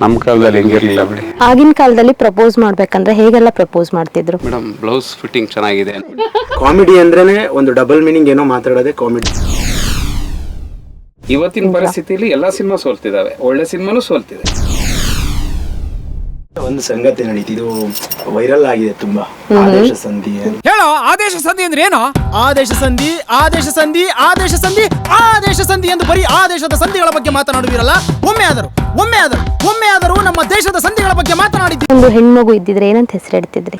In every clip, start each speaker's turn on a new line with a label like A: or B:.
A: ನಮ್ಮ ಕಾಲದಲ್ಲಿ ಹೆಂಗಿರ್ಲಿಲ್ಲ ಬಿಡಿ.
B: ಆಗಿನ ಕಾಲದಲ್ಲಿ ಪ್ರಪೋಸ್ ಮಾಡ್ಬೇಕಂದ್ರೆ ಹೇಗೆಲ್ಲ ಪ್ರಪೋಸ್ ಮಾಡ್ತಿದ್ರು?
A: ಮೇಡಮ್ ಬ್ಲೌಸ್ ಫಿಟ್ಟಿಂಗ್ ಚೆನ್ನಾಗಿದೆ.
C: ಕಾಮಿಡಿ ಅಂದ್ರೇನೆ ಒಂದು ಡಬಲ್ ಮೀನಿಂಗ್ ಏನೋ ಮಾತಾಡೋದೇ ಕಾಮಿಡಿ.
A: ಇವತ್ತಿನ ಪರಿಸ್ಥಿತಿಯಲ್ಲಿ ಎಲ್ಲಾ ಸಿನಿಮಾ ಸೋಲ್ತಿದಾವೆ, ಒಳ್ಳೆ ಸಿನಿಮಾನು ಸೋಲ್ತಿದೆ.
C: ಒಂದು ಸಂಗತಿ ನಡೀತಿದ್ದು ವೈರಲ್ ಆಗಿದೆ ತುಂಬಾ, ಆದೇಶ ಸಂಧಿ.
D: ಹೇಳೋ ಆದೇಶ ಸಂಧಿ ಅಂದ್ರೆ ಏನು? ಆದೇಶ ಸಂಧಿ, ಆದೇಶ ಸಂಧಿ, ಆದೇಶ ಸಂಧಿ, ಆದೇಶ ಸಂಧಿ ಎಂದು ಬರೀ ಆದೇಶದ ಸಂಧಿಗಳ ಬಗ್ಗೆ ಮಾತನಾಡುವಿರಲ್ಲ. ಒಮ್ಮೆ ಆದರೂ ನಮ್ಮ ದೇಶದ ಸಂಧಿಗಳ ಬಗ್ಗೆ ಮಾತನಾಡಿದ್ದೀವಿ.
B: ಒಂದು ಹೆಣ್ಮಗು ಇದ್ದಿದ್ರೆ ಏನಂತ ಹೆಸರಿಡ್ತಿದ್ರಿ?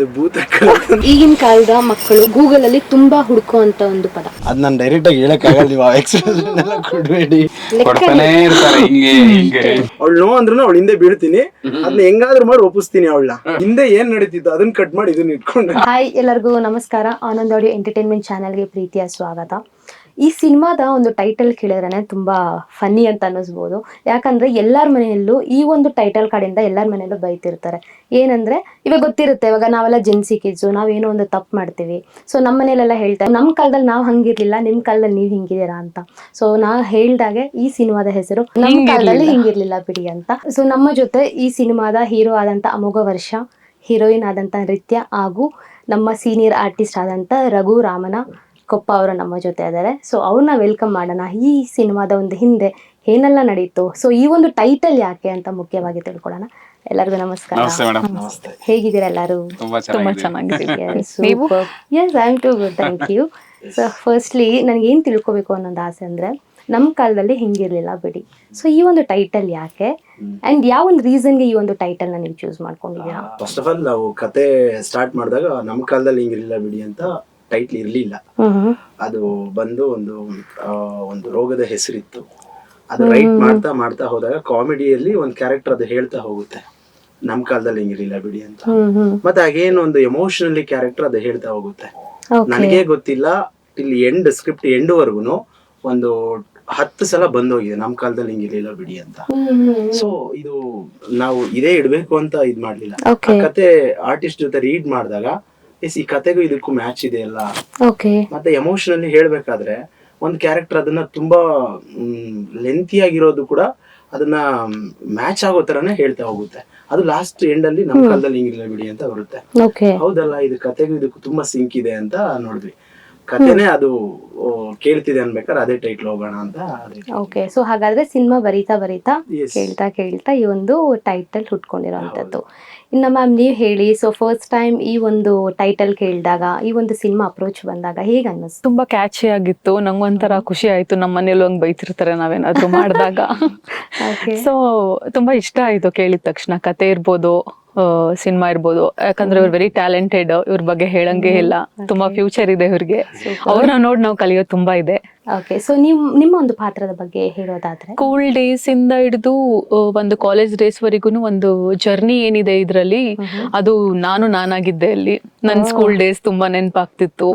B: ಈಗಿನ ಕಾಲದ ಮಕ್ಕಳು ಗೂಗಲ್ ಅಲ್ಲಿ ತುಂಬಾ ಹುಡುಕುವಂತ ಒಂದು ಪದ.
C: ಅದ್ ನಾನು ಡೈರೆಕ್ಟ್ ಆಗಿ ಹೇಳಕ್ ಆಗಲ್ಲ, ನೀವು ಎಕ್ಸ್ಪ್ರೆಷನ್ ಎಲ್ಲ ಕೊಡ್ಬೇಡಿ.
A: ಕೊಡ್ತಾನೆ ಇರ್ತಾರೆ ಹಿಂಗೆ ಹಿಂಗೆ.
C: ಅವಳು ನೋ ಅಂದ್ರೂ ಅವಳು ಹಿಂದೆ ಬೀಳ್ತೀನಿ, ಅದನ್ನ ಹೆಂಗಾದ್ರೂ ಮಾಡಿ ಒಪ್ಪಿಸ್ತೀನಿ. ಅವಳ ಹಿಂದೆ ಏನ್ ನಡೀತಿತ್ತು ಅದನ್ನ ಕಟ್ ಮಾಡಿ ಇದನ್ನ ಇಟ್ಕೊಂಡು.
B: ಹಾಯ್, ಎಲ್ಲರಿಗೂ ನಮಸ್ಕಾರ. ಆನಂದ್ ಆಡಿಯೋ ಎಂಟರ್ಟೈನ್ಮೆಂಟ್ ಚಾನೆಲ್ಗೆ ಪ್ರೀತಿಯ ಸ್ವಾಗತ. ಈ ಸಿನಿಮಾದ ಒಂದು ಟೈಟಲ್ ಕೇಳಿದ್ರೆ ತುಂಬಾ ಫನ್ನಿ ಅಂತ ಅನ್ನಿಸ್ಬೋದು. ಯಾಕಂದ್ರೆ ಎಲ್ಲರ ಮನೆಯಲ್ಲೂ ಈ ಒಂದು ಟೈಟಲ್ ಕಡೆಯಿಂದ ಎಲ್ಲರ ಮನೆಯಲ್ಲೂ ಬೈತಿರ್ತಾರೆ. ಏನಂದ್ರೆ ಇವಾಗ ಗೊತ್ತಿರುತ್ತೆ, ಇವಾಗ ನಾವೆಲ್ಲ ಜೆನ್ಸಿ ಕಿಡ್ಸು, ನಾವೇನೋ ಒಂದು ತಪ್ಪು ಮಾಡ್ತೀವಿ. ಸೊ ನಮ್ಮ ಮನೇಲೆಲ್ಲ ಹೇಳ್ತಾರೆ, ನಮ್ಮ ಕಾಲದಲ್ಲಿ ನಾವು ಹಂಗಿರ್ಲಿಲ್ಲ, ನಿಮ್ಮ ಕಾಲದಲ್ಲಿ ನೀವು ಹಿಂಗಿದ್ದೀರಾ ಅಂತ. ಸೊ ನಾ ಹೇಳ್ದಾಗೆ ಈ ಸಿನಿಮಾದ ಹೆಸರು ನಮ್ಮ ಕಾಲದಲ್ಲಿ ಹಿಂಗಿರ್ಲಿಲ್ಲ ಬಿಡಿ ಅಂತ. ಸೊ ನಮ್ಮ ಜೊತೆ ಈ ಸಿನಿಮಾದ ಹೀರೋ ಆದಂತ ಅಮೋಘ ವರ್ಷ, ಹೀರೋಯಿನ್ ಆದಂತ ನೃತ್ಯ ಹಾಗೂ ನಮ್ಮ ಸೀನಿಯರ್ ಆರ್ಟಿಸ್ಟ್ ಆದಂತ ರಘು ರಾಮನ ಕೊಪ್ಪ ಅವರು ನಮ್ಮ ಜೊತೆ ಇದ್ದಾರೆ. ಸೊ ಅವ್ರನ್ನ ವೆಲ್ಕಮ್ ಮಾಡೋಣ. ಈ ಸಿನಿಮಾದ ಒಂದು ಹಿಂದೆ ಏನೆಲ್ಲ ನಡೀತು, ಸೊ ಈ ಒಂದು ಟೈಟಲ್ ಯಾಕೆ ಅಂತ ಮುಖ್ಯವಾಗಿ ತಿಳ್ಕೊಳ್ಳೋಣ. ಎಲ್ಲರಿಗೂ ನಮಸ್ಕಾರ.
C: ನಮಸ್ತೆ.
B: ಹೇಗಿದ್ದೀರಾ ಎಲ್ಲರೂ?
A: ತುಂಬಾ ಚೆನ್ನಾಗಿದೆ.
B: Yes, I am too good, thank you. So firstly ನನಗೆ ಏನು ತಿಳ್ಕೊಬೇಕು ಅನ್ನೋದು ಆಸೆ ಅಂದರೆ, ನಮ್ಮ ಕಾಲದಲ್ಲಿ ಹಿಂಗಿರ್ಲಿಲ್ಲ ಬಿಡಿ. ಸೊ ಈ ಒಂದು ಟೈಟಲ್ ಯಾಕೆ ಅಂಡ್ ಯಾವ ಒಂದು ರೀಸನ್ಗೆ ಈ ಒಂದು ಟೈಟಲ್ನ ನೀವು ಚೂಸ್ ಮಾಡ್ಕೊಂಡಿದ್ದೀರಾ?
C: ಫಸ್ಟ್ ಆಫ್ ಆಲ್ ನಾವು ಕತೆ ಸ್ಟಾರ್ಟ್ ಮಾಡಿದಾಗ ನಮ್ಮ ಕಾಲದಲ್ಲಿ ಹಿಂಗಿರ್ಲಿಲ್ಲ ಬಿಡಿ ಅಂತ ಟೈಟ್ಲ್ ಇರ್ಲಿಲ್ಲ. ಅದು ಬಂದು ಒಂದು ರೋಗದ ಹೆಸರಿತ್ತು. ಅದು ರೈಟ್ ಮಾಡ್ತಾ ಮಾಡ್ತಾ ಹೋದಾಗ ಕಾಮಿಡಿಯಲ್ಲಿ ಒಂದು ಕ್ಯಾರೆಕ್ಟರ್ ಅದು ಹೇಳ್ತಾ ಹೋಗುತ್ತೆ, ನಮ್ ಕಾಲದಲ್ಲಿ ಹಿಂಗಿರ್ಲಿಲ್ಲ ಬಿಡಿ ಅಂತ. ಮತ್ತೆ ಹಾಗೇನು ಒಂದು ಎಮೋಷನಲಿ ಕ್ಯಾರೆಕ್ಟರ್ ಅದು ಹೇಳ್ತಾ ಹೋಗುತ್ತೆ. ನನಗೆ ಗೊತ್ತಿಲ್ಲ, ಇಲ್ಲಿ ಸ್ಕ್ರಿಪ್ಟ್ ಎಂಡ್ವರೆಗೂ ಒಂದು 10 ಸಲ ಬಂದೋಗಿದೆ ನಮ್ ಕಾಲದಲ್ಲಿ ಹಿಂಗಿರ್ಲಿಲ್ಲ ಬಿಡಿ ಅಂತ. ಸೊ ಇದು ನಾವು ಇದೇ ಇಡ್ಬೇಕು ಅಂತ ಇದ್ ಮಾಡ್ಲಿಲ್ಲ. ಕತೆ ಆರ್ಟಿಸ್ಟ್ ಜೊತೆ ರೀಡ್ ಮಾಡಿದಾಗ ಈ ಕತೆಗೂ ಇದಕ್ಕೂ ಮ್ಯಾಚ್ ಇದೆ ಅಲ್ಲ. ಮತ್ತೆ ಎಮೋಷನಲಿ ಹೇಳ್ಬೇಕಾದ್ರೆ ಒಂದ್ ಕ್ಯಾರೆಕ್ಟರ್ ಅದನ್ನ ತುಂಬಾ ಲೆಂತಿ ಆಗಿರೋದು ಕೂಡ ಅದನ್ನ ಮ್ಯಾಚ್ ಆಗೋ ತರಾನೇ ಹೇಳ್ತಾ ಹೋಗುತ್ತೆ. ಅದು ಲಾಸ್ಟ್ ಎಂಡ್ ಅಲ್ಲಿ ನಮ್ ಕಾಲದಲ್ಲಿ ಹಿಂಗಿಲ್ಲ ಬಿಡಿ ಅಂತ ಬರುತ್ತೆ. ಹೌದಲ್ಲ, ಇದು ಕತೆಗೂ ಇದಕ್ಕೂ ತುಂಬಾ ಸಿಂಕ್ ಇದೆ ಅಂತ ನೋಡಿದ್ವಿ. ಕತೆನೇ ಅದು ಕೇಳ್ತಿದೆ ಅನ್ಬೇಕಾದ್ರೆ ಅದೇ ಟೈಟ್ಲ್ ಹೋಗೋಣ ಅಂತ.
B: ಓಕೆ, ಸೊ ಹಾಗಾದ್ರೆ ಸಿನಿಮಾ ಬರೀತಾ ಕೇಳ್ತಾ ಈ ಒಂದು ಟೈಟಲ್ ಹುಟ್ಕೊಂಡಿರೋಂಥದ್ದು. ಇನ್ನು ಮ್ಯಾಮ್ ನೀವು ಹೇಳಿ, ಸೊ ಫಸ್ಟ್ ಟೈಮ್ ಈ ಒಂದು ಟೈಟಲ್ ಕೇಳಿದಾಗ, ಈ ಒಂದು ಸಿನಿಮಾ ಅಪ್ರೋಚ್ ಬಂದಾಗ ಹೇಗೆ ಅನ್ನಿಸ್ತು?
E: ತುಂಬಾ ಕ್ಯಾಚಿ ಆಗಿತ್ತು. ನಂಗೊಂಥರ ಖುಷಿ ಆಯ್ತು, ನಮ್ಮ ಮನೇಲಿ ಹಂಗ್ ಬೈತಿರ್ತಾರೆ ನಾವೇನಾದ್ರೂ ಮಾಡಿದಾಗ. ಸೊ ತುಂಬಾ ಇಷ್ಟ ಆಯ್ತು ಕೇಳಿದ ತಕ್ಷಣ. ಕತೆ ಇರ್ಬೋದು, ಸಿನಿಮಾ ಇರ್ಬೋದು, ಯಾಕಂದ್ರೆ ಇವ್ರು ವೆರಿ ಟ್ಯಾಲೆಂಟೆಡ್. ಇವ್ರ ಬಗ್ಗೆ ಹೇಳಂಗೆ ಇಲ್ಲ, ತುಂಬಾ ಫ್ಯೂಚರ್ ಇದೆ ಇವ್ರಿಗೆ. ಅವ್ರನ್ನ ನೋಡಿ ನಾವು ಕಲಿಯೋದು ತುಂಬಾ ಇದೆ.
B: ಓಕೆ, ಸೊ ನಿಮ್ಮ ಒಂದು ಪಾತ್ರದ ಬಗ್ಗೆ ಹೇಳೋದಾದ್ರೆ,
E: ಸ್ಕೂಲ್ ಡೇಸ್ ಇಂದ ಹಿಡಿದು ಒಂದು ಕಾಲೇಜ್ ಡೇಸ್ ವರೆಗೂ ಒಂದು ಜರ್ನಿ ಏನಿದೆ ಇದ್ರಲ್ಲಿ, ಅದು ನಾನಾಗಿದ್ದೆ ಅಲ್ಲಿ. ನನ್ ಸ್ಕೂಲ್ ಡೇಸ್ ತುಂಬಾ ನೆನಪಾಗ್ತಿತ್ತು.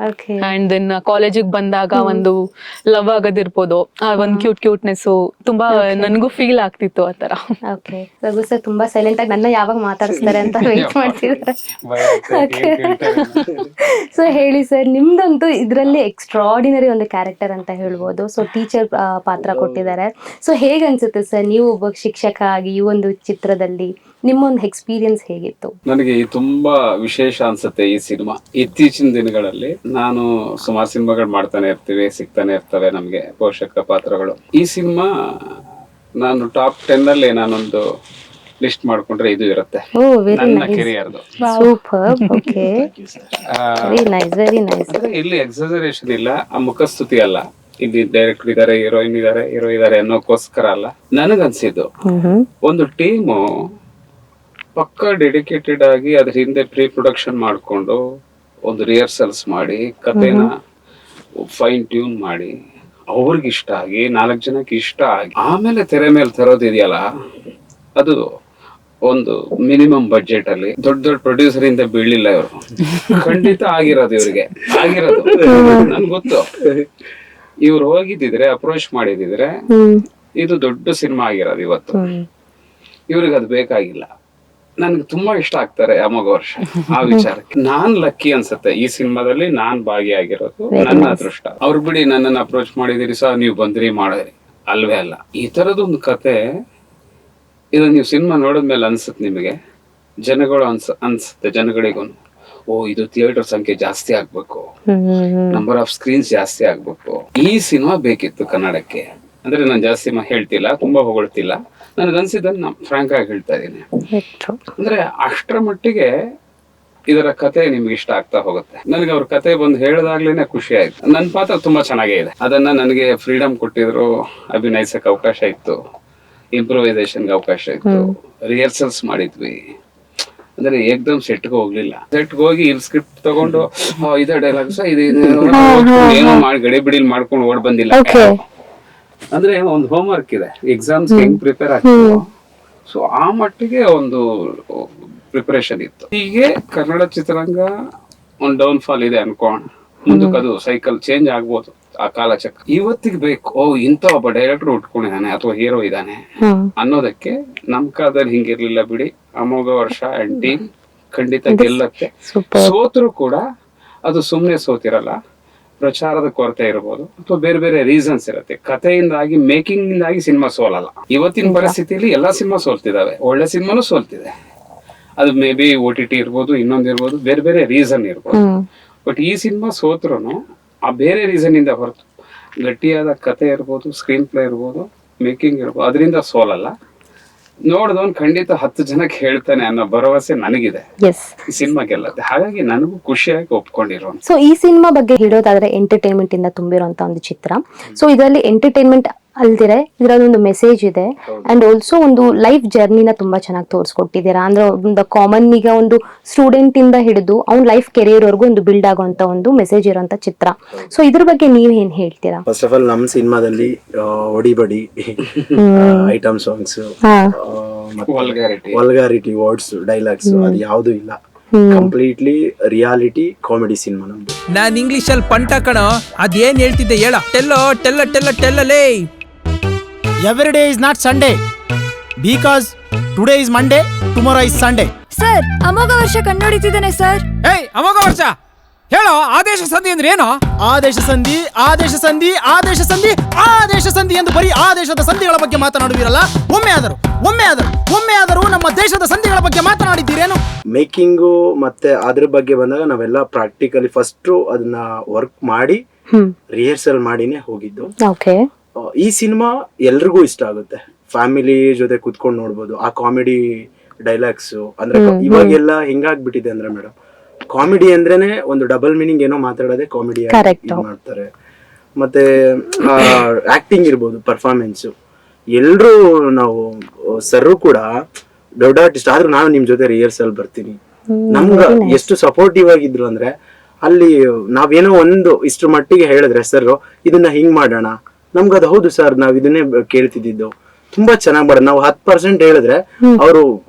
E: ಅಂಡ್ ದೆನ್ ಕಾಲೇಜಿಗೆ ಬಂದಾಗ ಒಂದು ಲವ್ ಆಗೋದಿರ್ಬೋದು, ಆ ಒಂದು ಕ್ಯೂಟ್ನೆಸ್ ತುಂಬಾ ನನ್ಗೂ ಫೀಲ್ ಆಗ್ತಿತ್ತು ಆ ತರ.
B: ಓಕೆ, ರಘು ಸರ್ ತುಂಬಾ ಸೈಲೆಂಟ್ ಆಗಿ ನನ್ನ ಯಾವಾಗ ಮಾತಾಡಿಸ್ತಾರೆ ಅಂತ ವೇಟ್ ಮಾಡ್ತಿದ್ದಾರೆ. ಸೊ ಹೇಳಿ ಸರ್, ನಿಮ್ದಂತೂ ಇದ್ರಲ್ಲಿ ಎಕ್ಸ್ಟ್ರಾರ್ಡಿನರಿ ಒಂದು ಕ್ಯಾರೆಕ್ಟರ್ ಅಂತ ಹೇಳ್ಬೋದು. ಸೊ ಟೀಚರ್ ಪಾತ್ರ ಕೊಟ್ಟಿದ್ದಾರೆ. ಸೊ ಹೇಗೆ ಅನ್ಸುತ್ತೆ ಸರ್, ನೀವು ಒಬ್ಬ ಶಿಕ್ಷಕ ಆಗಿ ಈ ಒಂದು ಚಿತ್ರದಲ್ಲಿ ನಿಮ್ಮೊಂದು ಎಕ್ಸ್ಪೀರಿಯನ್ಸ್ ಹೇಗಿತ್ತು?
A: ನನಗೆ ತುಂಬಾ ವಿಶೇಷ ಅನ್ಸುತ್ತೆ ಈ ಸಿನಿಮಾ. ಇತ್ತೀಚಿನ ದಿನಗಳಲ್ಲಿ ನಾನು ಸುಮಾರು ಸಿನಿಮಾಗಳು ಮಾಡ್ತಾನೆ ಇರ್ತೀವಿ, ಸಿಗ್ತಾನೆ ಇರ್ತವೆ ನಮ್ಗೆ ಪೋಷಕ ಪಾತ್ರಗಳು. ಈ ಸಿನಿಮಾ ನಾನು ಟಾಪ್ 10 ಅಲ್ಲಿ ನಾನೊಂದು ಲಿಸ್ಟ್ ಮಾಡ್ಕೊಂಡ್ರೆ ಇದು ಇರುತ್ತೆ ನನ್ನ ಕೆರಿಯರ್ದು.
B: ಸೂಪರ್. Okay, very nice.
A: ಇಲ್ಲಿ ಎಕ್ಸಾಜರೇಷನ್ ಇಲ್ಲ, ಆ ಮುಖಸ್ತುತಿ ಅಲ್ಲ. ಇಲ್ಲಿ ಡೈರೆಕ್ಟರ್ ಇದಾರೆ, ಹೀರೋಯಿನ್ ಇದಾರೆ, ಹೀರೋ ಇದಾರೆ ಅನ್ನೋಕ್ಕೋಸ್ಕರ ಅಲ್ಲ. ನನಗನ್ಸಿದ್ದು ಒಂದು ಟೀಮು ಪಕ್ಕಾ ಡೆಡಿಕೇಟೆಡ್ ಆಗಿ ಅದ್ರ ಹಿಂದೆ ಪ್ರೀ ಪ್ರೊಡಕ್ಷನ್ ಮಾಡ್ಕೊಂಡು ಒಂದು ರಿಹರ್ಸಲ್ಸ್ ಮಾಡಿ ಕಥೆನ ಫೈನ್ ಟ್ಯೂನ್ ಮಾಡಿ ಅವ್ರಿಗೆ ಇಷ್ಟ ಆಗಿ 4 ಜನಕ್ಕೆ ಇಷ್ಟ ಆಗಿ ಆಮೇಲೆ ತೆರೆ ಮೇಲೆ ತರೋದಿದೆಯಲ್ಲ, ಅದು ಒಂದು ಮಿನಿಮಮ್ ಬಡ್ಜೆಟ್ ಅಲ್ಲಿ ದೊಡ್ಡ ಪ್ರೊಡ್ಯೂಸರ್ ಇಂದ ಬೀಳಿಲ್ಲ ಇವರು. ಖಂಡಿತ ಆಗಿರೋದು ಇವ್ರಿಗೆ ಆಗಿರೋದು ನನ್ ಗೊತ್ತು. ಇವ್ರು ಹೋಗಿದ್ದಿದ್ರೆ, ಅಪ್ರೋಚ್ ಮಾಡಿದಿದ್ರೆ ಇದು ದೊಡ್ಡ ಸಿನಿಮಾ ಆಗಿರೋದು ಇವತ್ತು. ಇವ್ರಿಗೆ ಅದು ಬೇಕಾಗಿಲ್ಲ. ನನ್ಗೆ ತುಂಬಾ ಇಷ್ಟ ಆಗ್ತಾರೆ ಅಮೋಘ ವರ್ಷ. ಆ ವಿಚಾರಕ್ಕೆ ನಾನ್ ಲಕ್ಕಿ ಅನ್ಸುತ್ತೆ, ಈ ಸಿನಿಮಾದಲ್ಲಿ ನಾನ್ ಭಾಗಿಯಾಗಿರೋದು ನನ್ನ ಅದೃಷ್ಟ. ಅವ್ರು ಬಿಡಿ ನನ್ನನ್ನು ಅಪ್ರೋಚ್ ಮಾಡಿದಿರಿ ಸಹ, ನೀವು ಬಂದ್ರಿ ಮಾಡಿದ್ರಿ, ಅಲ್ವೇ ಅಲ್ಲ. ಈ ತರದೊಂದು ಕತೆ ಇದು ನೀವು ಸಿನಿಮಾ ನೋಡಿದ್ಮೇಲೆ ಅನ್ಸುತ್ತೆ ನಿಮಗೆ, ಜನಗಳು ಅನ್ಸುತ್ತೆ ಜನಗಳಿಗೂ, ಓ ಇದು ಥಿಯೇಟರ್ ಸಂಖ್ಯೆ ಜಾಸ್ತಿ ಆಗ್ಬೇಕು, ನಂಬರ್ ಆಫ್ ಸ್ಕ್ರೀನ್ಸ್ ಜಾಸ್ತಿ ಆಗ್ಬೇಕು, ಈ ಸಿನಿಮಾ ಬೇಕಿತ್ತು ಕನ್ನಡಕ್ಕೆ. ಅಂದ್ರೆ ನಾನು ಜಾಸ್ತಿ ಹೇಳ್ತಿಲ್ಲ, ತುಂಬಾ ಹೊಗಳ್ತಿಲ್ಲ, ನನಗನ್ಸಿದ್ದನ್ನು ಫ್ರಾಂಕ್ ಆಗಿ ಹೇಳ್ತಾ ಇದ್ದೀನಿ. ಅಂದ್ರೆ ಅಷ್ಟರ ಮಟ್ಟಿಗೆ ಇದರ ಕತೆ ನಿಮ್ಗೆ ಇಷ್ಟ ಆಗ್ತಾ ಹೋಗುತ್ತೆ. ನನಗೆ ಅವ್ರ ಕತೆ ಬಂದು ಹೇಳಿದಾಗ್ಲೇನೆ ಖುಷಿ ಆಯ್ತು. ನನ್ನ ಪಾತ್ರ ತುಂಬಾ ಚೆನ್ನಾಗೇ ಇದೆ. ಅದನ್ನ ನನಗೆ ಫ್ರೀಡಮ್ ಕೊಟ್ಟಿದ್ರು, ಅಭಿನಯಿಸಕ್ಕೆ ಅವಕಾಶ ಇತ್ತು, ಇಂಪ್ರೂವೈಸೇಷನ್ಗೆ ಅವಕಾಶ ಇತ್ತು, ರಿಹರ್ಸಲ್ಸ್ ಮಾಡಿದ್ವಿ. ಅಂದ್ರೆ ಏಕ್ದಮ್ ಸೆಟ್ಗೆ ಹೋಗ್ಲಿಲ್ಲ. ಸೆಟ್ಗೆ ಹೋಗಿ ಇಲ್ಲಿ ಸ್ಕ್ರಿಪ್ಟ್ ತಗೊಂಡು ಇದೇ ಡೈಲಾಗ್ಸ್ ಏನೋ ಮಾಡಿ ಗಡಿ ಬಿಡಿಲ್ ಮಾಡ್ಕೊಂಡು ಓಡ್ ಬಂದಿಲ್ಲ. ಅಂದ್ರೆ ಒಂದು ಹೋಮ್ ವರ್ಕ್ ಇದೆ, ಎಕ್ಸಾಮ್ಸ್ ಹೆಂಗ್ ಪ್ರಿಪೇರ್ ಆಗ್ತೀವೋ ಸೊ ಆ ಮಟ್ಟಿಗೆ ಒಂದು ಪ್ರಿಪರೇಷನ್ ಇತ್ತು. ಹೀಗೆ ಕನ್ನಡ ಚಿತ್ರರಂಗ ಒಂದು ಡೌನ್ ಫಾಲ್ ಇದೆ ಅನ್ಕೋಣ, ಮುಂದಕ್ಕೆ ಅದು ಸೈಕಲ್ ಚೇಂಜ್ ಆಗ್ಬೋದು ಆ ಕಾಲಚಕ್ರ. ಇವತ್ತಿಗೆ ಬೇಕು, ಓ ಇಂಥ ಒಬ್ಬ ಡೈರೆಕ್ಟರ್ ಉಟ್ಕೊಂಡಿದ್ದಾನೆ ಅಥವಾ ಹೀರೋ ಇದ್ದಾನೆ ಅನ್ನೋದಕ್ಕೆ. ನಮ್ ಕಾಲದಲ್ಲಿ ಹಿಂಗಿರ್ಲಿಲ್ಲ ಬಿಡಿ. ಅಮೋಘ ವರ್ಷ ಅಂಡ್ ಟೀಮ್ ಖಂಡಿತ ಗೆಲ್ಲತ್ತೆ. ಸೋತ್ರು ಕೂಡ ಅದು ಸುಮ್ನೆ ಸೋತಿರಲ್ಲ, ಪ್ರಚಾರದ ಕೊರತೆ ಇರಬಹುದು ಅಥವಾ ಬೇರೆ ಬೇರೆ ರೀಸನ್ಸ್ ಇರುತ್ತೆ. ಕಥೆಯಿಂದಾಗಿ, ಮೇಕಿಂಗ್ ನಿಂದಾಗಿ ಸಿನಿಮಾ ಸೋಲಲ್ಲ. ಇವತ್ತಿನ ಪರಿಸ್ಥಿತಿಯಲ್ಲಿ ಎಲ್ಲಾ ಸಿನಿಮಾ ಸೋಲ್ತಿದಾವೆ, ಒಳ್ಳೆ ಸಿನಿಮಾನು ಸೋಲ್ತಿದೆ. ಅದು ಮೇ ಬಿ OTT ಇರ್ಬೋದು, ಇನ್ನೊಂದಿರ್ಬೋದು, ಬೇರೆ ಬೇರೆ ರೀಸನ್ ಇರ್ಬೋದು. ಬಟ್ ಈ ಸಿನಿಮಾ ಸೋತ್ರುನು ಆ ಬೇರೆ ರೀಸನ್ ಇಂದ ಹೊರತು ಗಟ್ಟಿಯಾದ ಕತೆ ಇರ್ಬೋದು, ಸ್ಕ್ರೀನ್ ಪ್ಲೇ ಇರ್ಬೋದು, ಮೇಕಿಂಗ್ ಇರ್ಬೋದು, ಅದರಿಂದ ಸೋಲಲ್ಲ. ನೋಡಿದವನ್ ಖಂಡಿತ 10 ಜನಕ್ಕೆ ಹೇಳ್ತಾನೆ ಅನ್ನೋ ಭರವಸೆ ನನಗಿದೆ. ಈ ಸಿನಿಮಾ ಗೆಲ್ಲತ್ತೆ. ಹಾಗಾಗಿ ನನಗೂ ಖುಷಿಯಾಗಿ ಒಪ್ಕೊಂಡಿರೋ.
B: ಸೊ ಈ ಸಿನಿಮಾ ಬಗ್ಗೆ ಹೇಳೋದಾದ್ರೆ ಎಂಟರ್ಟೈನ್ಮೆಂಟ್ ಇಂದ ತುಂಬಿರುವಂತ ಒಂದು ಚಿತ್ರ. ಸೊ ಇದರಲ್ಲಿ ಎಂಟರ್ಟೈನ್ಮೆಂಟ್ ಅಲ್ದಿರೆ ಇದರಲ್ಲೊಂದು ಮೆಸೇಜ್ ಇದೆ ಅಂಡ್ ಆಲ್ಸೋ ಒಂದು ಲೈಫ್ ಜರ್ನಿನ ತುಂಬಾ ಚೆನ್ನಾಗಿ ತೋರಿಸ್ಕೊಟ್ಟಿದ್ದೀರಾ. ಅಂದ್ರೆ ಒಂದು ಕಾಮನ್ ಈಗ ಒಂದು ಸ್ಟೂಡೆಂಟ್ ಇಂದ ಹಿಡಿದು ಅವ್ನ ಲೈಫ್ ಕೆರಿಯರ್ ವರ್ಗು ಒಂದು ಬಿಲ್ಡ್ ಆಗುವಂತ ಒಂದು ಮೆಸೇಜ್ ಇರುವಂತ ಚಿತ್ರ. ಸೊ ಇದ್ರ ಬಗ್ಗೆ ನೀವ್ ಏನ್ ಹೇಳ್ತೀರಾ?
C: ಫಸ್ಟ್ ಆಫ್ ಆಲ್ ನಮ್ಮ ಸಿನಿಮಾದಲ್ಲಿ ಒಡಿಬಡಿ item songs, vulgarity words, dialogues ಅದು ಯಾವ್ದು ಇಲ್ಲ. ಕಂಪ್ಲೀಟ್ಲಿ ರಿಯಾಲಿಟಿ ಕಾಮಿಡಿ ಸಿನಿಮಾ ನಮ್ದು.
D: ನಾನ್ ಇಂಗ್ಲಿಷ್ ಅಲ್ಲಿ ಪಂಟ ಕಣೋ, ಅದೇನ್ ಹೇಳ್ತಿದ್ದೆ ಹೇಳ. ಟೆಲ್ಲಲೇ every day is not Sunday because today is Monday, tomorrow is Sunday.
F: Sir Amogha Varsha ಕಣ್ಣೊಡಿತಿದ್ದಾನೆ sir.
D: ಏಯ್ ಅಮೋಘ ವರ್ಷ ಹೇಳೋ, ಆದೇಶ ಸಂಧಿ ಅಂದ್ರೆ ಏನು? ಆದೇಶ ಸಂಧಿ, ಆದೇಶ ಸಂಧಿ, ಆದೇಶ ಸಂಧಿ, ಆದೇಶ ಸಂಧಿ ಎಂದು ಬರೀ ಆದೇಶದ ಸಂಧಿಗಳ ಬಗ್ಗೆ ಮಾತನಾಡುವಿರಲ್ಲ. ಒಮ್ಮೆ ಆದರೂ ನಮ್ಮ ದೇಶದ ಸಂಧಿಗಳ ಬಗ್ಗೆ ಮಾತನಾಡಿದ್ದೀರೇನು?
C: ಮೇಕಿಂಗು ಮತ್ತೆ ಅದ್ರ ಬಗ್ಗೆ ಬಂದಾಗ ನಾವೆಲ್ಲ ಪ್ರಾಕ್ಟಿಕಲಿ ಫಸ್ಟ್ ಅದನ್ನ ವರ್ಕ್ ಮಾಡಿ ರಿಹರ್ಸಲ್ ಮಾಡಿನೇ ಹೋಗಿದ್ದು. ಈ ಸಿನಿಮಾ ಎಲ್ರಿಗೂ ಇಷ್ಟ ಆಗುತ್ತೆ. ಫ್ಯಾಮಿಲಿ ಜೊತೆ ಕುತ್ಕೊಂಡು ನೋಡ್ಬೋದು. ಆ ಕಾಮಿಡಿ ಡೈಲಾಗ್ಸ್ ಅಂದ್ರೆ ಇವಾಗೆಲ್ಲ ಹೆಂಗಾಗ್ಬಿಟ್ಟಿದೆ ಅಂದ್ರೆ ಮೇಡಮ್, ಕಾಮಿಡಿ ಅಂದ್ರೇನೆ ಒಂದು ಡಬಲ್ ಮೀನಿಂಗ್ ಏನೋ ಮಾತಾಡೋದೇ ಕಾಮಿಡಿ ಮಾಡ್ತಾರೆ. ಮತ್ತೆ ಆಕ್ಟಿಂಗ್ ಇರ್ಬೋದು, ಪರ್ಫಾರ್ಮೆನ್ಸ್, ಎಲ್ರು ನಾವು ಸರ್ರು ಕೂಡ ದೊಡ್ಡ ಆರ್ಟಿಸ್ಟ್ ಆದ್ರೂ ನಾನು ನಿಮ್ ಜೊತೆ ರಿಹರ್ಸಲ್ ಬರ್ತೀನಿ. ನಮ್ಗ ಎಷ್ಟು ಸಪೋರ್ಟಿವ್ ಆಗಿದ್ರು ಅಂದ್ರೆ, ಅಲ್ಲಿ ನಾವೇನೋ ಒಂದು ಇಷ್ಟ್ರ ಮಟ್ಟಿಗೆ ಹೇಳಿದ್ರೆ ಸರ್ ಇದನ್ನ ಹಿಂಗ್ ಮಾಡೋಣ, ನಮ್ಗದು ಹೌದು ಸರ್ ನಾವ್ ಇದನ್ನೇ ಕೇಳ್ತಿದ್ದು, ತುಂಬಾ ಚೆನ್ನಾಗ್ ಮಾಡೋದು. ನಾವು 10% ಹೇಳಿದ್ರೆ ಅವರು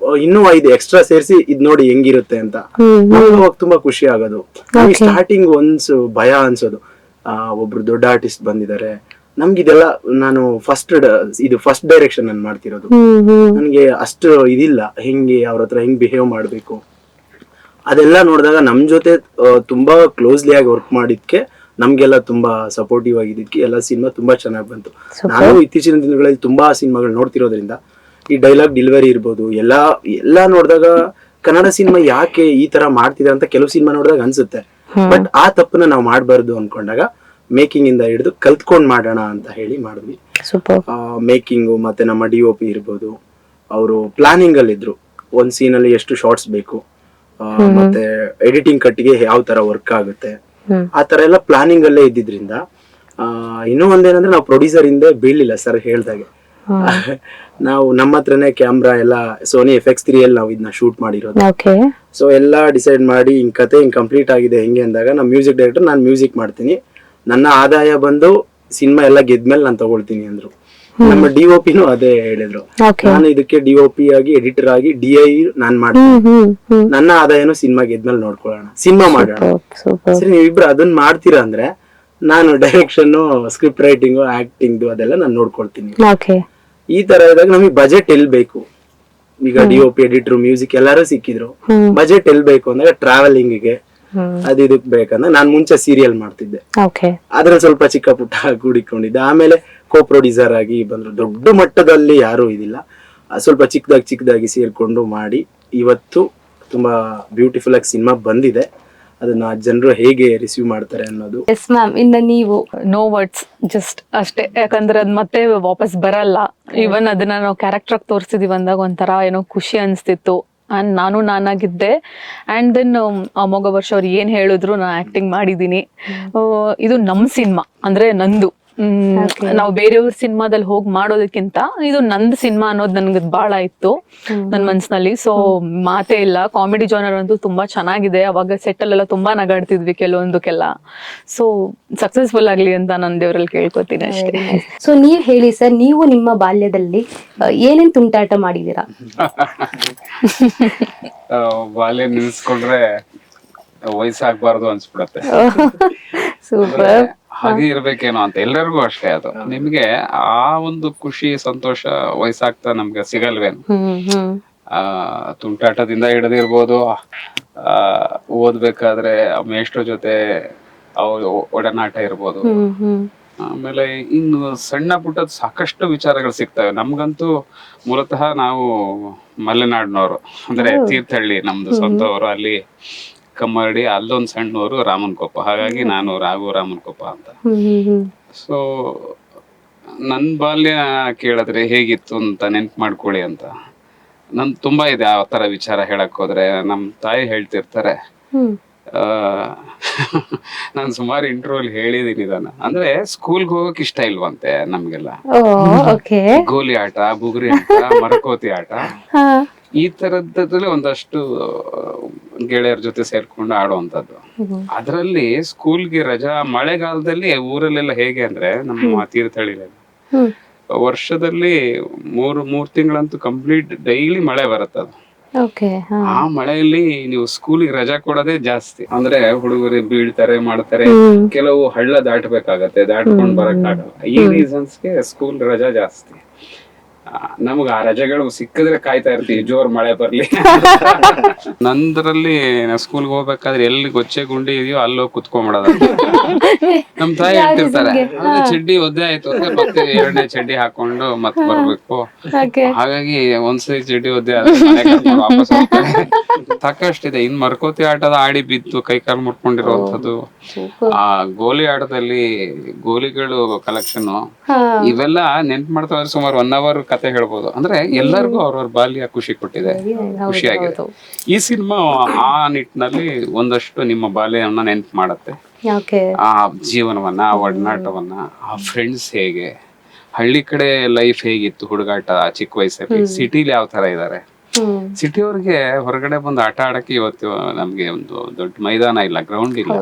C: ಇನ್ನೂ 5 ಎಕ್ಸ್ಟ್ರಾ ಸೇರಿಸಿ ಇದ್ ನೋಡಿ ಹೆಂಗಿರುತ್ತೆ ಅಂತ ಅವಾಗ ತುಂಬಾ ಖುಷಿ ಆಗೋದು. ಸ್ಟಾರ್ಟಿಂಗ್ ಒಂದ್ಸು ಭಯ ಅನ್ಸೋದು, ಒಬ್ರು ದೊಡ್ಡ ಆರ್ಟಿಸ್ಟ್ ಬಂದಿದ್ದಾರೆ, ನಮ್ಗಿದೆಲ್ಲ ನಾನು ಫಸ್ಟ್ ಡೈರೆಕ್ಷನ್ ನಾನು ಮಾಡ್ತಿರೋದು, ನನ್ಗೆ ಅಷ್ಟು ಇದಿಲ್ಲ ಹೆಂಗೆ ಅವ್ರ ಹತ್ರ ಹೆಂಗ್ ಬಿಹೇವ್ ಮಾಡ್ಬೇಕು ಅದೆಲ್ಲ ನೋಡಿದಾಗ ನಮ್ ಜೊತೆ ತುಂಬಾ ಕ್ಲೋಸ್ಲಿ ಆಗಿ ವರ್ಕ್ ಮಾಡಿದ್ಕೆ ನಮ್ಗೆಲ್ಲ ತುಂಬಾ ಸಪೋರ್ಟಿವ್ ಆಗಿದ್ದಕ್ಕೆ ಎಲ್ಲ ಸಿನಿಮಾ ತುಂಬಾ ಚೆನ್ನಾಗಿ ಬಂತು. ನಾನು ಇತ್ತೀಚಿನ ದಿನಗಳಲ್ಲಿ ತುಂಬಾ ಸಿನಿಮಾಗಳು ನೋಡ್ತಿರೋದ್ರಿಂದ ಈ ಡೈಲಾಗ್ ಡೆಲಿವರಿ ಇರ್ಬೋದು ಎಲ್ಲ ನೋಡಿದಾಗ ಕನ್ನಡ ಸಿನಿಮಾ ಯಾಕೆ ಈ ತರ ಮಾಡ್ತಿದೆ ಅಂತ ಕೆಲವು ಸಿನಿಮಾ ನೋಡಿದಾಗ ಅನ್ಸುತ್ತೆ. ಬಟ್ ಆ ತಪ್ಪನ್ನ ನಾವು ಮಾಡ್ಬಾರ್ದು ಅನ್ಕೊಂಡಾಗ ಮೇಕಿಂಗ್ ಇಂದ ಹಿಡಿದು ಕಲ್ತ್ಕೊಂಡ್ ಮಾಡೋಣ ಅಂತ ಹೇಳಿ ಮಾಡಿದ್ವಿ. ಮೇಕಿಂಗು ಮತ್ತೆ ನಮ್ಮ DOP ಇರ್ಬೋದು, ಅವರು ಪ್ಲಾನಿಂಗ್ ಅಲ್ಲಿ ಇದ್ರು. ಒಂದ್ ಸೀನ್ ಅಲ್ಲಿ ಎಷ್ಟು ಶಾರ್ಟ್ಸ್ ಬೇಕು, ಮತ್ತೆ ಎಡಿಟಿಂಗ್ ಕಟ್ಟಿಗೆ ಯಾವ ತರ ವರ್ಕ್ ಆಗುತ್ತೆ, ಆ ತರ ಎಲ್ಲ ಪ್ಲಾನಿಂಗ್ ಅಲ್ಲೇ ಇದ್ದಿದ್ರಿಂದ ಇನ್ನೂ ಒಂದೇನಂದ್ರೆ ನಾವು ಪ್ರೊಡ್ಯೂಸರ್ ಹಿಂದೆ ಬೀಳಿಲ್ಲ ಸರ್ ಹೇಳ್ದಾಗೆ. ನಾವು ನಮ್ಮ ಹತ್ರನೇ ಕ್ಯಾಮ್ರಾ ಎಲ್ಲ ಸೋನಿ FX3 ಅಲ್ಲಿ ನಾವು ಇದನ್ನ ಶೂಟ್ ಮಾಡಿರೋದು. ಸೊ ಎಲ್ಲ ಡಿಸೈಡ್ ಮಾಡಿ ಹಿಂಗ್ ಕತೆ ಹಿಂಗ್ ಕಂಪ್ಲೀಟ್ ಆಗಿದೆ ಹೆಂಗೆ ಅಂದಾಗ ನಮ್ಮ ಮ್ಯೂಸಿಕ್ ಡೈರೆಕ್ಟರ್ ನಾನು ಮ್ಯೂಸಿಕ್ ಮಾಡ್ತೀನಿ, ನನ್ನ ಆದಾಯ ಬಂದು ಸಿನಿಮಾ ಎಲ್ಲ ಗೆದ್ಮೇಲೆ ನಾನು ತಗೊಳ್ತೀನಿ ಅಂದ್ರು. ನಮ್ಮ DOPನೂ ಅದೇ ಹೇಳಿದ್ರು, ನಾನು ಇದಕ್ಕೆ DOP ಆಗಿ ಎಡಿಟರ್ ಆಗಿ DI ನಾನ್ ಮಾಡ್ತೀನಿ, ನನ್ನ ಆದಾಯನು ಸಿನಿಮಾ ಗೆದ್ಮೇಲೆ ನೋಡ್ಕೊಳ್ಳೋಣ, ಸಿನಿಮಾ ಮಾಡೋಣ. ಸರಿ ನೀವಿಬ್ರು ಅದನ್ನ ಮಾಡ್ತೀರಾ ಅಂದ್ರೆ ನಾನು ಡೈರೆಕ್ಷನ್, ಸ್ಕ್ರಿಪ್ಟ್ ರೈಟಿಂಗ್, ಆಕ್ಟಿಂಗ್ ಅದೆಲ್ಲ ನಾನು ನೋಡ್ಕೊಳ್ತೀನಿ. ಈ ತರ ಇದ್ದಾಗ ನಮಗೆ ಬಜೆಟ್ ಎಲ್ ಬೇಕು, ಈಗ DOP, ಎಡಿಟರ್, ಮ್ಯೂಸಿಕ್ ಎಲ್ಲಾರು ಸಿಕ್ಕಿದ್ರು, ಬಜೆಟ್ ಎಲ್ ಬೇಕು ಅಂದಾಗ ಟ್ರಾವೆಲಿಂಗ್ ಗೆ ಅದು ಇದಕ್ ಬೇಕಂದ್ರೆ ನಾನ್ ಮುಂಚೆ ಸೀರಿಯಲ್ ಮಾಡ್ತಿದ್ದೆ, ಅದ್ರಲ್ಲಿ ಸ್ವಲ್ಪ ಚಿಕ್ಕ ಪುಟ್ಟ ಕೂಡಿಕೊಂಡಿದ್ದೆ. ಆಮೇಲೆ ಕೋ ಪ್ರೊಡ್ಯೂಸರ್ ಆಗಿ ಬಂದ್ರು. ದೊಡ್ಡ ಮಟ್ಟದಲ್ಲಿ ಯಾರು ಇದಿಲ್ಲ, ಸ್ವಲ್ಪ ಚಿಕ್ಕದಾಗಿ ಸೇರ್ಕೊಂಡು ಮಾಡಿ ಇವತ್ತು ತುಂಬಾ ಬ್ಯೂಟಿಫುಲ್ ಆಗಿ ಸಿನಿಮಾ ಬಂದಿದೆ. ಅದನ್ನ ಜನರು ಹೇಗೆ ರಿಸೀವ್ ಮಾಡ್ತಾರೆ ಅನ್ನೋದು.
B: ಎಸ್ ಮ್ಯಾಮ್, ಇನ್ನು ನೀವು?
E: ನೋ ವರ್ಡ್ಸ್, ಜಸ್ಟ್ ಅಷ್ಟೇ. ಯಾಕಂದ್ರೆ ಅದ್ ಮತ್ತೆ ವಾಪಸ್ ಬರಲ್ಲ. ಇವನ್ ಅದನ್ನ ನಾವು ಕ್ಯಾರೆಕ್ಟರ್ ಆಗಿ ತೋರಿಸಿದೀವಿ ಅಂದಾಗ ಒಂಥರ ಏನೋ ಖುಷಿ ಅನ್ಸ್ತಿತ್ತು. ಅಂಡ್ ನಾನು ನಾನಾಗಿದ್ದೆ. ಅಂಡ್ ದೆನ್ ಅಮೋಘ ವರ್ಷ ಅವ್ರು ಏನ್ ಹೇಳಿದ್ರು ನಾ ಆಕ್ಟಿಂಗ್ ಮಾಡಿದೀನಿ. ಇದು ನಮ್ ಸಿನಿಮಾ, ಅಂದ್ರೆ ನಂದು. ನಾವು ಬೇರೆಯವ್ರ ಸಿನಿಮಾದಲ್ಲಿ ಹೋಗಿ ಮಾಡೋದಕ್ಕಿಂತ ಇದು ನಂದು ಸಿನಿಮಾ ಅನ್ನೋದು ನನ್ಗೆ ಬಹಳ ಇತ್ತು ನನ್ ಮನ್ಸಿನಲ್ಲಿ. ಸೊ ಮಾತೇ ಇಲ್ಲ. ಕಾಮಿಡಿ ಜಾನರ್ ಅಂತೂ ತುಂಬಾ ಚೆನ್ನಾಗಿದೆ. ಅವಾಗ ಸೆಟ್ ಅಲ್ಲೆಲ್ಲ ತುಂಬಾ ನಗಾಡ್ತಿದ್ವಿ ಕೆಲವೊಂದಕ್ಕೆಲ್ಲ. ಸೊ ಸಕ್ಸಸ್ಫುಲ್ ಆಗ್ಲಿ ಅಂತ ನಾನು ದೇವರಲ್ಲಿ ಕೇಳ್ಕೊತೀನಿ ಅಷ್ಟೇ.
B: ಸೊ ನೀವ್ ಹೇಳಿ ಸರ್, ನೀವು ನಿಮ್ಮ ಬಾಲ್ಯದಲ್ಲಿ ಏನೇನ್ ತುಂಟಾಟ ಮಾಡಿದೀರಾ?
A: ಬಾಲ್ಯ ನಿಲ್ಸ್ಕೊಂಡ್ರೆ ವಯಸ್ಸಾಗ್ಬಾರ್ದು ಅನ್ಸ್ಬಿಡತ್ತೆ.
B: ಸೂಪರ್.
A: ಹಾಗೆ ಇರ್ಬೇಕೇನೋ ಅಂತ ಎಲ್ಲರಿಗೂ ಅಷ್ಟೇ. ಅದು ನಿಮ್ಗೆ ಆ ಒಂದು ಖುಷಿ ಸಂತೋಷ ವಯಸ್ಸಾಗ್ತಾ ನಮ್ಗೆ ಸಿಗಲ್ವೇನು? ತುಂಟಾಟದಿಂದ ಹಿಡಿದಿರ್ಬೋದು, ಓದ್ಬೇಕಾದ್ರೆ ಮೇಷ್ಟ್ರ ಜೊತೆ ಅವ್ರ ಒಡನಾಟ ಇರ್ಬೋದು. ಆಮೇಲೆ ಇನ್ನು ಸಣ್ಣ ಪುಟ್ಟದ ಸಾಕಷ್ಟು ವಿಚಾರಗಳು ಸಿಗ್ತವೆ. ನಮ್ಗಂತೂ ಮೂಲತಃ ನಾವು ಮಲೆನಾಡಿನವರು, ಅಂದ್ರೆ ತೀರ್ಥಹಳ್ಳಿ ನಮ್ದು ಸ್ವಂತ ಊರು. ಅಲ್ಲಿ ಕಮ್ಮರಡಿ, ಅಲ್ಲೊಂದ್ ಸಣ್ಣೂರು ರಾಮನ್ಕೊಪ್ಪ. ಹಾಗಾಗಿ ನಾನು ರಾಮನ್ಕೊಪ್ಪ ಅಂತ. ಸೊ ನನ್ ಬಾಲ್ಯ ಕೇಳಿದ್ರೆ ಹೇಗಿತ್ತು ಅಂತ ನೆನ್ಪು ಮಾಡ್ಕೊಳ್ಳಿ ಅಂತ ನನ್ ತುಂಬಾ ಇದೆ. ಆ ತರ ವಿಚಾರ ಹೇಳಕ್ ಹೋದ್ರೆ ನಮ್ ತಾಯಿ ಹೇಳ್ತಿರ್ತಾರೆ. ನಾನ್ ಸುಮಾರು ಇಂಟರ್ವ್ಯೂಲ್ ಹೇಳಿದೀನಿ ಇದನ್ನ. ಅಂದ್ರೆ ಸ್ಕೂಲ್ಗೆ ಹೋಗಕ್ ಇಷ್ಟ ಇಲ್ವಂತೆ ನಮ್ಗೆಲ್ಲ. ಗೋಲಿ ಆಟ, ಬುಗುರಿ ಆಟ, ಮರಕೋತಿ ಆಟ, ಈ ತರದ್ರಲ್ಲಿ ಒಂದಷ್ಟು ಗೆಳೆಯರ ಜೊತೆ ಸೇರ್ಕೊಂಡು ಆಡುವಂತದ್ದು. ಅದ್ರಲ್ಲಿ ಸ್ಕೂಲ್ಗೆ ರಜಾ, ಮಳೆಗಾಲದಲ್ಲಿ ಊರಲ್ಲೆಲ್ಲ ಹೇಗೆ ಅಂದ್ರೆ ನಮ್ಮ ತೀರ್ಥಹಳ್ಳಿಯಲ್ಲಿ ವರ್ಷದಲ್ಲಿ ಮೂರ್ ತಿಂಗಳಂತೂ ಕಂಪ್ಲೀಟ್ ಡೈಲಿ ಮಳೆ ಬರುತ್ತದು. ಆ ಮಳೆಯಲ್ಲಿ ನೀವು ಸ್ಕೂಲಿಗೆ ರಜಾ ಕೊಡೋದೇ ಜಾಸ್ತಿ. ಅಂದ್ರೆ ಹುಡುಗರು ಬೀಳ್ತಾರೆ, ಮಾಡ್ತಾರೆ. ಕೆಲವು ಹಳ್ಳ ದಾಟಬೇಕಾಗತ್ತೆ, ದಾಟ್ಕೊಂಡ್ ಬರಕ್ ಆಗಲ್ಲ. ಈ ರೀಸನ್ಸ್ಗೆ ಸ್ಕೂಲ್ ರಜಾ ಜಾಸ್ತಿ. ನಮ್ಗ ಆ ರಜೆಗಳು ಸಿಕ್ಕಿದ್ರೆ ಕಾಯ್ತಾ ಇರ್ತೀವಿ, ಜೋರ್ ಮಳೆ ಬರ್ಲಿ. ನಂದ್ರಲ್ಲಿ ಸ್ಕೂಲ್ಗೆ ಹೋಗ್ಬೇಕಾದ್ರೆ ಎಲ್ಲಿ ಗೊಚ್ಚೆ ಗುಂಡಿ ಇದೆಯೋ ಅಲ್ಲೋಗಿ ಕುತ್ಕೊಂಡ್ಬಿಡೋದ. ನಮ್ ತಾಯಿ ಹೇಳ್ತಿರ್ತಾರೆ, ಚಡ್ಡಿ ಒದ್ದೆ ಆಯ್ತು ಅಂದ್ರೆ ಮತ್ತೆ ಎರಡನೇ ಚಡ್ಡಿ ಹಾಕೊಂಡು ಮತ್ ಬರ್ಬೇಕು. ಹಾಗಾಗಿ ಒಂದ್ಸರಿ ಚಡ್ಡಿ ಒದ್ದೆ ಆದ್ರೆ ವಾಪಸ್ ಹೋಗ್ತಾರೆ. ಸಾಕಷ್ಟಿದೆ. ಇನ್ ಮರ್ಕೋತಿ ಆಟದ ಆಡಿ ಬಿದ್ದು ಕೈ ಕಾಲು ಮುಟ್ಕೊಂಡಿರುವಂತದ್ದು, ಆ ಗೋಲಿ ಆಟದಲ್ಲಿ ಗೋಲಿಗಳು ಕಲೆಕ್ಷನ್, ಇವೆಲ್ಲ ನೆನ್ಪು ಮಾಡ್ತಾ ಹೋದ್ರೆ ಸುಮಾರು 1 hour ಕತೆ ಹೇಳ್ಬೋದು. ಅಂದ್ರೆ ಎಲ್ಲರಿಗೂ ಅವ್ರವ್ರ ಬಾಲ್ಯ ಖುಷಿ ಕೊಟ್ಟಿದೆ, ಖುಷಿಯಾಗಿದೆ. ಈ ಸಿನಿಮಾ ಆ ನಿಟ್ಟಿನಲ್ಲಿ ಒಂದಷ್ಟು ನಿಮ್ಮ ಬಾಲ್ಯವನ್ನ ನೆನ್ಪು ಮಾಡತ್ತೆ. ಆ ಜೀವನವನ್ನ, ಆ ಒಡನಾಟವನ್ನ, ಆ ಫ್ರೆಂಡ್ಸ್ ಹೇಗೆ, ಹಳ್ಳಿ ಕಡೆ ಲೈಫ್ ಹೇಗಿತ್ತು, ಹುಡುಗಾಟ ಚಿಕ್ಕ ವಯಸ್ಸಲ್ಲಿ, ಸಿಟಿಲಿ ಯಾವ ತರ ಇದಾರೆ. ಸಿಟಿಯವ್ರಿಗೆ ಹೊರಗಡೆ ಬಂದು ಆಟ ಆಡಕ್ಕೆ ಇವತ್ತು ನಮ್ಗೆ ಒಂದು ದೊಡ್ಡ ಮೈದಾನ ಇಲ್ಲ, ಗ್ರೌಂಡ್ ಇಲ್ಲ.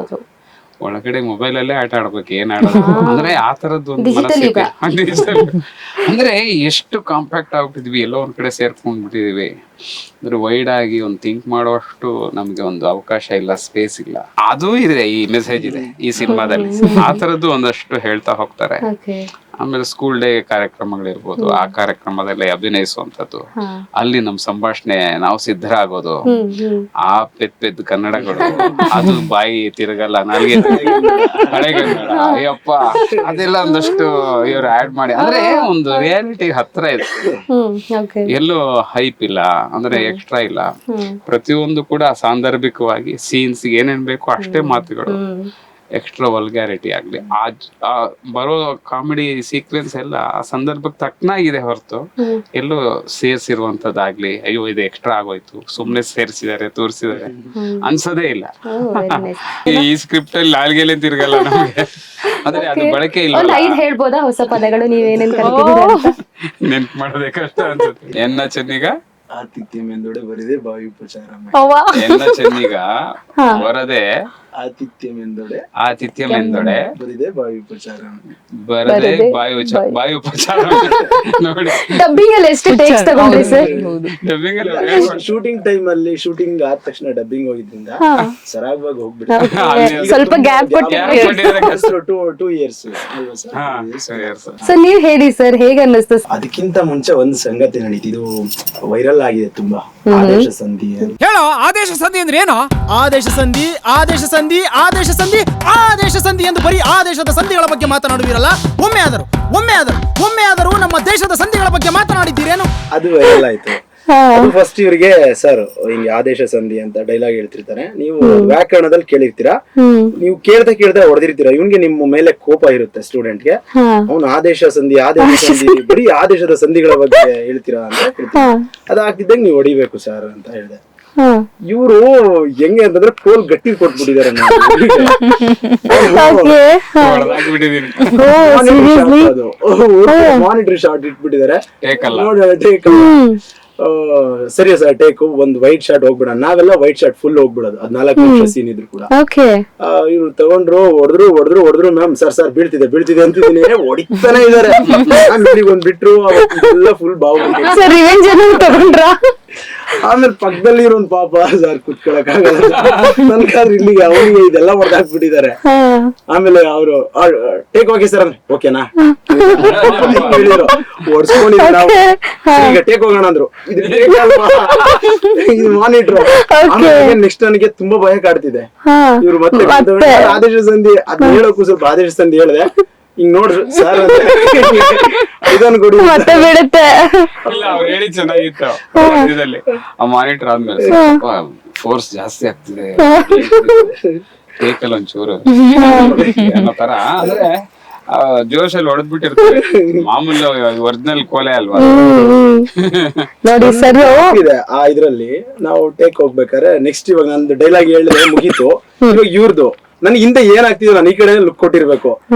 A: ಒಳಗಡೆ ಮೊಬೈಲ್ ಅಲ್ಲೇ ಆಟ ಆಡ್ಬೇಕು, ಏನ್ ಆಡೋದು. ಅಂದ್ರೆ ಆ ತರದ್ದು ಒಂದು ಮನಸ್ಥಿತಿ. ಅಂದ್ರೆ ಎಷ್ಟು ಕಾಂಪ್ಯಾಕ್ಟ್ ಆಗ್ಬಿಟ್ಟಿದ್ವಿ, ಎಲ್ಲೋ ಒಂದ್ ಕಡೆ ಸೇರ್ಕೊಂಡ್ಬಿಟ್ಟಿದೀವಿ. ಅಂದ್ರೆ ವೈಡ್ ಆಗಿ ಒಂದು ಥಿಂಕ್ ಮಾಡುವಷ್ಟು ನಮ್ಗೆ ಒಂದು ಅವಕಾಶ ಇಲ್ಲ, ಸ್ಪೇಸ್ ಇಲ್ಲ. ಅದು ಇದೆ, ಈ ಮೆಸೇಜ್ ಇದೆ ಈ ಸಿನಿಮಾದಲ್ಲಿ. ಆ ತರದ್ದು ಒಂದಷ್ಟು ಹೇಳ್ತಾ ಹೋಗ್ತಾರೆ. ಆಮೇಲೆ ಸ್ಕೂಲ್ ಡೇ ಕಾರ್ಯಕ್ರಮಗಳಿರ್ಬೋದು, ಆ ಕಾರ್ಯಕ್ರಮದಲ್ಲಿ ಅಭಿನಯಿಸುವಂತದ್ದು, ಅಲ್ಲಿ ನಮ್ ಸಂಭಾಷಣೆ ನಾವು ಸಿದ್ಧರಾಗೋದು, ಆ ಪೆದ್ ಕನ್ನಡಗಳು, ಅದು ಬಾಯಿ ತಿರುಗಲ್ಲ, ನಾಲ್ಗೆ ಹಳೆಗನ್ನಡ, ಅಯ್ಯಪ್ಪ, ಅದೆಲ್ಲ ಒಂದಷ್ಟು ಇವ್ರು ಆಡ್ ಮಾಡಿ. ಅಂದ್ರೆ ಒಂದು ರಿಯಾಲಿಟಿ ಹತ್ರ ಇದೆ, ಎಲ್ಲೂ ಹೈಪ್ ಇಲ್ಲ, ಅಂದ್ರೆ ಎಕ್ಸ್ಟ್ರಾ ಇಲ್ಲ. ಪ್ರತಿಯೊಂದು ಕೂಡ ಸಾಂದರ್ಭಿಕವಾಗಿ ಸೀನ್ಸ್ ಏನೇನ್ ಬೇಕು ಅಷ್ಟೇ ಮಾತುಗಳು, ಎಕ್ಸ್ಟ್ರಾ ವಲ್ಗ್ಯಾರಿಟಿ ಆಗ್ಲಿ, ಆ ಬರೋ ಕಾಮಿಡಿ ಸೀಕ್ವೆನ್ಸ್ ಎಲ್ಲ ಆ ಸಂದರ್ಭಕ್ಕೆ ತಕ್ಕನಾಗಿದೆ ಹೊರತು ಎಲ್ಲೋ ಸೇರ್ಸಿರುವಂತದ್ದಾಗ್ಲಿ, ಅಯ್ಯೋ ಇದು ಎಕ್ಸ್ಟ್ರಾ ಆಗೋಯ್ತು, ಸುಮ್ನೆ ಸೇರ್ಸಿದಾರೆ ತೋರಿಸಿದಾರೆ ಅನ್ಸೋದೇ ಇಲ್ಲ. ಈ ಸ್ಕ್ರಿಪ್ಟ್ ಅಲ್ಲಿ ನಾಲ್ಗೆಲೆ ತಿರ್ಗಲ್ಲ ನಮ್ಗೆ, ಅಂದ್ರೆ ಅದು ಬಳಕೆ ಇಲ್ಲ.
B: ಹೇಳ್ಬೋದಾ ಹೊಸ ಪದಗಳು ನೀವೇನೇನ್
A: ನೆನ್ಪು ಮಾಡೋದೇ ಕಷ್ಟ ಅನ್ಸುತ್ತೆ. ಎನ್ನ ಚೆನ್ನಿಗ
C: ಆತಿಥ್ಯ ಮೆಂದೊಡೆ ಬರಿದೆ ಬಾಯಿ ಉಪಚಾರ,
A: ಎನ್ನ ಚೆನ್ನಿಗ ಬರದೆ ಆತಿಥ್ಯ ಮೆಂದೊಡೆ
C: ಬರಿದೆ ಬಾಯಿ ಉಪಚಾರ,
A: ಬರದೆ ಬಾಯಿ ಉಪಚಾರ. ನೋಡಿ
B: ಡಬ್ಬಿಂಗ್ ಅಲ್ಲಿ ಎಷ್ಟು ಟೇಕ್ಸ್ ತಗೊಂಡ್ರಿ ಸರ್?
A: ಡಬ್ಬಿಂಗ್ ಅಲ್ಲಿ
C: ಶೂಟಿಂಗ್ ಟೈಮ್ ಅಲ್ಲಿ, ಶೂಟಿಂಗ್ ಆದ ತಕ್ಷಣ ಡಬ್ಬಿಂಗ್ ಹೋಗಿದ್ರಿಂದ ಸರಾಗವಾಗಿ ಹೋಗ್ಬಿಟ್ಟು
B: ಸ್ವಲ್ಪ ಗ್ಯಾಪ್ ಕೊಟ್ಟಿದ್ರೆ
C: 2 years.
B: ಸೊ ನೀವ್ ಹೇಳಿ ಸರ್, ಹೇಗೆ ಅನ್ನಿಸ್ತು?
C: ಅದಕ್ಕಿಂತ ಮುಂಚೆ ಒಂದ್ ಸಂಗತಿ ನಡೀತು, ಇದು ವೈರಲ್ ಆಗಿದೆ ತುಂಬಾ. ಆದೇಶ ಸಂಧಿ
D: ಹೇಳೋ. ಆದೇಶ ಸಂಧಿ ಅಂದ್ರೆ ಏನು? ಆದೇಶ ಸಂಧಿ, ಆದೇಶ ಸಂಧಿ, ಆದೇಶ ಸಂಧಿ, ಆದೇಶ ಸಂಧಿ ಎಂದು ಬರೀ ಆದೇಶದ ಸಂಧಿಗಳ ಬಗ್ಗೆ ಮಾತನಾಡುವಿರಲ್ಲ. ಒಮ್ಮೆ ಆದರೂ ನಮ್ಮ ದೇಶದ ಸಂಧಿಗಳ ಬಗ್ಗೆ ಮಾತನಾಡಿದ್ದೀರೇನು?
C: ಅದು ವೈರಲ್ ಆಯ್ತು. ಅದು ಫಸ್ಟ್ ಇವರಿಗೆ ಸರ್ ಹಿಂಗೆ ಆದೇಶ ಸಂಧಿ ಅಂತ ಡೈಲಾಗ್ ಹೇಳ್ತಿರ್ತಾರೆ, ನೀವು ವ್ಯಾಕರಣದಲ್ಲಿ ಕೇಳಿರ್ತೀರಾ, ನೀವು ಕೇಳ್ತಾ ಹೊಡೆದಿರ್ತೀರಾ, ಇವನ್ಗೆ ನಿಮ್ಮ ಮೇಲೆ ಕೋಪ ಇರುತ್ತೆ ಸ್ಟೂಡೆಂಟ್ಗೆ, ಅವ್ನು ಆದೇಶ ಸಂಧಿ ಬರೀ ಆದೇಶದ ಸಂಧಿಗಳ ಬಗ್ಗೆ ಹೇಳ್ತೀರಾ ಅಂತ ಹೇಳ್ತಾರೆ. ಅದಾಗ್ತಿದ್ದಂಗೆ ನೀವು ಹೊಡಿಬೇಕು ಸರ್ ಅಂತ ಹೇಳಿದೆ. ಇವರು ಹೆಂಗೆ ಅಂತಂದ್ರೆ ಕೋಲ್ ಗಟ್ಟಿ ಕೊಟ್ಬಿಟ್ಟಿದ್ದಾರೆ, ಮಾನಿಟರ್ ಶಾರ್ಟ್ ಇಟ್ಬಿಟ್ಟಿದ್ದಾರೆ. ಸರಿ ಸರ್ ಟೇಕ್ ಒಂದು ವೈಟ್ ಶಾರ್ಟ್ ಹೋಗ್ಬಿಡ, ನಾವೆಲ್ಲ ವೈಟ್ ಶಾರ್ಟ್ ಫುಲ್ ಹೋಗ್ಬಿಡೋದು, 14 ನಿಮಿಷ ಸೀನ್ ಇದ್ರು ಕೂಡ. ಇವ್ರು ತಗೊಂಡ್ರು ಹೊಡೆದ್ರು ಮ್ಯಾಮ್ ಸರ್ ಬೀಳ್ತಿದೆ ಅಂತಿದ್ದೀನಿ, ಹೊಡಿತಾನೆ ಇದಾರೆ. ಒಂದ್ ಬಿಟ್ರು ಎಲ್ಲ ಫುಲ್ ಆಮೇಲೆ ಪಕ್ಕದಲ್ಲಿ ಇರೋ ಪಾಪ ಸರ್ ಕುತ್ಕೊಳಕ್ ಆಗಲ್ಲ, ನನ್ಕಾದ್ರೆ ಇಲ್ಲಿಗೆ ಅವನಿಗೆ ಇದೆಲ್ಲ ಹೊಡೆದಾಕ್ಬಿಟ್ಟಿದ್ದಾರೆ. ಆಮೇಲೆ ಅವರು ಟೇಕ್ ಓಕೆ ಸರ್ ಅಂದ್ರೆ ಓಕೆನಾ ಹೇಳಿದ್ರು, ಓಡಿಸ್ಕೊಂಡಿದ್ರು ನಾವು, ಈಗ ಟೇಕ್ ಹೋಗೋಣ ಅಂದ್ರು, ಇದು ಮಾನಿಟ್ರು. ಆಮೇಲೆ ನೆಕ್ಸ್ಟ್ ನನಗೆ ತುಂಬಾ ಭಯ ಕಾಡ್ತಿದೆ, ಇವ್ರು ಮತ್ತೆ ಆದೇಶ ಸಂಧಿ ಅದ್ ಹೇಳೋಕು ಸ್ವಲ್ಪ ಆದೇಶ ಸಂಧಿ ಹೇಳಿದೆ, ಹಿಂಗ್ ನೋಡ್ರಿ ಸರ್ ಇದನ್ನು ಕೊಡಿ ಮತ್ತೆ ಬಿಡುತ್ತೆ.
A: ಇಲ್ಲ ಅವ್ರು ಹೇಳಿ ಚೆನ್ನಾಗಿತ್ತು, ಇದರಲ್ಲಿ ಆ ಮಾನಿಟರ್ ಆದ್ಮೇಲೆ ಫೋರ್ಸ್ ಜಾಸ್ತಿ ಆಗ್ತಿದೆ, ಟೇಕಲ್ ಒಂಚೂರು ಅನ್ನೋ ತರ, ಅಂದ್ರೆ ಜೋಶಲ್ಲಿ ಹೊಡೆದ್ಬಿಟ್ಟಿರ್ತಾರೆ. ಮಾಮೂಲಿ ಒರಿಜಿನಲ್ ಕೋಲೆ ಅಲ್ವಾ
B: ನೋಡಿ ಸರ್.
C: ಆ ಇದ್ರಲ್ಲಿ ನಾವು ಟೇಕ್ ಹೋಗ್ಬೇಕಾದ್ರೆ ನೆಕ್ಸ್ಟ್ ಇವಾಗ ನಂದು ಡೈಲಾಗ್ ಹೇಳಿದ್ರೆ ಮುಗೀತು, ಇವಾಗ ಇವ್ರದ್ದು ನನ್ ಹಿಂದೆ ಏನಾಗ್ತಿದ್ರು ನಾನು ಈ ಕಡೆ ಲುಕ್ ಕೊಟ್ಟಿರ್ಬೇಕು,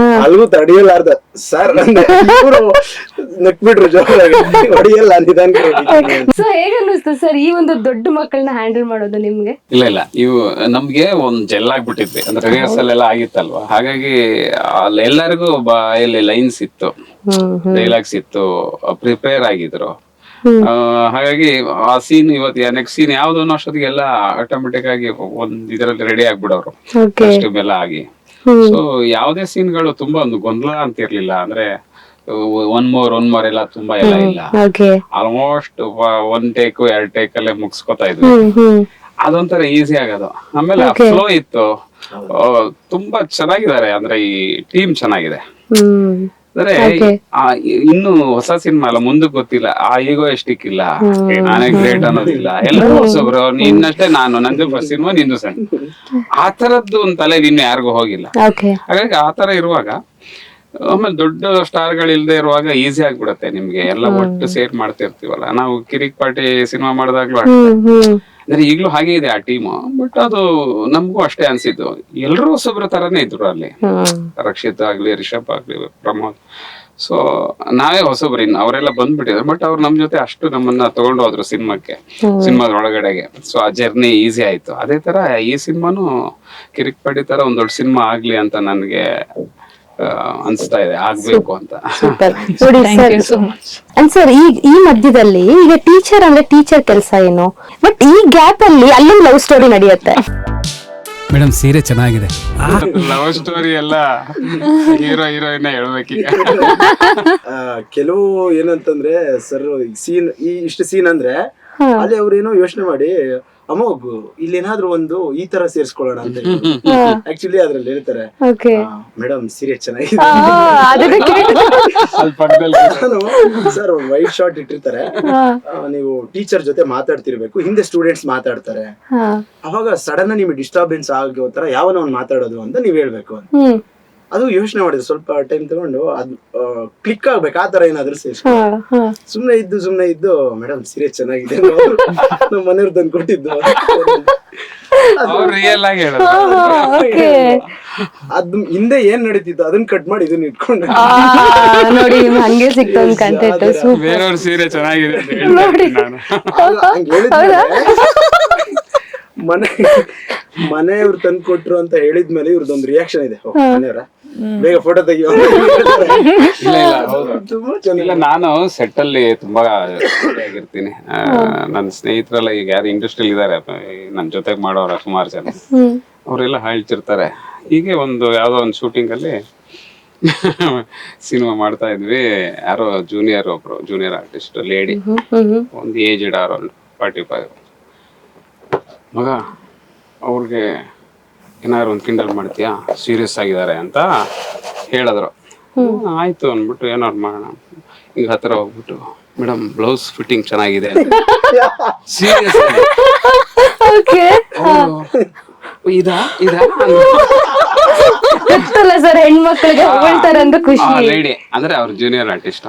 C: ಅಲ್ಗೂ ತಡೆಯಲಾರ್ದ ಸರ್ ಇವರು ನಕ್ಬಿಟ್ರು ಜೋರಾಗಿ, ಹೊಡಿಯಲ್ಲ ನಿಧಾನ.
B: ಸೊ ಹೇಗನ್ನಿಸ್ತು ಸರ್ ಈ ಒಂದು ದೊಡ್ಡ ಮಕ್ಕಳನ್ನ ಹ್ಯಾಂಡಲ್ ಮಾಡೋದು ನಿಮ್ಗೆ?
A: ಇಲ್ಲ ಇವು ನಮ್ಗೆ ಒಂದ್ ಜೆಲ್ ಆಗ್ಬಿಟ್ಟಿದ್ವಿ, ಅಂದ್ರೆ ರಿಹರ್ಸಲ್ ಎಲ್ಲ ಆಗಿತ್ತಲ್ವಾ, ಹಾಗಾಗಿ ಎಲ್ಲರಿಗೂ ಬಾಯಲ್ಲಿ ಲೈನ್ಸ್ ಇತ್ತು, ಡೈಲಾಗ್ಸ್ ಇತ್ತು, ಪ್ರಿಪೇರ್ ಆಗಿದ್ರು. ಹಾಗಾಗಿ ಆ ಸೀನ್ ಇವತ್ತು ನೆಕ್ಸ್ಟ್ ಸೀನ್ ಯಾವ್ದು ಅನ್ನೋ ಅಷ್ಟೊತ್ತಿಗೆಲ್ಲ ಆಟೋಮೆಟಿಕ್ ಆಗಿ ಒಂದ್ ಇದರಲ್ಲಿ ರೆಡಿ ಆಗ್ಬಿಡೋರು ಕಾಸ್ಟ್ಯೂಮ್ ಎಲ್ಲ ಆಗಿ. ಸೊ ಯಾವ್ದೇ ಸೀನ್ಗಳು ತುಂಬಾ ಒಂದು ಗೊಂದಲ ಅಂತ ಇರ್ಲಿಲ್ಲ, ಅಂದ್ರೆ ಒನ್ ಮೋರ್ ಎಲ್ಲ ತುಂಬಾ ಎಲ್ಲ ಇಲ್ಲ, ಆಲ್ಮೋಸ್ಟ್ 1 ಟೇಕ್ 2 ಟೇಕ್ ಅಲ್ಲೇ ಮುಗಿಸ್ಕೊತಾ ಇದ್ವಿ. ಅದೊಂಥರ ಈಸಿ ಆಗೋದು. ಆಮೇಲೆ ಫ್ಲೋ ಇತ್ತು, ತುಂಬಾ ಚೆನ್ನಾಗಿದ್ದಾರೆ, ಅಂದ್ರೆ ಈ ಟೀಮ್ ಚೆನ್ನಾಗಿದೆ. ಅಂದ್ರೆ ಇನ್ನು ಹೊಸ ಸಿನಿಮಾ ಅಲ್ಲ, ಮುಂದಕ್ಕೆ ಗೊತ್ತಿಲ್ಲ, ಆ ಈಗೋ ಎಷ್ಟಿಕ್ ಇಲ್ಲ, ನಾನೇ ಗ್ರೇಟ್ ಅನ್ನೋದಿಲ್ಲ, ಎಲ್ಲರೂ ಹೊಸಬ್ರು, ನಿನ್ನಷ್ಟೇ ನಾನು, ನಂದು ಫಸ್ಟ್ ಸಿನಿಮಾ ನಿಂದು ಸಣ್ಣ, ಆ ತರದ್ದು ಒಂದ್ ತಲೆ ಇನ್ನು ಯಾರಿಗೂ ಹೋಗಿಲ್ಲ. ಹಾಗಾಗಿ ಆ ತರ ಇರುವಾಗ, ಆಮೇಲೆ ದೊಡ್ಡ ಸ್ಟಾರ್ ಗಳಿಲ್ದೆ ಇರುವಾಗ ಈಸಿ ಆಗ್ಬಿಡತ್ತೆ ನಿಮ್ಗೆ, ಎಲ್ಲ ಒಟ್ಟು ಸೇರ್ ಮಾಡ್ತಿರ್ತೀವಲ್ಲ ನಾವು. ಕಿರಿಕ್ ಪಾರ್ಟಿ ಸಿನಿಮಾ ಮಾಡಿದಾಗ್ಲೂ ಅಂದ್ರೆ ಈಗ್ಲೂ ಹಾಗೆ ಇದೆ ಆ ಟೀಮ್, ಬಟ್ ಅದು ನಮ್ಗೂ ಅಷ್ಟೇ ಅನ್ಸಿದ್ದು, ಎಲ್ರೂ ಹೊಸಬ್ರ ತರಾನೇ ಇದ್ರು ಅಲ್ಲಿ, ರಕ್ಷಿತ್ ಆಗ್ಲಿ, ರಿಷಬ್ ಆಗ್ಲಿ, ಪ್ರಮೋದ್. ಸೊ ನಾವೇ ಹೊಸಬ್ರು, ಇನ್ನು ಅವರೆಲ್ಲ ಬಂದ್ಬಿಟ್ಟಿದ್ರು, ಬಟ್ ಅವ್ರು ನಮ್ ಜೊತೆ ಅಷ್ಟು ನಮ್ಮನ್ನ ತಗೊಂಡು ಹೋದ್ರು ಸಿನಿಮಾದ ಒಳಗಡೆಗೆ. ಸೊ ಆ ಜರ್ನಿ ಈಸಿ ಆಯ್ತು. ಅದೇ ತರ ಈ ಸಿನಿಮಾನು ಕಿರಿಕ್ ಪಾರ್ಟಿ ತರ ಒಂದ್ ದೊಡ್ಡ ಸಿನಿಮಾ ಆಗ್ಲಿ ಅಂತ ನನ್ಗೆ ಅನ್ಸ್ತಾ ಇದೆ, ಆಗ್ಬೇಕು ಅಂತ.
B: ಸರ್ ಈ ಮಧ್ಯದಲ್ಲಿ ಈಗ ಟೀಚರ್ ಅಂದ್ರೆ ಟೀಚರ್ ಕೆಲಸ ಏನು, ಬಟ್ ಈ ಗ್ಯಾಪ್ ಅಲ್ಲಿ ಅಲ್ಲೊಂದು ಲವ್ ಸ್ಟೋರಿ ನಡೆಯುತ್ತೆ.
G: ಮೇಡಮ್ ಸೀರೆ ಚೆನ್ನಾಗಿದೆ.
A: ಲವ್ ಸ್ಟೋರಿ ಎಲ್ಲ ಹೀರೋಯಿನ್ ಹೇಳ್ಬೇಕೀಗ.
C: ಕೆಲವು ಏನಂತಂದ್ರೆ ಸರ್ ಸೀನ್ ಇಷ್ಟು ಸೀನ್ ಅಂದ್ರೆ ಅಲ್ಲಿ ಅವ್ರೇನೋ ಯೋಚನೆ ಮಾಡಿ ಅಮೋಘ್ ಇಲ್ಲೇನಾದ್ರೂ ಒಂದು ಈ ತರ ಸೇರ್ಸ್ಕೊಳ್ಳೋಣ ಅಂತ ಆಕ್ಚುಲಿ ಅದ್ರಲ್ಲಿ ಹೇಳ್ತಾರೆ, ಮೇಡಮ್ ಸೀರೆ ಚೆನ್ನಾಗಿದೆ ಸರ್, ವೈಟ್ ಶಾರ್ಟ್ ಇಟ್ಟಿರ್ತಾರೆ, ನೀವು ಟೀಚರ್ ಜೊತೆ ಮಾತಾಡ್ತಿರ್ಬೇಕು, ಹಿಂದೆ ಸ್ಟೂಡೆಂಟ್ಸ್ ಮಾತಾಡ್ತಾರೆ, ಅವಾಗ ಸಡನ್ ನಿಮ್ಗೆ ಡಿಸ್ಟರ್ಬೆನ್ಸ್ ಆಗೋ ತರ ಯಾವನ ಅವ್ನು ಮಾತಾಡೋದು ಅಂತ ನೀವ್ ಹೇಳ್ಬೇಕು ಅಂತ. ಅದು ಯೋಚನೆ ಮಾಡಿದ್ರು, ಸ್ವಲ್ಪ ಟೈಮ್ ತಗೊಂಡು ಅದ್ ಕ್ಲಿಕ್ ಆಗ್ಬೇಕು, ಆ ತರ ಏನಾದ್ರು ಸುಮ್ನೆ ಇದ್ದು ಮೇಡಮ್ ಸೀರೆ ಚೆನ್ನಾಗಿದೆ ನಮ್ಮ ಮನೆಯವ್ರು ತಂದು ಕೊಟ್ಟಿದ್ದು ಅದ್ ಹಿಂದೆ ಏನ್ ನಡೀತಿತ್ತು ಅದನ್ನ ಕಟ್ ಮಾಡಿ ಇದನ್ನ ಇಟ್ಕೊಂಡು
B: ನೋಡಿ ಹಂಗೆ ಸಿಕ್ತು ಒಂದು ಕಂಟೆಂಟ್.
A: ಬೇರೆಯವ್ರ ಸೀರೆ ಚೆನ್ನಾಗಿದೆ
C: ಮನೆಯವ್ರು ತಂದು ಕೊಟ್ರು ಅಂತ ಹೇಳಿದ್ಮೇಲೆ ಇವ್ರದೊಂದು ರಿಯಾಕ್ಷನ್ ಇದೆ, ಮನೆಯವರ ಬೇಗ ಫೋಟೋ ತೆಗಿಯೋ.
A: ಇಲ್ಲ ನಾನು ಸೆಟ್ ಅಲ್ಲಿ ತುಂಬಾ ಆಗಿರ್ತೀನಿ, ನನ್ನ ಸ್ನೇಹಿತರೆಲ್ಲ ಈಗ ಯಾರು ಇಂಡಸ್ಟ್ರಿಯಲ್ಲಿ ಇದಾರೆ ನನ್ ಜೊತೆಗೆ ಮಾಡೋರ ಸುಮಾರು ಜನ, ಅವರೆಲ್ಲ ಹೇಳ್ತಿರ್ತಾರೆ. ಹೀಗೆ ಯಾವ್ದೋ ಒಂದು ಶೂಟಿಂಗ್ ಅಲ್ಲಿ ಸಿನಿಮಾ ಮಾಡ್ತಾ ಇದ್ವಿ, ಯಾರೋ ಜೂನಿಯರ್ ಆರ್ಟಿಸ್ಟ್ ಲೇಡಿ, ಒಂದು ಏಜ್ಡ್ ಅರೌಂಡ್ 45 ಮಗ, ಅವ್ರಿಗೆ ಏನಾದ್ರು ಒಂದು ಕಿಂಡಲ್ ಮಾಡ್ತೀಯಾ, ಸೀರಿಯಸ್ ಆಗಿದ್ದಾರೆ ಅಂತ ಹೇಳಿದ್ರು. ಆಯ್ತು ಅಂದ್ಬಿಟ್ಟು ಏನಾರು ಮಾಡೋಣ ಹಿಂಗ ಹತ್ರ ಹೋಗ್ಬಿಟ್ಟು ಮೇಡಮ್ ಬ್ಲೌಸ್ ಫಿಟ್ಟಿಂಗ್ ಚೆನ್ನಾಗಿದೆ ಸೀರಿಯಸ್
B: ಓಕೆ
A: ಇದಾ
B: ಗೊತ್ತಲ್ಲ ಸರ್, ಹೆಣ್ಮಕ್ಳಿಗೆ ಹೊಗಳ್ತಾರೆ ಅಂತ ಖುಷಿ.
A: ಲೇಡಿ ಅಂದ್ರೆ ಅವ್ರ ಜೂನಿಯರ್ ಆರ್ಟಿಸ್ಟ್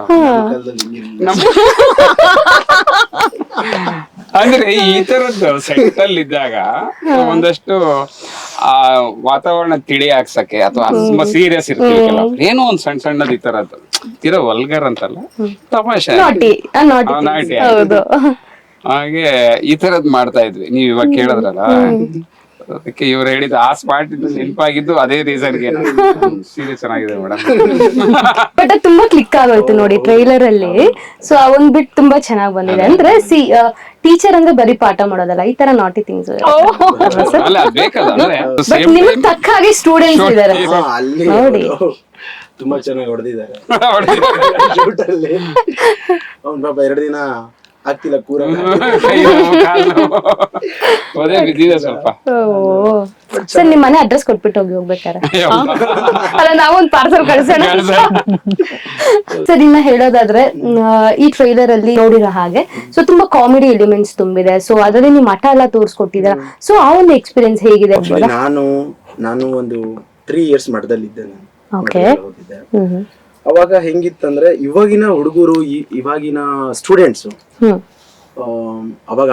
A: ಅಂದ್ರೆ ಈ ತರದ್ದು ಸೆಟ್ ಅಲ್ಲಿ ಇದ್ದಾಗ ಒಂದಷ್ಟು ಆ ವಾತಾವರಣ ತಿಳಿ ಹಾಕ್ಸಕ್ಕೆ ಅಥವಾ ತುಂಬಾ ಸೀರಿಯಸ್ ಇರ್ತೀವಿ ಕೆಲವು ಏನೋ ಒಂದ್ ಸಣ್ಣ ಸಣ್ಣದ್ ಈ ತರದ್ದು ತೀರಾ ವಲ್ಗರ್ ಅಂತಲ್ಲ, ತಮಾಷೆ
B: ನಾಟಿ
A: ನಾಟಿ
B: ಹೌದು.
A: ಹಾಗೆ ಈ ತರದ್ ಮಾಡ್ತಾ ಇದ್ವಿ. ನೀವ್ ಇವಾಗ ಕೇಳಿದ್ರಲ್ಲ, ಅದಕ್ಕೆ ಇವ್ರು ಹೇಳಿದ ಆ ಸ್ಪಾಟ್ ನೆನಪಾಗಿದ್ದು ಅದೇ ರೀಸನ್ಗೆ. ಸೀರಿಯಸ್ ಚೆನ್ನಾಗಿದೆ ಮೇಡಮ್.
B: ಬಟ್ ಅದು ತುಂಬಾ ಕ್ಲಿಕ್ ಆಗೋಯ್ತು ನೋಡಿ ಟ್ರೈಲರ್ ಅಲ್ಲಿ. ಸೊ ಆ ಒಂದ್ ಬಿಟ್ ತುಂಬಾ ಚೆನ್ನಾಗ್ ಬಂದಿದೆ. ಅಂದ್ರೆ ಟೀಚರ್ ಅಂದ್ರೆ ಬರೀ ಪಾಠ ಮಾಡೋದಲ್ಲ, ಈ ತರ ನಾಟಿ ಥಿಂಗ್ಸ್.
A: ಅಲ್ಲ ಅದ್ ಬೇಕಲ್ಲ ಅಂದ್ರೆ
B: ಬಟ್ ನಿಮಗ್ ತಕ್ಕ ಹಾಗೆ ಸ್ಟೂಡೆಂಟ್ಸ್ ಇದಾರೆ
C: ಅಲ್ಲಿ
B: ನೋಡಿ.
C: ತುಂಬಾ ಚೆನ್ನಾಗಿ ಹೊಡೆದಿದ್ದಾರೆ ಶೂಟ್ ಅಲ್ಲಿ. ಅವ್ನ್ ಪಾಪ 2 ದಿನ ಆಗ್ತಿಲ್ಲ ಕೂರ
A: ಬಿದ್ದಿದೆ ಸ್ವಲ್ಪ.
B: ಸರ್ ನಿಮ್ ಮನೆ ಅಡ್ರೆಸ್ ಕೊಟ್ಬಿಟ್ಟು ಹೋಗ್ಬೇಕಾರೆ ಅಲ್ಲ ನಾವೊಂದ್ ಪಾರ್ಸಲ್ ಕಳ್ಸೋಣ. ಸರ್ ಇನ್ನ ಹೇಳೋದಾದ್ರೆ ಈ ಟ್ರೈಲರ್ ಅಲ್ಲಿ ನೋಡಿರೋ ಹಾಗೆ ಸೊ ತುಂಬಾ ಕಾಮಿಡಿ ಎಲಿಮೆಂಟ್ಸ್ ತುಂಬಿದೆ. ಸೊ ಅದರಲ್ಲಿ ನೀವು ಮಠ ಎಲ್ಲ ತೋರಿಸ್ಕೊಟ್ಟಿದ್ದೀರಾ. ಸೊ ಆ ಒಂದು ಎಕ್ಸ್ಪೀರಿಯನ್ಸ್ ಹೇಗಿದೆ?
C: ನಾನು ಒಂದು 3 years ಮಠದಲ್ಲಿದ್ದೆ.
B: ಓಕೆ.
C: ಅವಾಗ ಹೆಂಗಿತ್ತಂದ್ರೆ ಇವಾಗಿನ ಹುಡುಗರು ಇವಾಗಿನ ಸ್ಟೂಡೆಂಟ್ಸ್ ಅವಾಗ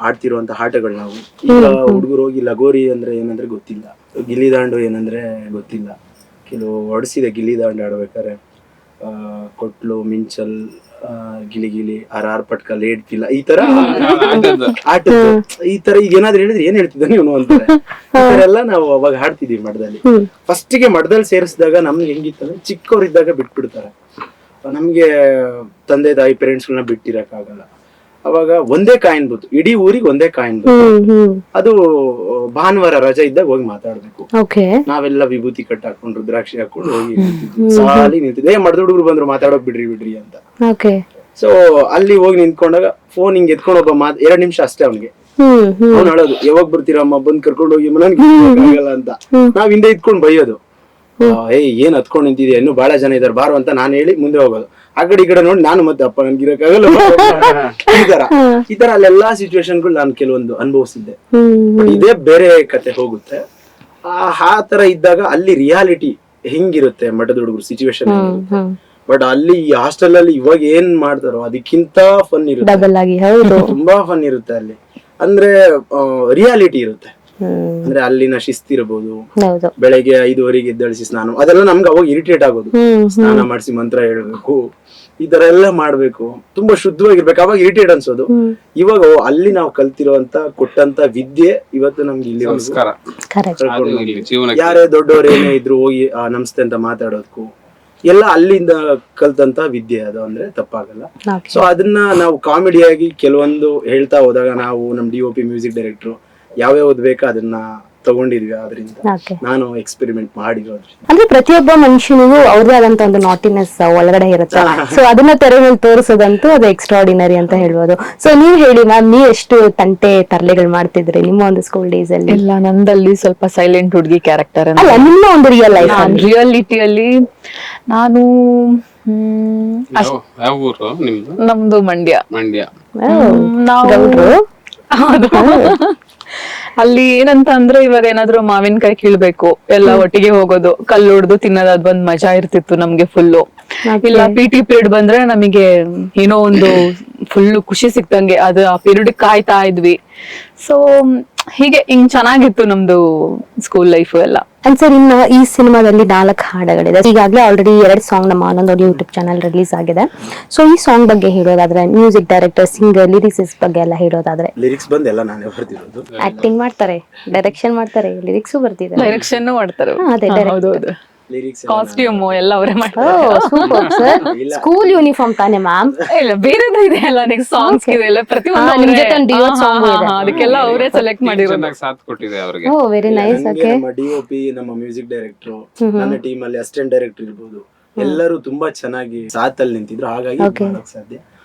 C: ಆಡ್ತಿರುವಂತ ಆಟಗಳು ನಾವು ಈಗ ಹುಡುಗರು ಹೋಗಿ ಲಗೋರಿ ಅಂದ್ರೆ ಏನಂದ್ರೆ ಗೊತ್ತಿಲ್ಲ, ಗಿಲ್ಲಿದಾಂಡು ಏನಂದ್ರೆ ಗೊತ್ತಿಲ್ಲ. ಕೆಲವು ಹೊಡ್ಸಿದೆ ಗಿಲ್ಲಿದಾಂಡು ಆಡ್ಬೇಕಾರೆ ಕೊಟ್ಲು, ಮಿಂಚಲ್, ಗಿಲಿ ಆರ್ ಪಟ್ಕ, ಲೇಡ್ ಪಿಲ್ಲ, ಈ ತರ ಆಟ. ಈ ತರ ಈಗ ಏನಾದ್ರು ಹೇಳಿದ್ರೆ ಏನ್ ಹೇಳ್ತಿದ್ದ ನೀವು ಅಂತಾರೆ. ಈ ತರ ಎಲ್ಲ ನಾವು ಅವಾಗ ಹಾಡ್ತಿದೀವಿ ಮಠದಲ್ಲಿ. ಫಸ್ಟ್ ಗೆ ಮಠದಲ್ಲಿ ಸೇರಿಸಿದಾಗ ನಮ್ಗೆ ಹೆಂಗಿತ್ತಂದ್ರೆ ಚಿಕ್ಕವರಿದ್ದಾಗ ಬಿಟ್ಬಿಡ್ತಾರೆ. ನಮ್ಗೆ ತಂದೆ ತಾಯಿ ಪೇರೆಂಟ್ಸ್ ಬಿಟ್ಟಿರಕ್ಕಾಗಲ್ಲ. ಅವಾಗ ಒಂದೇ ಕಾಯಿನ್ ಬೂತು, ಇಡೀ ಊರಿಗೆ ಒಂದೇ ಕಾಯಿನ್ ಬೂತು. ಅದು ಭಾನುವಾರ ರಜೆ ಇದ್ದಾಗ ಹೋಗಿ ಮಾತಾಡ್ಬೇಕು. ನಾವೆಲ್ಲ ವಿಭೂತಿ ಕಟ್ ಹಾಕೊಂಡು ರುದ್ರಾಕ್ಷಿ ಹಾಕೊಂಡು ಹೋಗಿ ಸಾಲಿ ನಿಂತಿದ್ದೆ. ಮಠದ ಹುಡುಗರು ಬಂದ್ರು ಮಾತಾಡೋಕ್ ಬಿಡ್ರಿ ಅಂತ. ಸೊ ಅಲ್ಲಿ ಹೋಗಿ ನಿಂತ್ಕೊಂಡಾಗ ಫೋನ್ ಹಿಂಗ್ ಎತ್ಕೊಂಡು ಒಬ್ಬ 2 ನಿಮಿಷ ಅಷ್ಟೇ ಅವ್ನಿಗೆ. ಅವ್ನು ಹೇಳೋದು, ಯಾವಾಗ ಬರ್ತೀರಮ್ಮ, ಬಂದ್ ಕರ್ಕೊಂಡು ಹೋಗಿ, ಆಗಲ್ಲ ಅಂತ. ನಾವ್ ಹಿಂದೆ ಇದ್ಕೊಂಡ್ ಬೈಯೋದು, ಏನ್ ಹತ್ಕೊಂಡ್ ನಿಂತಿದ್ಯಾ, ಇನ್ನು ಬಹಳ ಜನ ಇದಾರೆ ಬಾರು ಅಂತ ನಾನು ಹೇಳಿ ಮುಂದೆ ಹೋಗೋದು. ಆ ಕಡೆ ಈ ಕಡೆ ನೋಡಿ ನಾನು ಮತ್ತೆ ಅಪ್ಪ ನನ್ಗಿರಕ್ಕಾಗಲ್ಲ ಈ ತರ ಅಲ್ಲೆಲ್ಲಾ ಸಿಚುವೇಶನ್ಗಳು ನಾನು ಕೆಲವೊಂದು ಅನುಭವಿಸಿದ್ದೆ. ಇದೇ ಬೇರೆ ಕತೆ ಹೋಗುತ್ತೆ. ಆ ತರ ಇದ್ದಾಗ ಅಲ್ಲಿ ರಿಯಾಲಿಟಿ ಹೆಂಗಿರುತ್ತೆ ಮಠದ ಹುಡುಗರು ಸಿಚುವೇಶನ್. ಬಟ್ ಅಲ್ಲಿ ಈ ಹಾಸ್ಟೆಲ್ ಅಲ್ಲಿ ಇವಾಗ ಏನ್ ಮಾಡ್ತಾರೋ ಅದಕ್ಕಿಂತ ಫನ್ ಇರುತ್ತೆ, ತುಂಬಾ ಫನ್ ಇರುತ್ತೆ ಅಲ್ಲಿ. ಅಂದ್ರೆ ರಿಯಾಲಿಟಿ ಇರುತ್ತೆ. ಅಂದ್ರೆ ಅಲ್ಲಿನ ಶಿಸ್ತಿರಬಹುದು. ಬೆಳಗ್ಗೆ 5:30 ಎದ್ದೇಳಿಸಿ ಸ್ನಾನ, ಅದೆಲ್ಲ ನಮ್ಗೆ ಅವಾಗ ಇರಿಟೇಟ್ ಆಗೋದು. ಸ್ನಾನ ಮಾಡಿಸಿ ಮಂತ್ರ ಹೇಳ್ಬೇಕು, ಈ ತರ ಎಲ್ಲ ಮಾಡ್ಬೇಕು, ತುಂಬಾ ಶುದ್ಧವಾಗಿರ್ಬೇಕು. ಅವಾಗ ಇರಿಟೇಟ್ ಅನ್ಸೋದು. ಇವಾಗ ಅಲ್ಲಿ ನಾವು ಕಲ್ತಿರುವಂತ ಕೊಟ್ಟಂತ ವಿದ್ಯೆ ಇವತ್ತು ನಮ್ಗೆ ಇಲ್ಲಿ ಯಾರೇ ದೊಡ್ಡವ್ರು ಏನೇ ಇದ್ರು ಹೋಗಿ ನಮಸ್ತೆ ಅಂತ ಮಾತಾಡೋದಕ್ಕೂ ಎಲ್ಲ ಅಲ್ಲಿಂದ ಕಲ್ತಂತ ವಿದ್ಯೆ ಅದು ಅಂದ್ರೆ ತಪ್ಪಾಗಲ್ಲ. ಸೊ ಅದನ್ನ ನಾವು ಕಾಮಿಡಿಯಾಗಿ ಕೆಲವೊಂದು ಹೇಳ್ತಾ ಹೋದಾಗ ನಾವು ನಮ್ DOP ಮ್ಯೂಸಿಕ್ ಡೈರೆಕ್ಟರ್ ಯಾವ್ಯಾವ್ದು ಬೇಕಾ ಅದನ್ನ ತಗೊಂಡಿದ್ವಿ. ಅದರಿಂದ ನಾನು ಎಕ್ಸ್ಪೆರಿಮೆಂಟ್ ಮಾಡಿರೋದ್ರಿ.
B: ಅಂದ್ರೆ ಪ್ರತಿಯೊಬ್ಬ ಮನುಷ್ಯನಿಗೂ ಅವ್ರದೇ ಆದಂತ ಒಂದು ನಾಟಿನೆಸ್ ಒಳಗಡೆ ಇರುತ್ತೆ. ಸೊ ಅದನ್ನ ತೆರೆ ಮೇಲೆ ತೋರಿಸೋದಂತೂ ಅದು ಎಕ್ಸ್ಟ್ರಾರ್ಡಿನರಿ ಅಂತ ಹೇಳ್ಬೋದು. ಸೊ ನೀವ್ ಹೇಳಿ ಮ್ಯಾಮ್, ನೀವ್ ಎಷ್ಟು ತಂಟೆ ತರ್ಲೆಗಳು ಮಾಡ್ತಿದ್ರಿ ನಿಮ್ಮ ಒಂದು ಸ್ಕೂಲ್ ಡೇಸ್ ಅಲ್ಲಿ?
E: ಇಲ್ಲ, ನಂದಲ್ಲಿ ಸ್ವಲ್ಪ ಸೈಲೆಂಟ್ ಹುಡುಗಿ ಕ್ಯಾರೆಕ್ಟರ್.
B: ಅಲ್ಲ, ನಿಮ್ಮ ಒಂದು ರಿಯಲ್ ಲೈಫ್
E: ರಿಯಾಲಿಟಿಯಲ್ಲಿ ನಾನು ನಮ್ದು ಮಂಡ್ಯ. ಅಲ್ಲಿ ಏನಂತ ಅಂದ್ರೆ ಇವಾಗ ಏನಾದ್ರು ಮಾವಿನಕಾಯಿ ಕೀಳ್ಬೇಕು, ಎಲ್ಲ ಒಟ್ಟಿಗೆ ಹೋಗೋದು, ಕಲ್ಲು ಹೊಡ್ದು ತಿನ್ನೋದು, ಅದ್ ಒಂದ್ ಮಜಾ ಇರ್ತಿತ್ತು ನಮ್ಗೆ ಫುಲ್ಲು. ಇಲ್ಲ PT ಪೀರಿಯಡ್ ಬಂದ್ರೆ ನಮಗೆ ಏನೋ ಒಂದು ಫುಲ್ ಖುಷಿ ಸಿಕ್ತಂಗೆ ಅದು ಆ ಪೀರಿಯಡ್ ಕಾಯ್ತಾ ಇದ್ವಿ. ಸೊ ಹೀಗೆ ಹಿಂಗ್ ಚೆನ್ನಾಗಿತ್ತು ನಮ್ದು ಸ್ಕೂಲ್ ಲೈಫ್ ಎಲ್ಲ.
B: ಅಂಡ್ ಸರ್, ಇನ್ನು ಈ ಸಿನಿಮಾದಲ್ಲಿ 4 ಹಾಡುಗಳಿದೆ. ಈಗಾಗಲೇ ಆಲ್ರೆಡಿ 2 ಸಾಂಗ್ ನಮ್ಮ ಆನಂದ್ ಯೂಟ್ಯೂಬ್ ಚಾನಲ್ ರಿಲೀಸ್ ಆಗಿದೆ. ಸೊ ಈ ಸಾಂಗ್ ಬಗ್ಗೆ ಹೇಳೋದಾದ್ರೆ, ಮ್ಯೂಸಿಕ್ ಡೈರೆಕ್ಟರ್, ಸಿಂಗರ್, ಲಿರಿಕ್ಸ್ ಬಗ್ಗೆ ಎಲ್ಲ ಹೇಳೋದಾದ್ರೆ?
C: ಲಿರಿಕ್ಸ್ ಬಂದ್ ಎಲ್ಲ ನಾನೇ ಬರ್ತಿರೋದು.
B: ಆಕ್ಟಿಂಗ್ ಮಾಡ್ತಾರೆ, ಡೈರೆಕ್ಷನ್ ಮಾಡ್ತಾರೆ, ಲಿರಿಕ್ಸ್ ಬರ್ತಿದ್ದಾರೆ,
E: ಡೈರೆಕ್ಷನ್ ಮಾಡ್ತಾರೆ. ಕಾಸ್ಟ್ಯೂಮ್ ಎಲ್ಲ ಅವರೇ ಮಾಡ್ತಾರೆ.
B: Super sir. ಸ್ಕೂಲ್ ಯೂನಿಫಾರ್ಮ್ ತಾನೇ ಮ್ಯಾಮ್?
E: ಇಲ್ಲ, ಬೇರೆದು ಇದೆ ಅಲ್ಲ, ನೆಕ್ಸ್ಟ್ ಸಾಂಗ್ಸ್ ಇದೆ ಎಲ್ಲ, ಪ್ರತಿಯೊಂದು
B: ನಿಮ್ ಜೊತೆ ಒಂದು ಡ್ಯುಯೆಟ್ ಸಾಂಗ್ ಇದೆ,
E: ಅದಕ್ಕೆಲ್ಲ ಅವರೇ ಸೆಲೆಕ್ಟ್ ಮಾಡಿರೋದು.
A: ಸಾಥ್ ಕೊಟ್ಟಿದೆ ಅವರಿಗೆ.
B: ಓ ವೆರಿ ನೈಸ್. ಓಕೆ.
C: ನಮ್ಮ DOP, ನಮ್ಮ ಮ್ಯೂಸಿಕ್ ಡೈರೆಕ್ಟರ್, ನನ್ನ ಟೀಮ್ ಅಲ್ಲಿ ಅಸಿಸ್ಟೆಂಟ್ ಡೈರೆಕ್ಟರ್ ಇರ್ಬೋದು, ಎಲ್ಲರೂ ತುಂಬಾ ಚೆನ್ನಾಗಿ ಸಾಥಲ್ಲಿ ನಿಂತಿದ್ರು. ಹಾಗಾಗಿ ಮಾಡಕ್ ಸಾಧ್ಯ.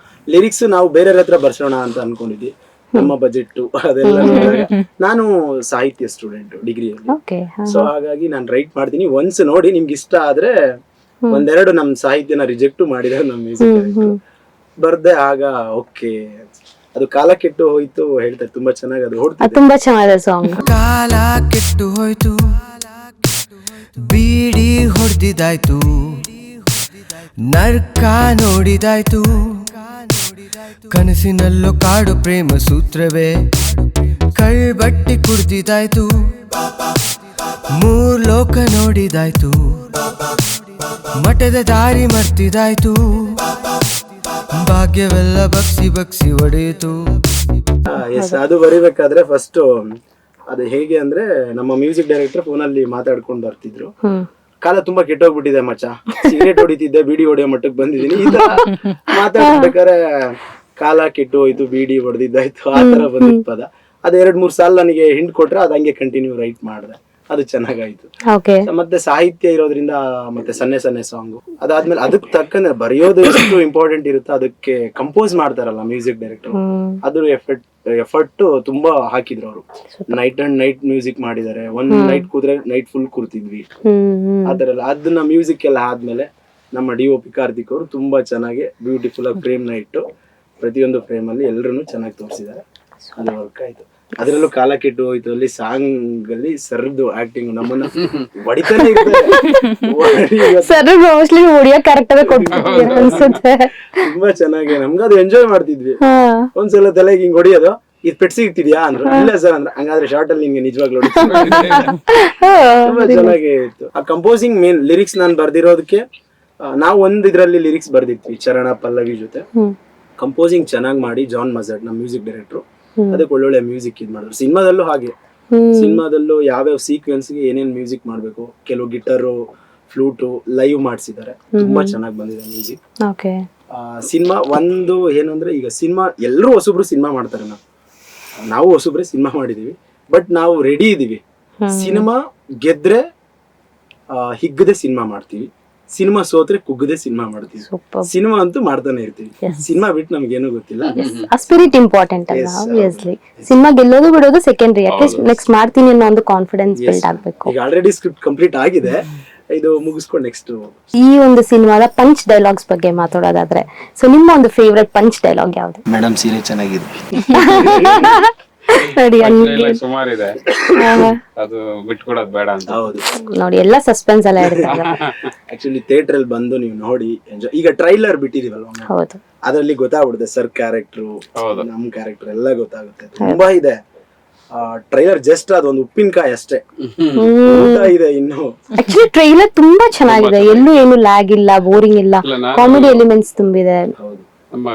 C: ಲಿರಿಕ್ಸ್ ನಾವು ಬೇರೆ ಹತ್ರ ಬರ್ಸೋಣ ಅಂತ ಅನ್ಕೊಂಡಿದ್ವಿ. ನಮ್ಮ ಬಜೆಟ್ ಅದೆಲ್ಲ ನಾನು ಸಾಹಿತ್ಯ ಸ್ಟೂಡೆಂಟ್ ಡಿಗ್ರಿಯಲ್ಲಿ. ಸೊ ಹಾಗಾಗಿ ನಾನು ರೈಟ್ ಮಾಡ್ತೀನಿ. ಒನ್ಸ್ ನೋಡಿ ನಿಮ್ಗೆ ಇಷ್ಟ ಆದ್ರೆ ಒಂದೆರಡು ನಮ್ ಸಾಹಿತ್ಯನ ರಿಜೆಕ್ಟ್ ಮಾಡಿದ್ರೆ ನಮ್ ಮ್ಯೂಸಿಕ್ ಬರ್ದೆ ಆಗ ಓಕೆ ಅದು ಕಾಲ ಕೆಟ್ಟು ಹೋಯ್ತು ಹೇಳ್ತಾರೆ, ತುಂಬಾ ಚೆನ್ನಾಗಿ ಅದು ಹೊಡ್ತಿದೆ.
B: ತುಂಬಾ ಚೆನ್ನಾಗಿದೆ ಸಾಂಗ್.
H: ಕಾಲ ಕೆಟ್ಟು ಹೋಯ್ತು, ಬೀಡಿ ಹೊಡೆದಿದ್ದಾಯ್ತು, ನರ್ಕ ನೋಡಿದಾಯ್ತು, ಕನಸಿನಲ್ಲೋ ಕಾಡು ಪ್ರೇಮ ಸೂತ್ರವೇ ಕಳ್ಬಟ್ಟಿ ಕುಡ್ದಿದ್ದಾಯ್ತು, ಮೂರ್ ಲೋಕ ನೋಡಿದಾಯ್ತು, ಮಠದ ದಾರಿ ಮರ್ತಿದಾಯ್ತು, ಭಾಗ್ಯವೆಲ್ಲ ಬಗ್ಸಿ ಬಗ್ಸಿ ಹೊಡೆಯಿತು.
C: ಎಸ್, ಅದು ಬರಿಬೇಕಾದ್ರೆ ಫಸ್ಟ್ ಅದು ಹೇಗೆ ಅಂದ್ರೆ ನಮ್ಮ ಮ್ಯೂಸಿಕ್ ಡೈರೆಕ್ಟರ್ ಫೋನಲ್ಲಿ ಮಾತಾಡ್ಕೊಂಡು ಬರ್ತಿದ್ರು. ಕಾಲ ತುಂಬಾ ಕೆಟ್ಟೋಗ್ಬಿಟ್ಟಿದೆ ಮಚ್ಚ, ಸಿಗರೇಟ್ ಹೊಡಿತಿದ್ದೆ, ಬೀಡಿ ಹೊಡೆಯೋ ಮಟ್ಟಕ್ಕೆ ಬಂದಿದ್ದೀನಿ, ಈ ತರ ಮಾತಾಡ್ಬೇಕಾದ್ರೆ ಕಾಲ ಕೆಟ್ಟು ಹೋಯ್ತು, ಬೀಡಿ ಹೊಡೆದಿದ್ದಾಯ್ತು, ಆ ತರ ಬಂದಿದ್ ಪದ. ಅದ್ 2-3 ಸಾಲ ನನಗೆ ಹಿಂಟ್ ಕೊಟ್ರೆ ಅದ್ ಹಂಗೆ ಕಂಟಿನ್ಯೂ ರೈಟ್ ಮಾಡಿದೆ, ಅದು ಚೆನ್ನಾಗಾಯ್ತು. ಮತ್ತೆ ಸಾಹಿತ್ಯ ಇರೋದ್ರಿಂದ ಮತ್ತೆ ಸನ್ನೆ ಸನ್ನೆ ಸಾಂಗು ಅದಾದ್ಮೇಲೆ ಅದಕ್ಕೆ ತಕ್ಕಂದ್ರೆ ಬರೆಯೋದು ಎಷ್ಟು ಇಂಪಾರ್ಟೆಂಟ್ ಇರುತ್ತೋ ಅದಕ್ಕೆ ಕಂಪೋಸ್ ಮಾಡ್ತಾರಲ್ಲ ಮ್ಯೂಸಿಕ್ ಡೈರೆಕ್ಟರ್, ಅದ್ರ ಎಫರ್ಟ್ ತುಂಬಾ ಹಾಕಿದ್ರು ಅವರು. ನೈಟ್ ಅಂಡ್ ನೈಟ್ ಮ್ಯೂಸಿಕ್ ಮಾಡಿದ್ದಾರೆ, ಒಂದ್ ನೈಟ್ ಕೂತ್ರೆ ನೈಟ್ ಫುಲ್ ಕೂರ್ತಿದ್ವಿ ಅದರೆಲ್ಲ. ಅದನ್ನ ಮ್ಯೂಸಿಕ್ ಎಲ್ಲ ಆದ್ಮೇಲೆ ನಮ್ಮ DOP ಕಾರ್ತಿಕ್ ಅವರು ತುಂಬಾ ಚೆನ್ನಾಗಿ ಬ್ಯೂಟಿಫುಲ್ ಆಗಿ ಫ್ರೇಮ್ ನ ಇಟ್ಟು ಪ್ರತಿಯೊಂದು ಫ್ರೇಮ್ ಅಲ್ಲಿ ಎಲ್ಲರೂ ಚೆನ್ನಾಗಿ ತೋರಿಸಿದ್ದಾರೆ, ಅದು ವರ್ಕ್ ಆಯ್ತು. ಅದ್ರಲ್ಲೂ ಕಾಲ ಕೆಟ್ಟು ಹೋಯ್ತು ಅಲ್ಲಿ ಸಾಂಗ್ ಅಲ್ಲಿ ಸರ್ದು ಆಕ್ಟಿಂಗ್ ನಮ್ಮನ್ನ ಹೊಡಿತಾನೆ ತುಂಬಾ ಚೆನ್ನಾಗಿ ನಮ್ಗೆ ಅದು ಎಂಜಾಯ್ ಮಾಡ್ತಿದ್ವಿ. ಒಂದ್ಸಲ ತಲೆಗೆ ಹಿಂಗ್ ಹೊಡಿಯೋದು, ಇದು ಪೆಟ್ ಸಿಗ್ತಿದ್ಯಾ ಅಂದ್ರು, ಇಲ್ಲ ಸರ್ ಅಂದ್ರೆ, ಹಂಗಾದ್ರೆ ಶಾರ್ಟ್ ಅಲ್ಲಿ ನಿಮ್ಗೆ ನಿಜವಾಗ್ಲೂ ತುಂಬಾ ಚೆನ್ನಾಗಿ ಇತ್ತು. ಆ ಕಂಪೋಸಿಂಗ್ ಮೇನ್ ಲಿರಿಕ್ಸ್ ನಾನ್ ಬರ್ದಿರೋದಕ್ಕೆ ನಾವು ಒಂದ್ ಇದ್ರಲ್ಲಿ ಲಿರಿಕ್ಸ್ ಬರ್ದಿದ್ವಿ ಚರಣ ಪಲ್ಲವಿ ಜೊತೆ. ಕಂಪೋಸಿಂಗ್ ಚೆನ್ನಾಗಿ ಮಾಡಿ ಜಾನ್ ಮಜರ್ಡ್ ನಮ್ಮ ಮ್ಯೂಸಿಕ್ ಡೈರೆಕ್ಟರ್ ಅದಕ್ಕೆ ಒಳ್ಳೊಳ್ಳೆ ಮ್ಯೂಸಿಕ್ ಇದ್ ಮಾಡಿದ್ರು. ಸಿನಿಮಾದಲ್ಲೂ ಹಾಗೆ, ಸಿನಿಮಾದಲ್ಲೂ ಯಾವ್ಯಾವ ಸೀಕ್ವೆನ್ಸ್ ಗೆ ಏನೇನ್ ಮ್ಯೂಸಿಕ್ ಮಾಡ್ಬೇಕು, ಕೆಲವು ಗಿಟಾರು ಫ್ಲೂಟು ಲೈವ್ ಮಾಡಿಸಿದ್ದಾರೆ, ತುಂಬಾ ಚೆನ್ನಾಗಿ ಬಂದಿದೆ ಮ್ಯೂಸಿಕ್. ಸಿನಿಮಾ ಒಂದು ಏನಂದ್ರೆ, ಈಗ ಸಿನಿಮಾ ಎಲ್ಲರೂ ಹೊಸಬ್ರು ಸಿನಿಮಾ ಮಾಡ್ತಾರೆ, ನಾವು ಹೊಸಬ್ರೆ ಸಿನಿಮಾ ಮಾಡಿದೀವಿ, ಬಟ್ ನಾವು ರೆಡಿ ಇದೀವಿ. ಸಿನಿಮಾ ಗೆದ್ರೆ ಹಿಗ್ಗದೆ ಸಿನಿಮಾ ಮಾಡ್ತೀವಿ, ಸಿನಿಮಾ ಸೋತ್ರೆ ಕುಗ್ಗದೆ ಸಿನಿಮಾ ಮಾಡ್ತೀವಿ. ಸಿನಿಮಾ ಅಂತೂ ಮಾಡ್ತಾನೆ ಇರ್ತೀವಿ, ಸಿನಿಮಾ ಬಿಟ್ಟು ನಮ್ಗೇನು ಗೊತ್ತಿಲ್ಲ.
B: ಸ್ಪಿರಿಟ್ ಇಂಪಾರ್ಟೆಂಟ್ ಅಲ್ಲ, ಆಬ್ವಿಯಸ್ಲಿ. ಸಿನಿಮಾ ಗೆಲ್ಲೋದು ಬಿಡೋದು ಸೆಕೆಂಡರಿ, ಅಟ್ಲೀಸ್ಟ್ ನೆಕ್ಸ್ಟ್ ಮಾಡ್ತೀನಿ ಅನ್ನೋ ಒಂದು ಕಾನ್ಫಿಡೆನ್ಸ್ ಬಿಲ್ಡ್ ಆಗ್ಬೇಕು.
C: ಈಗ ಆಲ್ರೆಡಿ ಸ್ಕ್ರಿಪ್ಟ್ ಕಂಪ್ಲೀಟ್ ಆಗಿದೆ, ಇದು ಮುಗಿಸ್ಕೊಂಡು ನೆಕ್ಸ್ಟ್
B: ಈ ಒಂದು ಸಿನಿಮಾದ ಪಂಚ್ ಡೈಲಾಗ್ಸ್ ಬಗ್ಗೆ ಮಾತಾಡೋದಾದ್ರೆ, ಸೊ ನಿಮ್ಮ ಒಂದು ಫೇವರೇಟ್ ಪಂಚ್ ಡೈಲಾಗ್ ಯಾವ್ದು?
C: ಮೇಡಮ್ ಸೀರೆ ಚೆನ್ನಾಗಿದೆ.
A: ಸುಮಾರಿದೆ, ಅದು ಬಿಟ್ಕೊಡೋದ್ ಬೇಡ ಅಂತ.
C: ಹೌದು
B: ನೋಡಿ, ಎಲ್ಲ ಸಸ್ಪೆನ್ಸ್ ಎಲ್ಲ ಇರುತ್ತೆ.
C: ಆಕ್ಚುಲಿ ಥಿಯೇಟರ್ ಅಲ್ಲಿ ಬಂದು ನೀವು ನೋಡಿ ಎಂಜಾಯ್. ಈಗ ಟ್ರೈಲರ್ ಬಿಟ್ಟಿದೀವಲ್ವ,
B: ಹೌದು,
C: ಅದ್ರಲ್ಲಿ ಗೊತ್ತಾಗ್ಬಿಡುತ್ತೆ ಸರ್ ಕ್ಯಾರೆಕ್ಟರ್, ನಮ್ ಕ್ಯಾರೆಕ್ಟರ್ ಎಲ್ಲ ಗೊತ್ತಾಗುತ್ತೆ. ತುಂಬಾ ಇದೆ ಟ್ರೈಲರ್, ಜಸ್ಟ್ ಅದೊಂದು ಉಪ್ಪಿನಕಾಯಿ ಅಷ್ಟೇ ಇದೆ. ಇನ್ನು
B: ಆಕ್ಚುಲಿ ಟ್ರೈಲರ್ ತುಂಬಾ ಚೆನ್ನಾಗಿದೆ, ಎಲ್ಲೂ ಏನು ಲ್ಯಾಗ್ ಇಲ್ಲ, ಬೋರಿಂಗ್ ಇಲ್ಲ, ಕಾಮಿಡಿ ಎಲಿಮೆಂಟ್ಸ್ ತುಂಬಿದೆ.
A: ನಮ್ಮ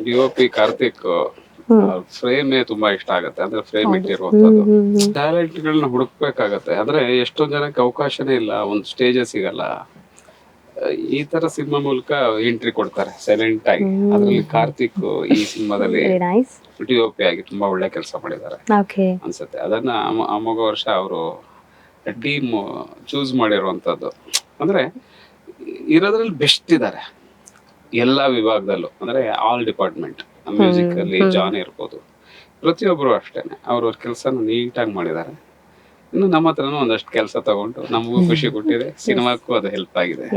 A: DOP ಕಾರ್ತಿಕ್ ಫ್ರೇಮ್ ತುಂಬಾ ಇಷ್ಟ ಆಗತ್ತೆ, ಅಂದ್ರೆ ಫ್ರೇಮ್ ಇಟ್ಟಿರುವಂತದ್ದು. ಟ್ಯಾಲೆಂಟ್ ಗಳನ್ನ ಹುಡುಕ್ಬೇಕಾಗತ್ತೆ, ಅಂದ್ರೆ ಎಷ್ಟೋ ಜನಕ್ಕೆ ಅವಕಾಶನೇ ಇಲ್ಲ, ಒಂದು ಸ್ಟೇಜ್ ಸಿಗಲ್ಲ. ಈ ತರ ಸಿನಿಮಾ ಮೂಲಕ ಎಂಟ್ರಿ ಕೊಡ್ತಾರೆ ಸೈಲೆಂಟ್ ಆಗಿ. ಅದ್ರಲ್ಲಿ ಕಾರ್ತಿಕ್ ಈ ಸಿನಿಮಾದಲ್ಲಿ DOP ಆಗಿ ತುಂಬಾ ಒಳ್ಳೆ ಕೆಲಸ ಮಾಡಿದ್ದಾರೆ ಅನ್ಸುತ್ತೆ. ಅದನ್ನ ಅಮೋಘ ವರ್ಷ ಅವರು ಟೀಮ್ ಚೂಸ್ ಮಾಡಿರುವಂತದ್ದು. ಅಂದ್ರೆ ಇರೋದ್ರಲ್ಲಿ ಬೆಸ್ಟ್ ಇದ್ದಾರೆ ಎಲ್ಲಾ ವಿಭಾಗದಲ್ಲೂ, ಅಂದ್ರೆ ಆಲ್ ಡಿಪಾರ್ಟ್ಮೆಂಟ್. ಮ್ಯೂಸಿಕ್ ಅಲ್ಲಿ ಜಾನ್ ಇರ್ಬೋದು, ಪ್ರತಿಯೊಬ್ರು ಅಷ್ಟೇನೆ ಅವ್ರ ಕೆಲಸನ ನೀಟಾಗಿ ಮಾಡಿದ್ದಾರೆ. ಇನ್ನು ನಮ್ಮ ಹತ್ರನೂ ಒಂದಷ್ಟು ಕೆಲಸ ತಗೊಂಡು ನಮಗೂ ಖುಷಿ ಕೊಟ್ಟಿದೆ, ಸಿನಿಮಾಕ್ಕೂ ಅದು ಹೆಲ್ಪ್ ಆಗಿದೆ.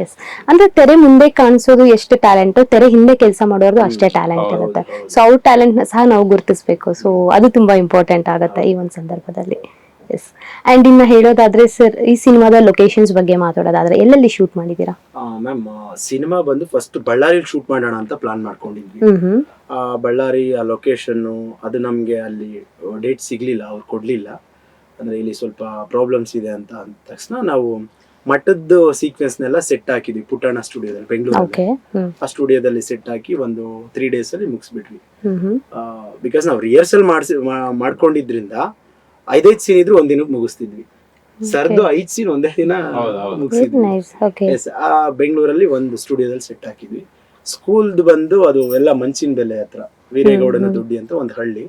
B: ಅಂದ್ರೆ ತೆರೆ ಮುಂದೆ ಕಾಣಿಸೋದು ಎಷ್ಟು ಟ್ಯಾಲೆಂಟ್, ತೆರೆ ಹಿಂದೆ ಕೆಲಸ ಮಾಡೋದು ಅಷ್ಟೇ ಟ್ಯಾಲೆಂಟ್ ಇರುತ್ತೆ. ಸೊ ಅವ್ರ ಟ್ಯಾಲೆಂಟ್ ನ ಸಹ ನಾವು ಗುರುತಿಸ್ಬೇಕು. ಸೊ ಅದು ತುಂಬಾ ಇಂಪಾರ್ಟೆಂಟ್ ಆಗುತ್ತೆ ಈ ಒಂದು ಸಂದರ್ಭದಲ್ಲಿ. ಎಸ್, ಅಂಡ್ ಇನ್ನ ಹೇಳೋದಾದ್ರೆ ಸರ್, ಈ ಸಿನಿಮಾದ ಲೊಕೇಶನ್ಸ್ ಬಗ್ಗೆ ಮಾತಾಡೋದಾದ್ರೆ ಎಲ್ಲೆಲ್ಲಿ ಶೂಟ್ ಮಾಡಿದೀರಾ?
C: ಮ್ಯಾಮ್, ಸಿನಿಮಾ ಬಂದು ಫಸ್ಟ್ ಬಳ್ಳಾರಿಲಿ ಶೂಟ್ ಮಾಡೋಣ ಅಂತ ಪ್ಲಾನ್ ಮಾಡ್ಕೊಂಡಿದ್ವಿ. ಬಳ್ಳಾರಿ ಆ ಲೊಕೇಶನ್ ಅದು ನಮ್ಗೆ ಅಲ್ಲಿ ಡೇಟ್ ಸಿಗ್ಲಿಲ್ಲ, ಅವ್ರು ಕೊಡ್ಲಿಲ್ಲ. ಅಂದ್ರೆ ಇಲ್ಲಿ ಸ್ವಲ್ಪ ಪ್ರಾಬ್ಲಮ್ಸ್ ಇದೆ ಅಂತ ಅಂದ ತಕ್ಷಣ ನಾವು ಮಠದ್ದು ಸೀಕ್ವೆನ್ಸ್ನೆಲ್ಲ ಸೆಟ್ ಹಾಕಿದ್ವಿ ಪುಟ್ಟಣ್ಣ ಸ್ಟುಡಿಯೋದಲ್ಲಿ, ಬೆಂಗಳೂರಲ್ಲಿ. ಆ ಸ್ಟುಡಿಯೋದಲ್ಲಿ ಸೆಟ್ ಹಾಕಿ ಒಂದು 3 days ಅಲ್ಲಿ ಮುಗಿಸ್ಬಿಟ್ವಿ. ಬಿಕಾಸ್ ನಾವು ರಿಹರ್ಸಲ್ ಮಾಡ್ಕೊಂಡಿದ್ರಿಂದ 5 ಸೀನ್ ಇದ್ರು ಒಂದಿನಕ್ಕೆ ಮುಗಿಸ್ತಿದ್ವಿ. ಸರ್ದು 5 ಸೀನ್ ಒಂದೇ ದಿನ ಮುಗಿಸಿದ್ವಿ. ಆ ಬೆಂಗಳೂರಲ್ಲಿ ಒಂದು ಸ್ಟುಡಿಯೋದಲ್ಲಿ ಸೆಟ್ ಹಾಕಿದ್ವಿ. ಸ್ಕೂಲ್ದು ಬಂದು ಅದು ಎಲ್ಲ ಮಂಚಿನ ಬೆಲೆ ಹತ್ರ, ವೀರೇಗೌಡನ ದುಡ್ಡಿ ಅಂತ ಒಂದು ಹಳ್ಳಿ.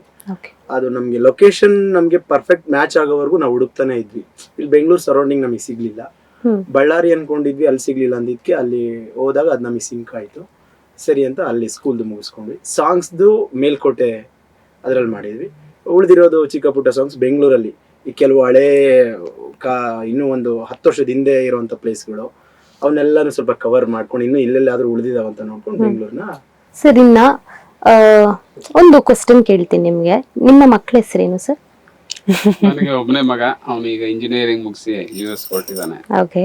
C: ಅದು ನಮ್ಗೆ ಲೊಕೇಶನ್ ನಮ್ಗೆ ಪರ್ಫೆಕ್ಟ್ ಮ್ಯಾಚ್ ಆಗೋವರೆಗೂ ನಾವು ಹುಡುಕ್ತಾನೆ ಇದ್ವಿ. ಇಲ್ಲಿ ಬೆಂಗಳೂರು ಸರೌಂಡಿಂಗ್ ನಮಗೆ ಸಿಗ್ಲಿಲ್ಲ, ಬಳ್ಳಾರಿ ಅನ್ಕೊಂಡಿದ್ವಿ, ಅಲ್ಲಿ ಸಿಗ್ಲಿಲ್ಲ ಅಂದಿದ್ಕೆ ಅಲ್ಲಿ ಹೋದಾಗ ಅದು ನಮಗೆ ಸಿಂಕ್ ಆಯ್ತು. ಸರಿ ಅಂತ ಅಲ್ಲಿ ಸ್ಕೂಲ್ದು ಮುಗಿಸ್ಕೊಂಡ್ವಿ. ಸಾಂಗ್ಸ್ದು ಮೇಲ್ಕೋಟೆ ಅದ್ರಲ್ಲಿ ಮಾಡಿದ್ವಿ. ಉಳಿದಿರೋದು ಚಿಕ್ಕ ಪುಟ್ಟ ಸಾಂಗ್ಸ್ ಬೆಂಗಳೂರಲ್ಲಿ ಈ ಕೆಲವು ಹಳೇ ಇನ್ನೂ ಒಂದು 10 ವರ್ಷದ ಹಿಂದೆ ಇರುವಂತ ಪ್ಲೇಸ್ಗಳು, ಅವನ್ನೆಲ್ಲಾನು ಸ್ವಲ್ಪ ಕವರ್ ಮಾಡ್ಕೊಂಡು ಇನ್ನು ಇಲ್ಲೆಲ್ಲಾದ್ರೂ ಉಳಿದಿದಾವಂತ ನೋಡ್ಕೊಂಡು ಬೆಂಗಳೂರಿನ.
B: ಸರ್ ಇನ್ನ ಒಂದು ಕ್ವಶನ್ ಕೇಳ್ತೀನಿ ನಿಮ್ಗೆ. ನಿಮ್ಮ ಮಕ್ಕಳ ಹೆಸರೇನು ಸರ್?
A: ನನಗೆ ಒಬ್ಬನೇ ಮಗ, ಅವನೀಗ ಇಂಜಿನಿಯರಿಂಗ್ ಮುಗಿಸಿ US ಹೊರಟಿದ್ದಾನೆ.
B: ಓಕೆ,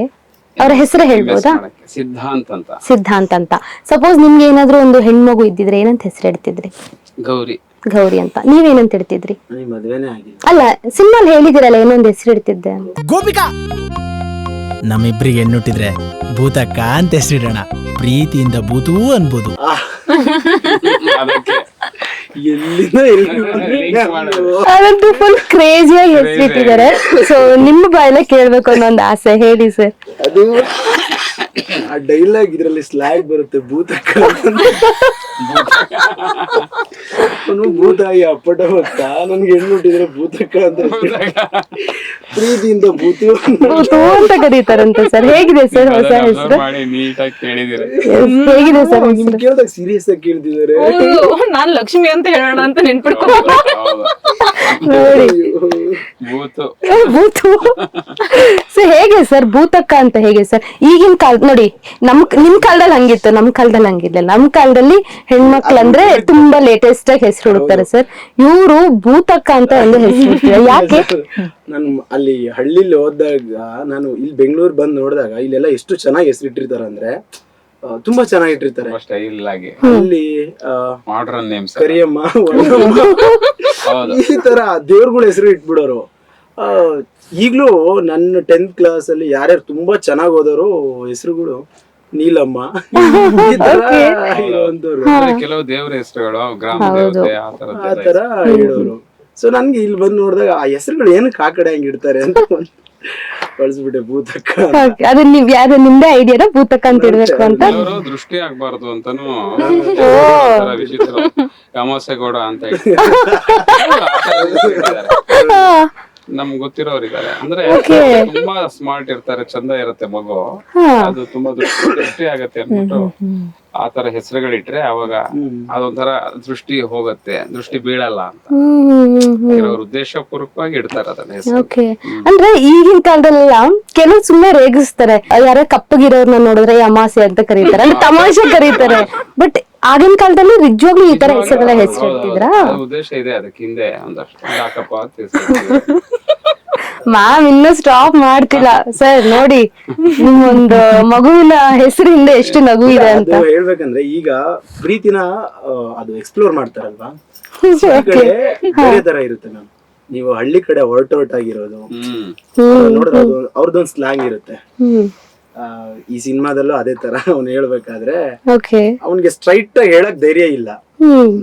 B: ಅವ್ರ ಹೆಸರು ಹೇಳ್ಬೋದಾ?
A: ಸಿದ್ಧಾಂತ್ ಅಂತ.
B: ಸಿದ್ಧಾಂತ್ ಅಂತ. ಸಪೋಸ್ ನಿಮ್ಗೆ ಏನಾದ್ರು ಒಂದು ಹೆಣ್ಮಗು ಇದ್ದಿದ್ರೆ ಏನಂತ ಹೆಸರು ಇಡ್ತಿದ್ರಿ?
A: ಗೌರಿ.
B: ಗೌರಿ ಅಂತ. ನೀವೇನಂತ ಇಡ್ತಿದ್ರಿ?
C: ನನಗೆ ಮದ್ವೆನೇ ಆಗಿಲ್ಲ.
B: ಅಲ್ಲ, ಸಿನಿಮಾಲ್ ಹೇಳಿದಿರಲ್ಲ ಏನೊಂದು ಹೆಸರು ಇಡ್ತಿದ್ದೆ ಅಂತ.
D: ಗೋಪಿಕಾ. ನಮ್ಮಿಬ್ರಿಗೆ ಹೆಣ್ಣುಟ್ಟಿದ್ರೆ ಭೂತಕ್ಕ ಅಂತ ಹೆಸರಿಡೋಣ. ಪ್ರೀತಿಯಿಂದ ಭೂತೂ ಅನ್ಬೋದು.
A: ಅದಕ್ಕೆ
C: ಎಲ್ಲಿಂದ
B: ಅದಂತೂ ಫುಲ್ ಕ್ರೇಜಿಯಾಗಿ ಹೆಸರಿಟ್ಟಿದ್ದಾರೆ. ಸೊ ನಿಮ್ಮ ಬಾಯಲ್ಲೇ ಕೇಳ್ಬೇಕು ಅನ್ನೋ ಒಂದು ಆಸೆ, ಹೇಳಿ ಸರ್.
C: ಅದು ಆ ಡೈಲಾಗ್ ಇದ್ರಲ್ಲಿ ಸ್ಲ್ಯಾಗ್ ಬರುತ್ತೆ, ಭೂತಕ್ಕ. ಭೂತಾಯಿ ಅಪ್ಪಟ ಹೊತ್ತ ನನ್ಗೆ ಹೆಣ್ಣು ಹುಟ್ಟಿದ್ರೆ ಭೂತಕ್ಕ ಅಂತ ಪ್ರೀತಿಯಿಂದ ಭೂತು
B: ಅಂತ ಕರೀತಾರಂತೆ ಸರ್. ಹೇಗಿದೆ ಸರ್ ಹೊಸ ಹೆಸರು?
A: ನೀಟಾಗಿ ಕೇಳಿದಿರ.
B: ಹೇಗಿದೆ ಸರ್?
C: ನಿಮ್ ಕೇಳಿದಾಗ ಸೀರಿಯಸ್ ಆಗಿ ಕೇಳ್ತಿದ್ದಾರೆ.
E: ನಾನ್ ಲಕ್ಷ್ಮಿ ಅಂತ ಹೇಳೋಣ ಅಂತ ನೆನ್ಪಿಡ್ಕೊ.
B: ನೋಡಿ,
A: ಭೂತು.
B: ಸೊ ಹೇಗೆ ಸರ್ ಭೂತಕ್ಕ ಅಂತ ಹೇಗೆ ಸರ್? ಈಗಿನ ಕಾಲ ನೋಡಿ, ನಿಮ್ ಕಾಲದಲ್ಲಿ ಹಂಗಿತ್ತು, ನಮ್ ಕಾಲದಲ್ಲಿ ಹಂಗಿರ್ಲಿಲ್ಲ. ನಮ್ ಕಾಲದಲ್ಲಿ ಹೆಣ್ಮಕ್ಳಂದ್ರೆ ತುಂಬಾ ಲೇಟೆಸ್ಟ್ ಆಗಿ ಹೆಸರು ಹುಡುಕ್ತಾರೆ ಸರ್. ಇವ್ರು ಭೂತಕ್ಕ ಅಂತ ಒಂದು ಹೆಸರು ಹುಡುಕ್ತಾರೆ. ಯಾಕೆ?
C: ನಾನು ಅಲ್ಲಿ ಹಳ್ಳಿಲಿ ಹೋದಾಗ, ನಾನು ಇಲ್ಲಿ ಬೆಂಗಳೂರು ಬಂದ್ ನೋಡಿದಾಗ ಇಲ್ಲೆಲ್ಲ ಎಷ್ಟು ಚೆನ್ನಾಗಿ ಹೆಸರಿಟ್ಟಿರ್ತಾರ ಅಂದ್ರೆ ತುಂಬಾ ಚೆನ್ನಾಗಿಟ್ಟಿರ್ತಾರೆ.
A: ಸ್ಟೈಲ್ ಆಗಿ
C: ಅಲ್ಲಿ
A: ಮಾಡರ್ನ್ ನೇಮ್ಸ್,
C: ಕರಿಯಮ್ಮ, ಈ ತರ ದೇವ್ರಗಳ ಹೆಸರು ಇಟ್ಬಿಡೋರು. ಈಗ್ಲೂ ನನ್ನ 10th ಕ್ಲಾಸ್ ಅಲ್ಲಿ ಯಾರ್ಯಾರು ತುಂಬಾ ಚೆನ್ನಾಗ್ ಓದೋರು ಹೆಸರುಗಳು ನೀಲಮ್ಮ, ಈ ತರ ಇರುವಂತವ್ರು.
A: ಕೆಲವು ದೇವರ ಹೆಸರುಗಳು, ಗ್ರಾಮ ದೇವತೆ,
C: ಆ ತರ ಇಡೋರು. ಸೊ ನನ್ಗೆ ಇಲ್ಲಿ ಬಂದು ನೋಡಿದಾಗ ಆ ಹೆಸರುಗಳು ಏನಕ್ಕೆ ಆ ಕಡೆ ಹಂಗ ಇಡ್ತಾರೆ ಅಂತ ಬಳಸ್ಬಿಟ್ಟೆ ಭೂತಕ್ಕ.
B: ಅದು ನೀವ್ ಯಾರು ನಿಮ್ದೇ ಐಡಿಯಾನ ಭೂತಕ್ಕ ಅಂತ ಇಡ್ಬೇಕು ಅಂತ?
A: ದೃಷ್ಟಿ ಆಗ್ಬಾರ್ದು ಅಂತಾನು ವಿಚಿತ್ರ ಅಮಾಸೆಗೌಡ ಅಂತ ನಮ್ಗೆ ಗೊತ್ತಿರೋರಿದ್ದಾರೆ. ಅಂದ್ರೆ ತುಂಬಾ ಸ್ಮಾರ್ಟ್ ಇರ್ತಾರೆ, ಚಂದ ಇರುತ್ತೆ ಮಗು, ಅದು ತುಂಬಾ ದೃಷ್ಟಿ ಆಗತ್ತೆ ಅನ್ಬಿಟ್ಟು ಆತರ ಹೆಸರುಗಳಿಟ್ರೆ ಅವಾಗ ಅದೊಂಥರ ದೃಷ್ಟಿ ಹೋಗತ್ತೆ, ದೃಷ್ಟಿ ಬೀಳಲ್ಲ ಅಂತ ಕೆಲವರು ಉದ್ದೇಶಪೂರ್ವಕವಾಗಿ ಇಡ್ತಾರೆ ಅದನ್ನ ಹೆಸರು.
B: ಓಕೆ, ಅಂದ್ರೆ ಈಗಿನ ಕಾಲದಲ್ಲೆಲ್ಲ ಕೆಲವು ಸುಮ್ಮನೆ ರೇಗಿಸ್ತಾರೆ. ಯಾರ ಕಪ್ಪಗಿರೋರ್ನ ನೋಡಿದ್ರೆ ಅಮಾಸೆ ಅಂತ ಕರೀತಾರೆ, ಅಂದ್ರೆ ತಮಾಷೆ ಕರೀತಾರೆ. ಬಟ್ ಆಗಿನ ಕಾಲದಲ್ಲಿ ನಿಜವಾಗ್ಲೂ ಈ ತರ ಹೆಸರುಗಳ ಹೆಸರು ಇಡ್ತಿದ್ರ?
A: ಉದ್ದೇಶ ಇದೆ ಅದಕ್ಕೆ ಹಿಂದೆ ಒಂದಷ್ಟು ಯಾಕಪ್ಪ ಅಂತ.
B: ಮ್ಯಾಮ್ ಇನ್ನೂ ಸ್ಟಾಪ್ ಮಾಡ್ತಿಲ್ಲ ಸರ್. ನೋಡಿ, ನಿಮ್ಮೊಂದು ಮಗುವಿನ ಹೆಸರು ಹಿಂದೆ ಎಷ್ಟು ನಗು ಇದೆ ಅಂತ.
C: ಹೇಳ್ಬೇಕಂದ್ರೆ ಈಗ ಪ್ರೀತಿನ ಅದು ಎಕ್ಸ್ಪ್ಲೋರ್ ಮಾಡ್ತಾರಲ್ವಾ, ಬೇರೆ ತರ ಇರುತ್ತೆ ಮ್ಯಾಮ್. ನೀವು ಹಳ್ಳಿ ಕಡೆ ಹೊರಟೊರಟಾಗಿರೋದು ನೋಡಿದ್ರೆ ಅವ್ರದ್ದೊಂದ್ ಸ್ಲ್ಯಾಂಗ್ ಇರುತ್ತೆ. ಈ ಸಿನಿಮಾದಲ್ಲೂ ಅದೇ ತರ ಅವ್ನು ಹೇಳ್ಬೇಕಾದ್ರೆ ಅವನ್ಗೆ ಸ್ಟ್ರೈಟ್ ಆಗಿ ಹೇಳಕ್ ಧೈರ್ಯ ಇಲ್ಲ.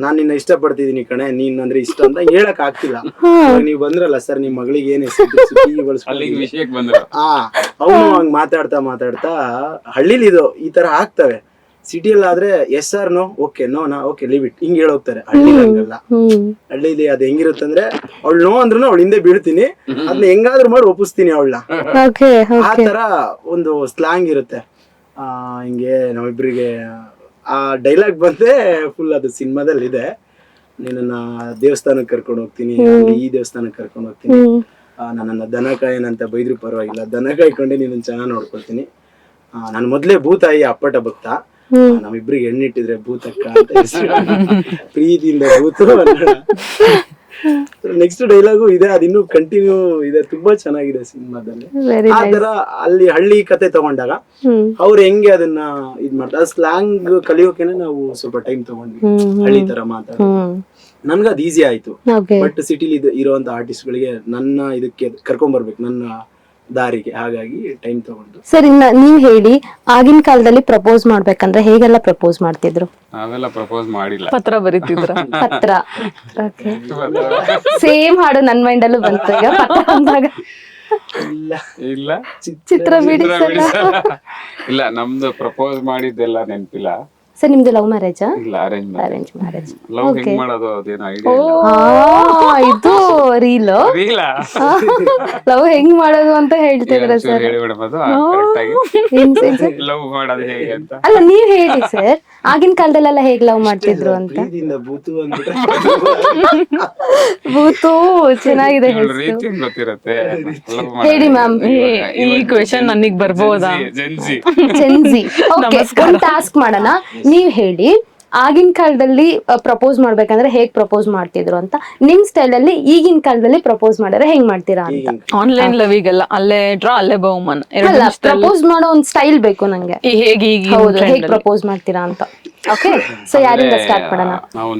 C: ನಾನ್ ನಿನ್ನ ಇಷ್ಟ ಪಡ್ತಿದೀನಿ ಕಣೆ, ನೀನ್ ಅಂದ್ರೆ ಇಷ್ಟ ಅಂತ ಹೇಳಕ್ ಆಗ್ತಿಲ್ಲ. ನೀವ್ ಬಂದ್ರಲ್ಲ ಸರ್, ನಿಮ್ ಮಗಳಿಗೆ ಏನ್ ಅವನು ಹಂಗ್ ಮಾತಾಡ್ತಾ ಮಾತಾಡ್ತಾ ಹಳ್ಳಿಲಿ ಇದು ಈ ತರ ಆಗ್ತವೆ. ಸಿಟಿಯಲ್ಲಿ ಆದ್ರೆ yes or no, okay no ನಾ ಓಕೆ ಲೀವ್ ಇಟ್, ಹಿಂಗ್ ಹೇಳೋಗ್ತಾರೆ. ಹಳ್ಳಿಲಿ ಹಂಗಲ್ಲ. ಹಳ್ಳಿಲಿ ಅದ್ ಹೆಂಗಿರುತ್ತಂದ್ರೆ ಅವಳು ನೋ ಅಂದ್ರೂ ಅವಳು ಹಿಂದೆ ಬೀಳ್ತೀನಿ, ಅದನ್ನ ಹೆಂಗಾದ್ರೂ ಮಾಡಿ ಒಪ್ಪಿಸ್ತೀನಿ ಅವಳನ್ನ. ಆ ತರ ಒಂದು ಸ್ಲ್ಯಾಂಗ್ ಇರುತ್ತೆ. ಹಿಂಗೆ ನಾವಿಬ್ರಿಗೆ ಆ ಡೈಲಾಗ್ ಬಂದೆ ಫುಲ್ ಅದು ಸಿನಿಮಾದಲ್ಲಿ ಇದೆ. ನಿನ್ನ ದೇವಸ್ಥಾನಕ್ಕೆ ಕರ್ಕೊಂಡು ಹೋಗ್ತೀನಿ, ಈ ದೇವಸ್ಥಾನಕ್ಕೆ ಕರ್ಕೊಂಡು ಹೋಗ್ತೀನಿ, ನನ್ನನ್ನ ದನ ಕಾಯನಂತ ಬೈದ್ರು ಪರವಾಗಿಲ್ಲ, ದನ ಕಾಯ್ಕೊಂಡೆ ನಿನ್ನ ಚೆನ್ನಾಗಿ ನೋಡ್ಕೊಳ್ತೀನಿ. ನಾನು ಮೊದ್ಲೇ ಭೂತಾಯಿ ಅಪ್ಪಟ ಭಕ್ತ, ನಾವಿಬ್ರಿಗೆ ಹೆಣ್ಣಿಟ್ಟಿದ್ರೆ ಭೂತಕ್ಕ ಅಂತ ಹೆಸರು, ಪ್ರೀತಿಯಿಂದ ಭೂತು. ನೆಕ್ಸ್ಟ್ ಡೈಲಾಗು ಇದೆ, ಅದಿನ್ನೂ ಕಂಟಿನ್ಯೂ ಇದೆ, ತುಂಬಾ ಚೆನ್ನಾಗಿದೆ ಸಿನಿಮಾದಲ್ಲಿ. ಆ ತರ ಅಲ್ಲಿ ಹಳ್ಳಿ ಕತೆ ತಗೊಂಡಾಗ ಅವ್ರು ಹೆಂಗೆ ಅದನ್ನ ಇದ್ ಮಾಡ್ತಾರೆ, ಸ್ಲ್ಯಾಂಗ್ ಕಲಿಯೋಕೆನೆ ನಾವು ಸ್ವಲ್ಪ ಟೈಮ್ ತಗೊಂಡ್ವಿ. ಹಳ್ಳಿ ತರ ಮಾತಾಡೋದು ನನ್ಗ ಅದ್ ಈಸಿ ಆಯ್ತು. ಬಟ್ ಸಿಟಿಲಿ ಇರುವಂತ ಆರ್ಟಿಸ್ಟ್ ಗಳಿಗೆ ನನ್ನ ಇದಕ್ಕೆ ಕರ್ಕೊಂಡ್ ಬರ್ಬೇಕು, ನನ್ನ ದಾರಿಗೆ, ಹಾಗಾಗಿ ಟೈಮ್ ತಗೊಂಡು.
B: ಸರ್, ಇನ್ನ ನೀವ್ ಹೇಳಿ, ಆಗಿನ ಕಾಲದಲ್ಲಿ ಪ್ರಪೋಸ್ ಮಾಡ್ಬೇಕಂದ್ರೆ ಹೇಗೆಲ್ಲ ಪ್ರಪೋಸ್ ಮಾಡ್ತಿದ್ರು?
A: ನಾವೆಲ್ಲ ಪ್ರಪೋಸ್ ಮಾಡಿಲ್ಲ,
E: ಪತ್ರ ಬರೀತಿದ್ರ.
B: ಪತ್ರ. ಸೇಮ್ ಹಾಡು ನನ್ ಮೈಂಡ್ ಅಲ್ಲೂ ಬಂತು ಈಗ ಪತ್ರ ಅಂದಾಗ.
A: ಇಲ್ಲ,
B: ಚಿತ್ರ
A: ಇಲ್ಲ, ನಮ್ದು ಪ್ರಪೋಸ್ ಮಾಡಿದ್ದೆಲ್ಲ ನೆನಪಿಲ್ಲ.
B: ಸರ್, ನಿಮ್ದು ಲವ್ ಮ್ಯಾರೇಜಾ?
A: ಇಲ್ಲ, ಅರೇಂಜ್
B: ಮ್ಯಾರೇಜ್.
A: ಲವ್ ಹೆಂಗ್ ಮಾಡೋದು ಅದೇನೋ ಐಡಿಯಾ.
B: ಇದು ರೀಲ್
A: ಇಲ್ಲ
B: ಲವ್ ಹೆಂಗ್ ಮಾಡೋದು ಅಂತ ಹೇಳ್ತಿದ್ರ ಸರ್.
A: ಹೇಳಿ ಮೇಡಮ್ ಅದು ಕರೆಕ್ಟ್ ಆಗಿ ಲವ್ ಮಾಡೋದು ಹೇಗೆ ಅಂತ.
B: ಅಲ್ಲ ನೀವ್ ಹೇಳಿ ಸರ್, ಆಗಿನ ಕಾಲದಲ್ಲೆಲ್ಲ ಹೇಗ್ ಲವ್ ಮಾಡ್ತಿದ್ರು ಅಂತ.
C: ಪ್ರೀತಿಯಿಂದ ಬೂತು ಅಂದ್ಬಿಟ್ರೆ
B: ಭೂತು ಚೆನ್ನಾಗಿದೆ
A: ಇವ್ಳ
B: ಹೆಸರು.
A: ರೀತಿ ಗೊತ್ತಿರತ್ತೆ
B: ಹೇಳಿ ಮ್ಯಾಮ್.
E: ಈ ಕ್ವೆಶನ್ ನನಗ್ ಬರ್ಬೋದಾ?
A: ಜೆನ್ಸಿ
B: ಚೆನ್ಸಿ. ಓಕೆ, ಒಂದ್ ಟಾಸ್ಕ್ ಮಾಡೋಣ. ನೀವ್ ಹೇಳಿ, ಆಗಿನ ಕಾಲದಲ್ಲಿ ಪ್ರಪೋಸ್ ಮಾಡ್ಬೇಕಂದ್ರೆ ಹೇಗ್ ಪ್ರಪೋಸ್ ಮಾಡ್ತಿದ್ರು ಅಂತ, ನಿಮ್ ಸ್ಟೈಲ್ ಅಲ್ಲಿ ಈಗಿನ ಕಾಲದಲ್ಲಿ ಪ್ರಪೋಸ್ ಮಾಡಿದ್ರೆ ಹೆಂಗ್ ಮಾಡ್ತೀರಾ ಅಂತ.
E: ಆನ್ಲೈನ್ ಲವಿಗೆಲ್ಲ ಅಲ್ಲೇ ಡ್ರಾ ಅಲ್ಲೇ ಬಹುಮಾನ
B: ಅಲ್ಲ, ಪ್ರಪೋಸ್ ಮಾಡೋ ಒಂದ್ ಸ್ಟೈಲ್ ಬೇಕು ನಂಗೆ.
E: ಹೇಗೆ
B: ಹೌದು, ಹೇಗ್ ಪ್ರಪೋಸ್ ಮಾಡ್ತೀರಾ ಅಂತ. ಓಕೆ, ಸೊ ಯಾರಿಂದ ಸ್ಟಾರ್ಟ್ ಮಾಡೋಣ?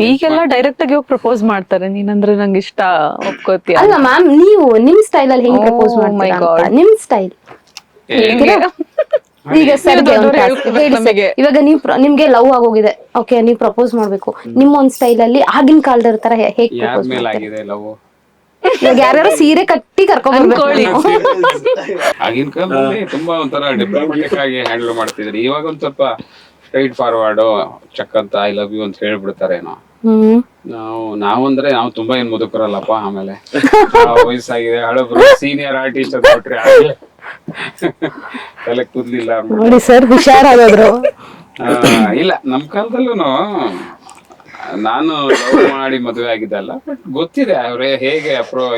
E: ಈಗೆಲ್ಲ ಡೈರೆಕ್ಟ್ ಆಗಿ ಹೋಗಿ ಪ್ರಪೋಸ್ ಮಾಡ್ತಾರೆ. ನೀನಂದ್ರೆ ನಂಗೆ ಇಷ್ಟ, ಒಪ್ಕೋತೀಯ?
B: ಅಲ್ಲ ಮ್ಯಾಮ್, ನೀವು ನಿಮ್ ಸ್ಟೈಲ್ ಅಲ್ಲಿ ಹೆಂಗ್ ಪ್ರಪೋಸ್ ಮಾಡ್ತೀರಾ ಅಂತ, ನಿಮ್ ಸ್ಟೈಲ್. ಈಗ ಸರ್ ಹೇಳಿ ಸರ್, ಇವಾಗ ನಿಮ್ಗೆ ಲವ್ ಆಗೋಗಿದೆ, ಓಕೆ, ನೀವ್ ಪ್ರಪೋಸ್ ಮಾಡ್ಬೇಕು, ನಿಮ್ಮ ಒಂದ್ ಸ್ಟೈಲ್ ಅಲ್ಲಿ ಆಗಿನ ಕಾಲದ ತರ ಹೇಗ್
A: ಯಾರ
B: ಪ್ರಪೋಸ್
A: ಮೇಲೆ
B: ಮಾಡ್ತೀರಾ?
A: ಆಗಿದೆ ಲವ್?
B: ಇವಾಗ ಯಾರ್ಯಾರು ಸೀರೆ ಕಟ್ಟಿ ಕರ್ಕೊಂಡ್
A: ಆಗಿನ ಕಾಲದಲ್ಲಿ ತುಂಬಾ ಒಂಥರ ಡಿಪ್ಲೊಮ್ಯಾಟಿಕ್ ಆಗಿ ಹ್ಯಾಂಡಲ್ ಮಾಡ್ತಿದ್ರಿ. ಇವಾಗ ಒಂದ್ ಸ್ವಲ್ಪ ಸ್ಟ್ರೈಟ್ ಫಾರ್ವರ್ಡ್ ಚಕ್ ಅಂತ ಐ ಲವ್ ಯು ಅಂತ ಹೇಳ್ಬಿಡ್ತಾರೇನೋ. ನಾವು ಅಂದ್ರೆ ನಾವು ತುಂಬಾ ಏನ್ ಮುದುಕರಲ್ಲಪ್ಪ. ಆಮೇಲೆ ವಯಸ್ಸಾಗಿದೆ, ಹಳಬ್ರು ಸೀನಿಯರ್ ಆರ್ಟಿಸ್ಟ್ ಅಂತ ಕೊಟ್ರೆ ತಲೆ ಕೂದ್ಲಿಲ್ಲ.
B: ನೋಡಿ ಸರ್, ಹುಷಾರಾದ್ರು.
A: ಇಲ್ಲ, ನಮ್ ಕಾಲದಲ್ಲೂ ನಾನು ಲವ್ ಮಾಡಿ ಮದುವೆ ಆಗಿದ್ದಲ್ಲ, ಬಟ್ ಗೊತ್ತಿದೆ ಅವ್ರೆ ಹೇಗೆ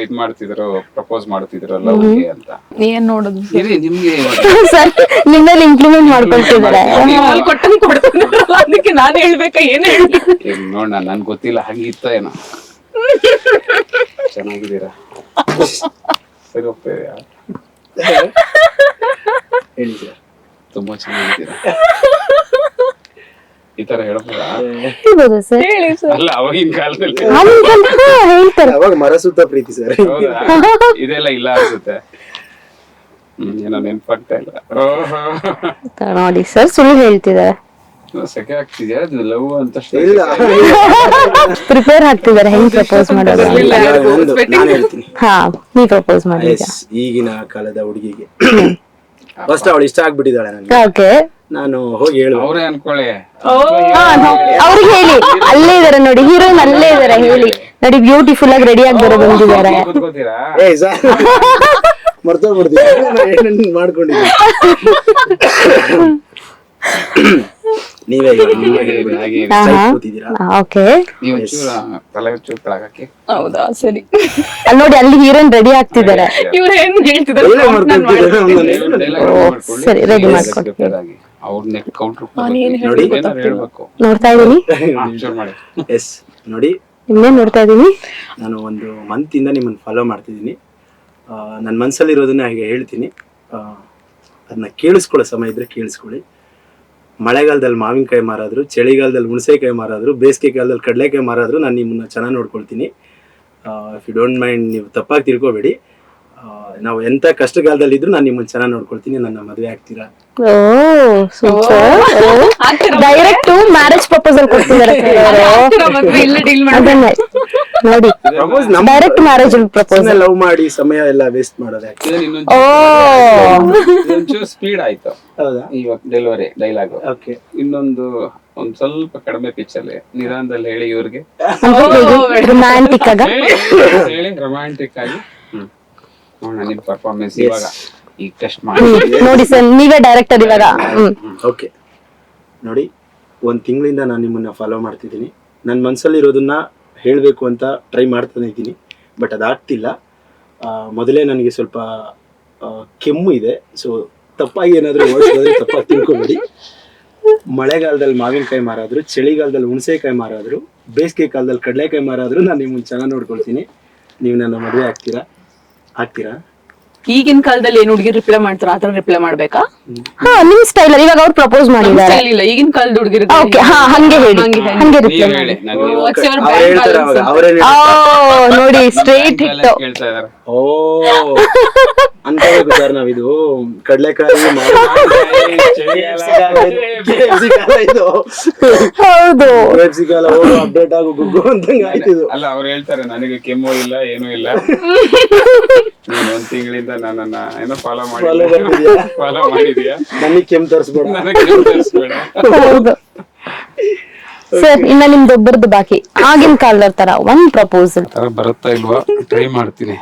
A: ಇದ್ ಮಾಡ್ತಿದ್ರು, ಪ್ರಪೋಸ್ ಮಾಡ್ತಿದ್ರು ಲವ್ಗೆ ಅಂತ.
E: ಏನ್ ನೋಡುದು
A: ಇರಿ ನಿಮ್ಗೆ
B: ಸರ್, ನಿಮ್ಮಲ್ಲಿ ಇಂಪ್ಲಿಮೆಂಟ್ ಮಾಡ್ಕೊಳ್ತಿದ್ದಾರೆ.
E: ಅದಕ್ಕೆ ನಾನು ಹೇಳ್ಬೇಕಾ? ಏನ್ ಹೇಳಿ
A: ನೋಡ, ನನ್ ಗೊತ್ತಿಲ್ಲ, ಹಂಗಿತ್ತ ಏನೋ. ಚೆನ್ನಾಗಿದ್ದೀರಾ? ಸರಿ, ಹೋಗ್ತಾ
C: ಹೇಳಿ ಸರ್.
A: ತುಂಬಾ ಚೆನ್ನಾಗಿದ್ದೀರಾ. ಈ ತರ ಹೇಳ್ಬೋದಾ?
B: ಹೇಳ್ಬೋದು ಸರ್.
E: ಹೇಳಿ ಸರ್.
A: ಅಲ್ಲ, ಅವಾಗಿನ ಕಾಲದಲ್ಲಿ
B: ಹೇಳ್ತಾರೆ.
C: ಅವಾಗ ಮರಸುತ್ತ ಪ್ರೀತಿ ಸರ್.
A: ಹೌದಾ? ಇದೆಲ್ಲ ಇಲ್ಲ ಅನ್ಸುತ್ತೆ. ಏನೋ ನೆನ್ಪಾಗ್ತಾ ಇಲ್ಲ.
B: ನೋಡಿ ಸರ್, ಸುಳ್ಳು ಹೇಳ್ತಿದ್ದಾರೆ.
A: ಸೆಕೆ ಆಗ್ತಿದ್ಯಾ? ಅದು ಲವ್ ಅಂತ
C: ಇಲ್ಲ,
B: ಪ್ರಿಪೇರ್ ಆಗ್ತಿದ್ದಾರೆ ಹೆಂಗ್ ಪ್ರಪೋಸ್ ಮಾಡೋದು ಅಂತ.
C: ನಾನು ಹೇಳ್ತೀನಿ.
B: ಹಾ, ನೀವ್ ಪ್ರಪೋಸ್ ಮಾಡಿ.
C: Yes, ಈಗಿನ ಕಾಲದ ಹುಡುಗಿಗೆ ಫಸ್ಟ್ ಅವಳು ಇಷ್ಟ ಆಗ್ಬಿಟ್ಟಿದ್ದಾಳೆ ನನಗೆ.
B: ಓಕೆ,
C: ನಾನು ಹೋಗಿ ಹೇಳು.
A: ಅವ್ರೇ ಅನ್ಕೊಳ್ಳಿ.
B: ಅವ್ರಿಗೆ ಹೇಳಿ, ಅಲ್ಲೇ ಇದಾರೆ ನೋಡಿ, ಹೀರೋಯಿನ್ ಅಲ್ಲೇ ಇದಾರೆ. ಹೇಳಿ ನೋಡಿ, ಬ್ಯೂಟಿಫುಲ್ ಆಗಿ ರೆಡಿ ಆಗಿ ಬರೋ ಬಂದಿದ್ದಾರೆ.
A: ಕೂತ್ಕೋತೀರಾ?
C: ಏ ಸರ್, ಮರ್ತೋಗ್ಬಿಡ್ತೀನಿ, ಮಾಡ್ಕೊಂಡಿದ್ದೀನಿ. ನೀವೇ ಕೂತಿದ್ದೀರಾ?
B: ಓಕೆ,
A: ನೀವು ತಲೆ ಚೂರು ಕೆಳಗಾಕಿ.
E: ಹೌದಾ? ಸರಿ.
B: ಅಲ್ಲಿ ನೋಡಿ, ಅಲ್ಲಿ ಹೀರೋಯಿನ್ ರೆಡಿ ಆಗ್ತಿದ್ದಾರೆ.
E: ಇವ್ರು ಏನ್ ಹೇಳ್ತಿದ್ದಾರೆ?
B: ಸರಿ, ರೆಡಿ ಮಾಡ್ಕೊಡ್ತೀನಿ.
A: ಅವ್ರನ್ನೇ ಕೌಂಟರ್ ಹೇಳ್ಬೇಕು.
B: ನೋಡ್ತಾ ಇದೀನಿ.
C: ಎಸ್, ನೋಡಿ,
B: ನಿಮ್ನೇ ನೋಡ್ತಾ ಇದೀನಿ.
C: ನಾನು ಒಂದು ಮಂತ್ ಇಂದ ನಿಮ್ಮನ್ನ ಫಾಲೋ ಮಾಡ್ತಿದ್ದೀನಿ. ನನ್ನ ಮನಸ್ಸಲ್ಲಿರೋದನ್ನ ಹಾಗೆ ಹೇಳ್ತೀನಿ. ಅದನ್ನ ಕೇಳಿಸ್ಕೊಳ್ಳೋ ಸಮಯ ಇದ್ರೆ ಕೇಳಿಸ್ಕೊಳ್ಳಿ. ಮಳೆಗಾಲದಲ್ಲಿ ಮಾವಿನಕಾಯಿ ಮಾರಾದ್ರು, ಚಳಿಗಾಲದಲ್ಲಿ ಹುಣಸೆಕಾಯಿ ಮಾರಾದ್ರು, ಬೇಸಿಗೆ ಕಾಲದಲ್ಲಿ ಕಡಲೆಕಾಯಿ ಮಾರಾದ್ರು ನಾನು ನಿಮ್ಮನ್ನ ಚೆನ್ನಾಗಿ ನೋಡ್ಕೊಳ್ತೀನಿ. ಇಫ್ ಯು ಡೋಂಟ್ ಮೈಂಡ್, ನೀವು ತಪ್ಪಾಗಿ ತಿಳ್ಕೊಬೇಡಿ. ನಾವು ಎಂತ ಕಷ್ಟಕಾಲದಲ್ಲಿ ಇದ್ರು ನಾನು ನಿಮ್ಮನ್ನ ಚೆನ್ನಾಗಿ ನೋಡ್ಕೊಳ್ತೀನಿ. ನನ್ನ ಮದುವೆ ಆಗ್ತೀರಾ?
B: ಓ, ಸೂಪರ್. ಡೈರೆಕ್ಟ್ ಮ್ಯಾರೇಜ್ ಪ್ರಪೋಸಲ್ ಕೊಡ್ತಿದ್ದಾರೆ ಅದನ್ನೇ ನೋಡಿ. Direct marriage proposal.
C: ಲವ್ ಮಾಡಿ ಸಮಯ ಎಲ್ಲ ವೇಸ್ಟ್ ಮಾಡೋದು ಯಾಕೆ?
A: ಒಂಚೂರು ಸ್ಪೀಡ್ ಆಯ್ತು.
C: ಹೌದಾ?
A: ಇವಾಗ ಡೆಲಿವರಿ ಡೈಲಾಗ್.
C: ಓಕೆ,
A: ಇನ್ನೊಂದು ಒಂದ್ ಸ್ವಲ್ಪ ಕಡಿಮೆ ಪಿಚ್ಚಲ್ಲಿ ನಿಧಾನದಲ್ಲಿ ಹೇಳಿ ಇವ್ರಿಗೆ,
B: ರೊಮ್ಯಾಂಟಿಕ್ ಆಗ
A: ಹೇಳಿ ರೊಮ್ಯಾಂಟಿಕ್ ಆಗಿ. ನೋಡೋಣ ನಿಮ್ ಪರ್ಫಾರ್ಮೆನ್ಸ್ ಇವಾಗ. ಈಗ ಟೆಸ್ಟ್ ಮಾಡಿ
B: ನೋಡಿ ಸರ್, ನೀವೇ ಡೈರೆಕ್ಟರ್ ಇವಾಗ.
C: ಓಕೆ, ನೋಡಿ, ಒಂದು ತಿಂಗಳಿಂದ ನಾನು ನಿಮ್ಮನ್ನ ಫಾಲೋ ಮಾಡ್ತಿದ್ದೀನಿ. ನನ್ನ ಮನಸ್ಸಲ್ಲಿರೋದನ್ನ ಹೇಳಬೇಕು ಅಂತ ಟ್ರೈ ಮಾಡ್ತಾನೆ ಇದ್ದೀನಿ, ಬಟ್ ಅದಾಗ್ತಿಲ್ಲ. ಮೊದಲೇ ನನಗೆ ಸ್ವಲ್ಪ ಕೆಮ್ಮು ಇದೆ. ಸೊ ತಪ್ಪಾಗಿ ಏನಾದರೂ ಓಡಿಸೋದ್ರೆ ತಪ್ಪಾಗಿ ತಿಳ್ಕೊಬೇಡಿ. ಮಳೆಗಾಲದಲ್ಲಿ ಮಾವಿನಕಾಯಿ ಮಾರಾದ್ರು, ಚಳಿಗಾಲದಲ್ಲಿ ಹುಣಸೆಕಾಯಿ ಮಾರಾದ್ರು, ಬೇಸಿಗೆ ಕಾಲದಲ್ಲಿ ಕಡಲೆಕಾಯಿ ಮಾರಾದ್ರು ನಾನು ನಿಮ್ಮನ್ನ ಚೆನ್ನಾಗಿ ನೋಡ್ಕೊಳ್ತೀನಿ. ನೀವು ನನ್ನ ಮದುವೆ ಆಗ್ತೀರಾ?
E: ಈಗಿನ ಕಾಲದಲ್ಲಿ ಏನ್ ಹುಡುಗಿ ರಿಪ್ಲೈ ಮಾಡ್ತಾರ ಆತರ ರಿಪ್ಲೈ ಮಾಡ್ಬೇಕಾ?
B: ಹಾ, ನಿಮ್ ಸ್ಟೈಲ್. ಇವಾಗ ಅವ್ರು ಪ್ರಪೋಸ್ ಮಾಡಿದ್ದಾರೆ.
E: ಇಲ್ಲ, ಈಗಿನ ಕಾಲದ ಹುಡುಗಿರು
B: ಓಕೆ, ಹಾ, ಹಂಗೆ ಹೇಳಿ, ಹಂಗೆ ರಿಪ್ಲೈ ಮಾಡಿ. ನೋಡಿ, ಸ್ಟ್ರೈಟ್ ಹಿಟ್ಟು.
A: ಕೇಳ್ತಾ ಇದಾರೆ.
C: ಓ, ಅನ್ಕೋಬೇಕು ಸರ್ ನಾವಿದು ಕಡಲೆಕಾಯಿ
B: ಹೌದು,
C: ಅಪ್ಡೇಟ್ ಆಗೋ ಗುಗ್ಗು ಅಂತಂಗ ಆಯ್ತಿದು.
A: ಅಲ್ಲ, ಅವ್ರು ಹೇಳ್ತಾರೆ ನನಗೆ ಕೆಮ್ಮು ಇಲ್ಲ, ಏನೂ ಇಲ್ಲ, ನೀನ್ ಒಂದ್ ತಿಂಗಳಿಂದ ನನ್ನನ್ನ ಏನೋ ಫಾಲೋ ಮಾಡಿದ್ಯಾ,
C: ನನಗೆ ಕೆಮ್ಮು ತರಿಸ್ಬೇಡ.
B: ಹೌದು. ಸರ್ ಇನ್ನ ನಿಮ್ದೊಬ್ಬರದ್ದು ಬಾಕಿ ಆಗಿನ ಕಾಲದ ತರ ಒಂದ್ ಪ್ರಪೋಸಲ್
A: ತರ ಬರುತ್ತಾ ಇಲ್ವಾ ಟ್ರೈ ಮಾಡ್ತೀನಿ.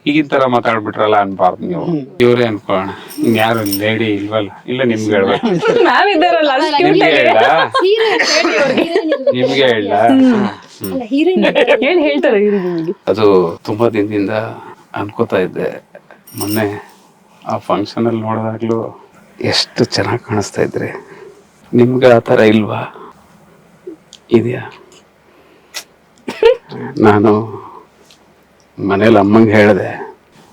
A: ಈಗಿನ ತರ ಮಾತಾಡ್ಬಿಟ್ರಲ್ಲ ಅನ್ಬಾರ್ದು ನೀವು, ಇವ್ರೇ ಅನ್ಕೊಳ್ಳೋಣ. ಯಾರು ಲೇಡಿ ಇಲ್ವಲ್ಲ? ಇಲ್ಲ ನಿಮ್ಗೆ ಹೇಳ್ಬೇಕು.
E: ನಾವಿದ್ದಾರಲ್ಲ
A: ನಿಮ್ಗೆ ಹೇಳ ನಿಮ್ಗೆ ಹೇಳ
E: ಏನ್ ಹೇಳ್ತಾರೆ ನಿಮಗೆ?
A: ಅದು ತುಂಬಾ ದಿನದಿಂದ ಅನ್ಕೋತಾ ಇದ್ದೆ. ಮೊನ್ನೆ ಆ ಫಂಕ್ಷನ್ ಅಲ್ಲಿ ನೋಡಿದಾಗ್ಲೂ ಎಷ್ಟು ಚೆನ್ನಾಗಿ ಕಾಣಿಸ್ತಾ ಇದ್ರಿ. ನಿಮ್ಗೆ ಆ ಥರ ಇಲ್ವಾ? ಇದೆಯಾ? ನಾನು ಮನೇಲಿ ಅಮ್ಮಂಗೆ ಹೇಳಿದೆ,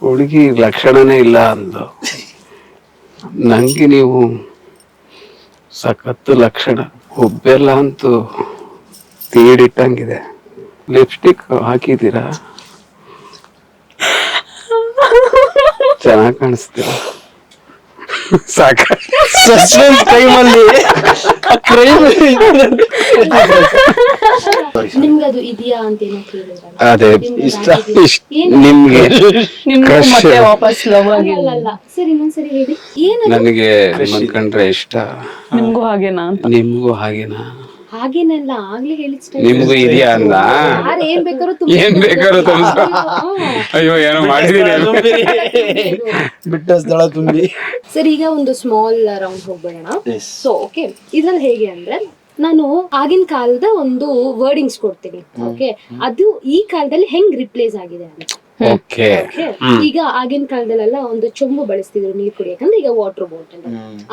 A: ಹುಡುಗಿ ಲಕ್ಷಣನೇ ಇಲ್ಲ ಅಂದು. ನಂಗೆ ನೀವು ಸಖತ್ತು ಲಕ್ಷಣ, ಹುಬ್ಬೆಲ್ಲ ಅಂತೂ ತೀಡಿಟ್ಟಂಗಿದೆ. ಲಿಪ್ಸ್ಟಿಕ್ ಹಾಕಿದ್ದೀರಾ, ಚೆನ್ನಾಗಿ ಕಾಣಿಸ್ತೀರ. ಸಾಕ
B: ನಿಮ್ಗದು ಇದೆಯಾ ಅಂತ ಏನೋ ಕೇಳಿದ್ರೆ
A: ಅದೇ ಇಷ್ಟ ನಿಮ್ಗೆ ಕ್ರಶ್
E: ಮತ್ತೆ ವಾಪಸ್ ಲವ್ ಆಗಿಲ್ಲ.
B: ಅಲ್ಲ ಸರಿ ಇನ್ನೊಂದ್ಸರಿ ಹೇಳಿ ಏನದು
A: ನನಗೆ ನಿಮ್ಮನ್ ಕಂಡ್ರೆ ಇಷ್ಟ.
E: ನಿಮ್ಗೂ ಹಾಗೇನಾ ಅಂತ?
A: ನಿಮ್ಗೂ ಹಾಗೇನಾ?
B: ಹಾಗೇನಲ್ಲ ಆಗ್ಲೇ ಹೇಳಿದ್
A: ನಿಮ್ಗೂ ಇದೆಯಾ ಅಂದ?
B: ಯಾರು ಏನ್ ಬೇಕಾದ್ರೂ
A: ಏನ್ ಬೇಕಾದ್ರೂ ತುಂಬಿಸ. ಅಯ್ಯೋ ಏನೋ ಮಾಡಿದೀನಿ.
C: ಬಿಟ್ಟ ಸ್ಥಳ ತುಂಬಿ.
B: ಸರ್ ಈಗ ಒಂದು ಸ್ಮಾಲ್ ರೌಂಡ್ ಹೋಗ್ಬೇಡ. ಸೊ ಓಕೆ, ಇದ್ರಲ್ಲಿ ಹೇಗೆ ಅಂದ್ರೆ ನಾನು ಆಗಿನ ಕಾಲದ ಒಂದು ವರ್ಡಿಂಗ್ಸ್ ಕೊಡ್ತೀನಿ. ಓಕೆ, ಅದು ಈ ಕಾಲದಲ್ಲಿ ಹೆಂಗ್ ರಿಪ್ಲೇಸ್ ಆಗಿದೆ ಅಂತ.
A: ಓಕೆ,
B: ಈಗ ಆಗಿನ ಕಾಲದಲ್ಲೆಲ್ಲ ಒಂದು ಚೊಂಬು ಬಳಸ್ತಿದ್ರು ನೀರ್ ಕುಡಿಯಕಂದ್ರೆ, ಈಗ ವಾಟರ್ ಬಾಟಲ್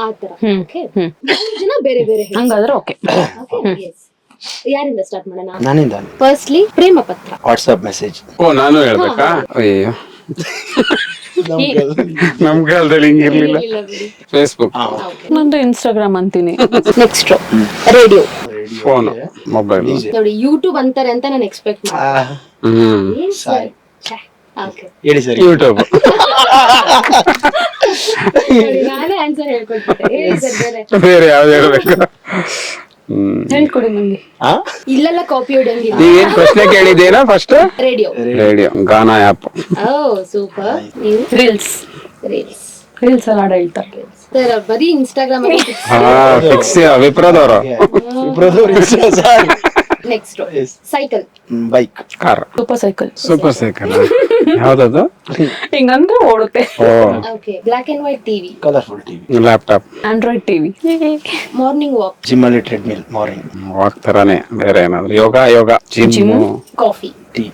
B: ಆತರ. ಓಕೆ, ಜನ ಬೇರೆ ಬೇರೆ ಹೇಳ್ತಾರೆ.
E: ಹಂಗಾದ್ರೆ ಓಕೆ.
B: Yes. ಯಾರಿಂದ ಸ್ಟಾರ್ಟ್ ಮಾಡೋಣ?
C: ನಾನಿಂದ
B: ಫಸ್ಟ್ಲಿ ಪ್ರೇಮ ಪತ್ರ.
C: WhatsApp message.
A: ಓ ನಾನು ಹೇಳ್ಬೇಕಾ? ಅಯ್ಯೋ ನಮ್ ಕಾಲದಲ್ಲಿ ಹಿಂಗಿರ್ಲಿಲ್ಲ. ಫೇಸ್ಬುಕ್,
E: ನಂದು ಇನ್ಸ್ಟಾಗ್ರಾಮ್ ಅಂತೀನಿ.
B: Next radio,
A: phone, mobile.
B: ನೋಡಿ ಯೂಟ್ಯೂಬ್ ಅಂತಾರೆ ಅಂತ ನಾನು ಎಕ್ಸ್ಪೆಕ್ಟ್
C: ಹೇಳಿ ಸರ್.
A: ಯೂಟ್ಯೂಬ್,
B: ನಾನೇ ಆನ್ಸರ್ ಹೇಳ್ಕೊಟ್ಬಿಟ್ಟೆ.
A: ಬೇರೆ ಯಾವ್ದು ಹೇಳ್ಬೇಕು?
E: ಹೇಳ್ಕೊಡಿ ನಂಗೆ.
B: ಇಲ್ಲೆಲ್ಲ ಕಾಪಿ ಹೊಡಂಗಿಲ್ಲ.
A: ನೀವೇನ್ ಪ್ರಶ್ನೆ ಕೇಳಿದ್ದೇನಾ first?
B: Radio,
A: radio, Gaana app.
B: Oh super. ನೀವು
E: ರೀಲ್ಸ್ ರೀಲ್ಸ್ ಎಲ್ಲ ಹಾಡು ಹೇಳ್ತಾರೆ.
B: ಸರ್ ಬರೀ ಇನ್ಸ್ಟಾಗ್ರಾಮ್.
A: ಫಿಕ್ಸ್ ವಿಪ್ರದವರು.
B: Next cycle,
C: bike,
A: car, super cycle. ಯಾವ್ದದು?
E: ಹಿಂಗಂದ್ರೆ ಓಡುತ್ತೆ.
B: Okay. Black and white TV,
C: colourful TV,
A: laptop,
E: Android TV.
B: Morning walk,
C: gym ಅಲ್ಲಿ ಟ್ರೆಡ್ಮಿಲ್, ಮಾರ್ನಿಂಗ್
A: ವಾಕ್ ತರಾನೇ. ಬೇರೆ ಏನಾದ್ರು? ಯೋಗ, ಜಿಮ್,
B: ಕಾಫಿ,
C: ಟೀ,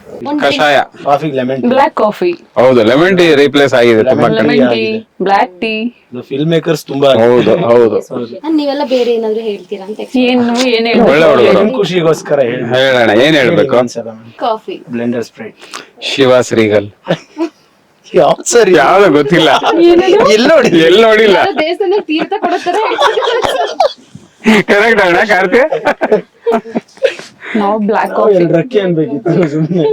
A: ಕಷಾಯ,
C: ಕಾಫಿ, ಲೆಮನ್,
E: ಬ್ಲಾಕ್ ಕಾಫಿ.
A: ಹೌದು, ಲೆಮನ್ ಟೀ ರೀಪ್ಲೇಸ್ ಆಗಿದೆ ತುಂಬಾ ಕಡೆ.
E: Lemon tea, black tea.
C: Film makers ತುಂಬಾ.
A: ಹೌದು.
B: ನೀವೆಲ್ಲ ಬೇರೆ ಏನಾದ್ರು ಹೇಳ್ತೀರಾ ಅಂತ.
E: ಏನ್
A: ಒಳ್ಳೆ ಹುಡುಗರು.
C: ಖುಷಿಗೋಸ್ಕರ
A: ಹೇಳೋಣ, ಏನ್ ಹೇಳ್ಬೇಕು?
B: Coffee,
C: Blenders Pride,
A: Chivas Regal.
C: ಸರಿ
A: ಯಾವ್ದು ಗೊತ್ತಿಲ್ಲ, ಎಲ್ಲಿ ನೋಡಿಲ್ಲ.
B: ದೇವಸ್ಥಾನ ತೀರ್ಥ ಕೊಡುತ್ತಾರೆ.
A: ಕರೆಕ್ಟ್ ಅಣ್ಣ ಕಾರ್ತಿ.
E: ನಾವು ಬ್ಲಾಕ್ ಕಾಫಿ.
C: ರಕ್ಕೆ ಅನ್ಬೇಕಿತ್ತು ಸುಮ್ಮನೆ.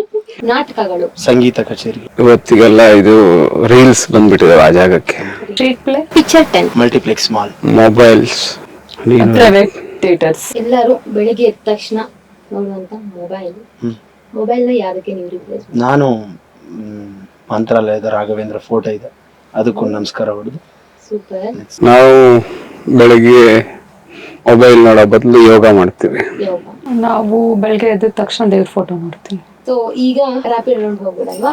B: ನಾಟಕಗಳು,
C: ಸಂಗೀತ ಕಚೇರಿ.
A: ಇವತ್ತಿಗೆಲ್ಲ ಇದು ರೀಲ್ಸ್ ಬಂದ್ಬಿಟ್ಟಿದಾವೆ ಆ ಜಾಗಕ್ಕೆ.
E: Street play,
B: picture tent,
C: multiplex mall,
A: mobiles,
E: private theatres.
B: ಎಲ್ಲರೂ ಬೆಳಿಗ್ಗೆ ಎದ್ದ ತಕ್ಷಣ ನೋಡುವಂತ ಮೊಬೈಲ್ ನ ಯಾವ್ದಕ್ಕೆ ನೀವು ರಿಪ್ಲೇಸ್?
C: ನಾನು ಮಂತ್ರಾಲಯದ ರಾಘವೇಂದ್ರ ಫೋಟೋ ಇದೆ, ಅದಕ್ಕೊಂದು ನಮಸ್ಕಾರ ಹೊಡೆದು.
B: ಸೂಪರ್.
A: ನಾವು ಬೆಳಗ್ಗೆ ಮೊಬೈಲ್ ನೋಡೋ ಬದಲು ಯೋಗ ಮಾಡ್ತೀವಿ.
B: ಯೋಗ.
E: ನಾವು ಬೆಳಗ್ಗೆ ಎದ್ದ ತಕ್ಷಣ ದೇವ್ರ ಫೋಟೋ ನೋಡ್ತೀವಿ.
B: ಸೊ ಈಗ ರ್ಯಾಪಿಡ್ ರೌಂಡ್ ಹೋಗ್ಬಿಡಲ್ವಾ?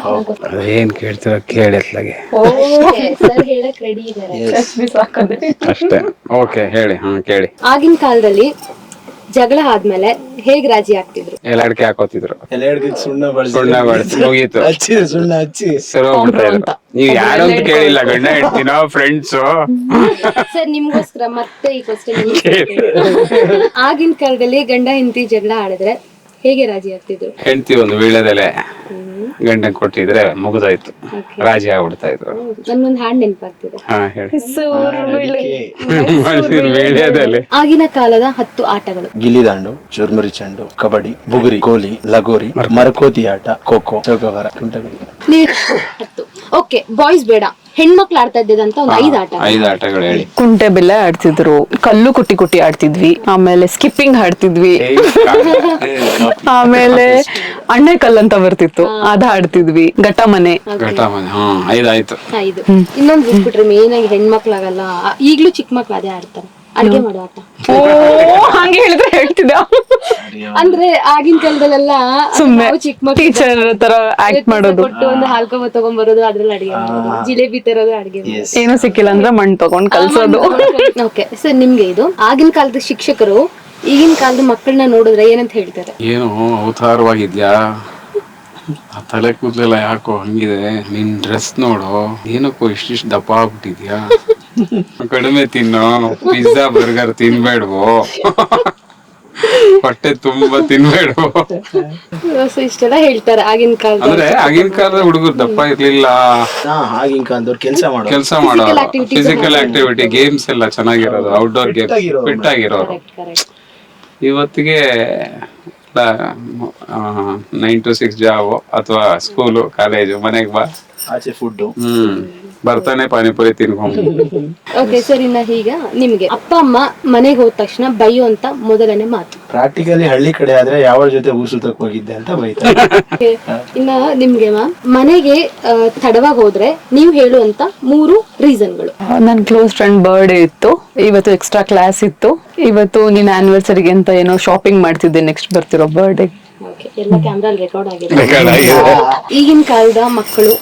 A: ಅದೇನ್ ಕೇಳ್ತೀರ ಕೇಳಿತ್ಲಾಗೆ
B: ಸರ್ ಹೇಳಕ್ ರೆಡಿ ಇದಾರೆ.
A: ಅಷ್ಟೇ. ಓಕೆ ಹೇಳಿ. ಕೇಳಿ.
B: ಆಗಿನ ಕಾಲದಲ್ಲಿ ಜಗಳ ಆದ್ಮೇಲೆ ಹೇಗ್ ರಾಜಿ ಆಗ್ತಿದ್ರು?
A: ಎಲ್ಲಾಡ್ಕೆ ಹಾಕೋತಿದ್ರು,
C: ಸುಣ್ಣ
A: ಬಳಸಿ ಮುಗೀತು.
C: ಸುಣ್ಣ ಹಚ್ಚಿ
A: ಸರಿ ಹೋಗ್ಬಿಡ್ತಾ ಇದ್ರು. ನೀವ್ ಯಾರು ಅಂತ ಕೇಳಿಲ್ಲ, ಗಂಡ ಹೇಳ್ತೀನೋ ಫ್ರೆಂಡ್ಸ್.
B: ಸರ್ ನಿಮ್ಗೋಸ್ಕರ ಮತ್ತೆ ಈ ಕ್ವಶನ್. ಆಗಿನ ಕಾಲದಲ್ಲಿ ಗಂಡ ಹೆಂಡತಿ ಜಗಳ ಆಡಿದ್ರೆ ಹೇಗೆ ರಾಜಿ ಆಗ್ತಿದ್ರು?
A: ಹೆಂಡತಿ ಒಂದು ವೀಳ್ಯದೆಲೆ ಗಂಡನ್ ಕೊಟ್ಟಿದ್ರೆ ಮುಗಿದಾಯ್ತು, ರಾಜಿ ಆಗ್ಬಿಡ್ತಾ ಇದ್ರು.
B: ನನ್ಗೊಂದ್ ಹಾಡ್ ನೆನಪಾಗ್ತಿದೆ.
A: ಹಾ ಹೇಳಿ. ವೀಳ್ಯದೆಲೆ.
B: ಆಗಿನ ಕಾಲದ 10 ಆಟಗಳು:
C: ಗಿಲ್ಲಿದಾಂಡು, ಚುರ್ಮುರಿ ಚೆಂಡು, ಕಬಡ್ಡಿ, ಬುಗುರಿ, ಗೋಲಿ, ಲಗೋರಿ, ಮರಕೋತಿ ಆಟ, ಖೋಖೋ, ಚೌಕಬಾರ, ಕುಂಟಬಿಲ್ಲೆ.
B: 10. ಓಕೆ, ಬಾಯ್ಸ್ ಬೇಡ, ಹೆಣ್ಮಕ್ಳು ಆಡ್ತಾ ಇದ್ದಂತ ಒಂದು 5 ಆಟ.
A: 5 ಆಟಗಳು ಹೇಳಿ.
E: ಕುಂಟೆಬಿಲ್ಲೆ ಆಡ್ತಿದ್ರು, ಕಲ್ಲು ಕುಟ್ಟಿ ಆಡ್ತಿದ್ವಿ, ಆಮೇಲೆ ಸ್ಕಿಪ್ಪಿಂಗ್ ಆಡ್ತಿದ್ವಿ, ಆಮೇಲೆ ಅಣ್ಣೆ ಕಲ್ಲು ಅಂತ ಬರ್ತಿತ್ತು ಅದ ಆಡ್ತಿದ್ವಿ, ಘಟ ಮನೆ.
A: 5 ಆಯ್ತು.
B: 5. ಇನ್ನೊಂದು ಬಿಟ್ಬಿಟ್ರೆ ಮೇನ್ ಆಗಿ ಹೆಣ್ಮಕ್ಳಾಗಲ್ಲ, ಈಗ್ಲೂ ಚಿಕ್ಕ ಮಕ್ಳು ಅದೇ ಆಡ್ತಾರೆ. ಅಡ್ಗೆ ಮಾಡೋ ಆಟ.
E: ಓ ಹಂಗೆ ಹೇಳಿದ್ರೆ ಹೇಳ್ತಿದ್ದ.
B: ಅಂದ್ರೆ ಆಗಿನ ಕಾಲದಲ್ಲೆಲ್ಲ
E: ಸುಮ್ನೆ
B: ನಾವು ಚಿಕ್ಕ ಮಕ್ಳು
E: ಟೀಚರ್ ತರ ಆಕ್ಟ್ ಮಾಡೋದು.
B: ಕೊಟ್ಟು ಒಂದು ಹಾಲ್ಕೊಂಬ ತಗೊಂಡ್ಬರೋದು, ಅದ್ರಲ್ಲಿ ಅಡಿಗೆ ಮಾಡೋದು, ಜಿಲೇಬಿ ತರೋದು, ಅಡಿಗೆ ಮಾಡೋದು.
E: ಏನೂ ಸಿಕ್ಕಿಲ್ಲ ಅಂದ್ರೆ ಮಣ್ಣು ತಗೊಂಡ್ ಕಲ್ಸೋದು.
B: ಓಕೆ ಸರ್, ನಿಮ್ಗೆ ಇದು ಆಗಿನ ಕಾಲದ ಶಿಕ್ಷಕರು ಈಗಿನ ಕಾಲದ ಮಕ್ಕಳನ್ನ ನೋಡಿದ್ರೆ ಏನಂತ ಹೇಳ್ತಾರೆ?
A: ಏನು ಅವತಾರವಾಗಿದ್ಯಾ, ಆ ತಲೆ ಕೂದಲೆಲ್ಲ ಯಾಕೋ ಹಂಗಿದೆ, ನಿನ್ ಡ್ರೆಸ್ ನೋಡು, ಏನಕ್ಕೋ ಇಷ್ಟಿಷ್ಟು ದಪ್ಪ ಆಗ್ಬಿಟ್ಟಿದ್ಯಾ, ಕಡಿಮೆ ತಿನ್ನು, ಪಿಜ್ಜಾ ಬರ್ಗರ್ ತಿನ್ಬೇಡ್ವೋ, ಹೊಟ್ಟೆ ತುಂಬಾ ತಿನ್ಬೇಡ್ವೋ.
B: ಸೊ ಇಷ್ಟೆಲ್ಲ ಹೇಳ್ತಾರೆ ಆಗಿನ ಕಾಲದ.
A: ಅಂದ್ರೆ ಆಗಿನ ಕಾಲದ ಹುಡುಗರು ದಪ್ಪ ಇರ್ಲಿಲ್ಲ,
C: ಆಗಿನ ಕಾಲದವ್ರು ಕೆಲಸ
A: ಮಾಡೋ ಫಿಸಿಕಲ್ ಆಕ್ಟಿವಿಟಿ, ಗೇಮ್ಸ್ ಎಲ್ಲ ಚೆನ್ನಾಗಿರೋದು, ಔಟ್ಡೋರ್ ಗೇಮ್ಸ್ ಫಿಟ್ ಆಗಿರೋರು. ಇವತ್ತಿಗೆ 9 to 6 ಜಾಬ್ ಅಥವಾ ಸ್ಕೂಲು ಕಾಲೇಜು, ಮನೆಗೆ ಬಾ,
C: ಆಚೆ ಫುಡ್,
A: ಬರ್ತಾನೆ ಪಾನಿಪುರಿ ತಿನ್ಕೊಂಡು.
B: ಓಕೆ ಸರ್, ಇನ್ನ ಈಗ ನಿಮ್ಗೆ ಅಪ್ಪ ಅಮ್ಮ ಮನೆಗೆ ಹೋದ ತಕ್ಷಣ ಬೈಯುವಂತ ಮೊದಲನೇ ಮಾತು?
C: ಪ್ರಾಕ್ಟಿಕಲಿ ಹಳ್ಳಿ ಕಡೆ ಆದ್ರೆ ಯಾವ ಜೊತೆ ಊಸುತ್ತಕ್ ಹೋಗಿದ್ದೆ ಅಂತ ಬೈತಾರೆ.
B: ಇನ್ನ ನಿಮ್ಗೆ ಮನೆಗೆ ತಡವಾಗಿ ಹೋದ್ರೆ ನೀವು ಹೇಳುವಂತ 3 ರೀಸನ್ಗಳು?
E: ನನ್ ಕ್ಲೋಸ್ ಫ್ರೆಂಡ್ ಬರ್ಡೇ ಇತ್ತು, ಇವತ್ತು ಎಕ್ಸ್ಟ್ರಾ ಕ್ಲಾಸ್ ಇತ್ತು, ಇವತ್ತು ನಿನ್ನ ಆನಿವರ್ಸರಿಗೆ ಅಂತ ಏನೋ ಶಾಪಿಂಗ್ ಮಾಡ್ತಿದ್ದೆ ನೆಕ್ಸ್ಟ್ ಬರ್ತಿರೋ ಬರ್ಡೇ.
B: ಎಲ್ಲ ಕ್ಯಾಮ್ರಾ ರೆಕಾರ್ಡ್ ಆಗಿದೆ. ಈಗಿನ ಕಾಲದ ಮಕ್ಕಳು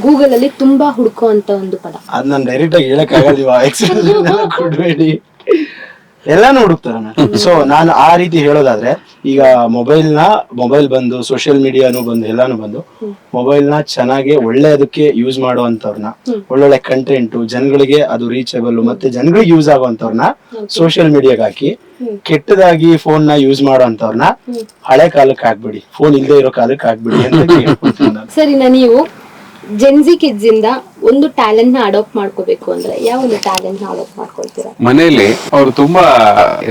B: ಗೂಗಲ್ ಅಲ್ಲಿ ತುಂಬಾ ಹುಡುಕೋ ಅಂತ ಒಂದು ಪದ,
C: ಅದ್ ನಾನು ಡೈರೆಕ್ಟ್ ಆಗಿ ಹೇಳಕ್ ಆಗಲ್ಲ, ಕೊಡ್ಬೇಡಿ, ಎಲ್ಲಾನು ಹುಡುಕ್ತಾರ. ಸೊ ನಾನು ಆ ರೀತಿ ಹೇಳೋದಾದ್ರೆ, ಈಗ ಮೊಬೈಲ್ ಬಂದು ಸೋಷಿಯಲ್ ಮೀಡಿಯಾನು ಬಂದು ಎಲ್ಲಾನು ಬಂದು ಮೊಬೈಲ್ ನ ಚೆನ್ನಾಗಿ ಒಳ್ಳೆಯದಕ್ಕೆ ಯೂಸ್ ಮಾಡುವಂತವ್ರನ್ನ, ಒಳ್ಳೊಳ್ಳೆ ಕಂಟೆಂಟ್ ಜನಗಳಿಗೆ ಅದು ರೀಚಬಲ್ ಮತ್ತೆ ಜನಗಳಿಗೆ ಯೂಸ್ ಆಗುವಂತವ್ರನ್ನ ಸೋಷಿಯಲ್ ಮೀಡಿಯಾಗ ಹಾಕಿ, ಕೆಟ್ಟದಾಗಿ ಫೋನ್ ನ ಯೂಸ್ ಮಾಡುವಂತವ್ರನ್ನ ಹಳೆ ಕಾಲಕ್ಕೆ ಹಾಕ್ಬಿಡಿ, ಫೋನ್ ಇಲ್ಲದೆ ಇರೋ ಕಾಲಕ್ಕೆ ಹಾಕ್ಬಿಡಿ ಅಂತ ಕೇಳ್ಕೊಳ್ತೀನಿ ನಾನು.
B: ಸರಿನಾ, ನೀವು ಜೆನ್ಜಿ ಕಿಡ್ಸ್ ಇಂದ ಒಂದು ಟ್ಯಾಲೆಂಟ್ ನ ಅಡಾಪ್ಟ್ ಮಾಡ್ಕೋಬೇಕು ಅಂದ್ರೆ ಯಾವ ಒಂದು ಟ್ಯಾಲೆಂಟ್ ನ ಅಡಾಪ್ಟ್ ಮಾಡ್ಕೊಳ್ತೀರಾ?
A: ಮನೆಯಲ್ಲಿ ಅವ್ರು ತುಂಬಾ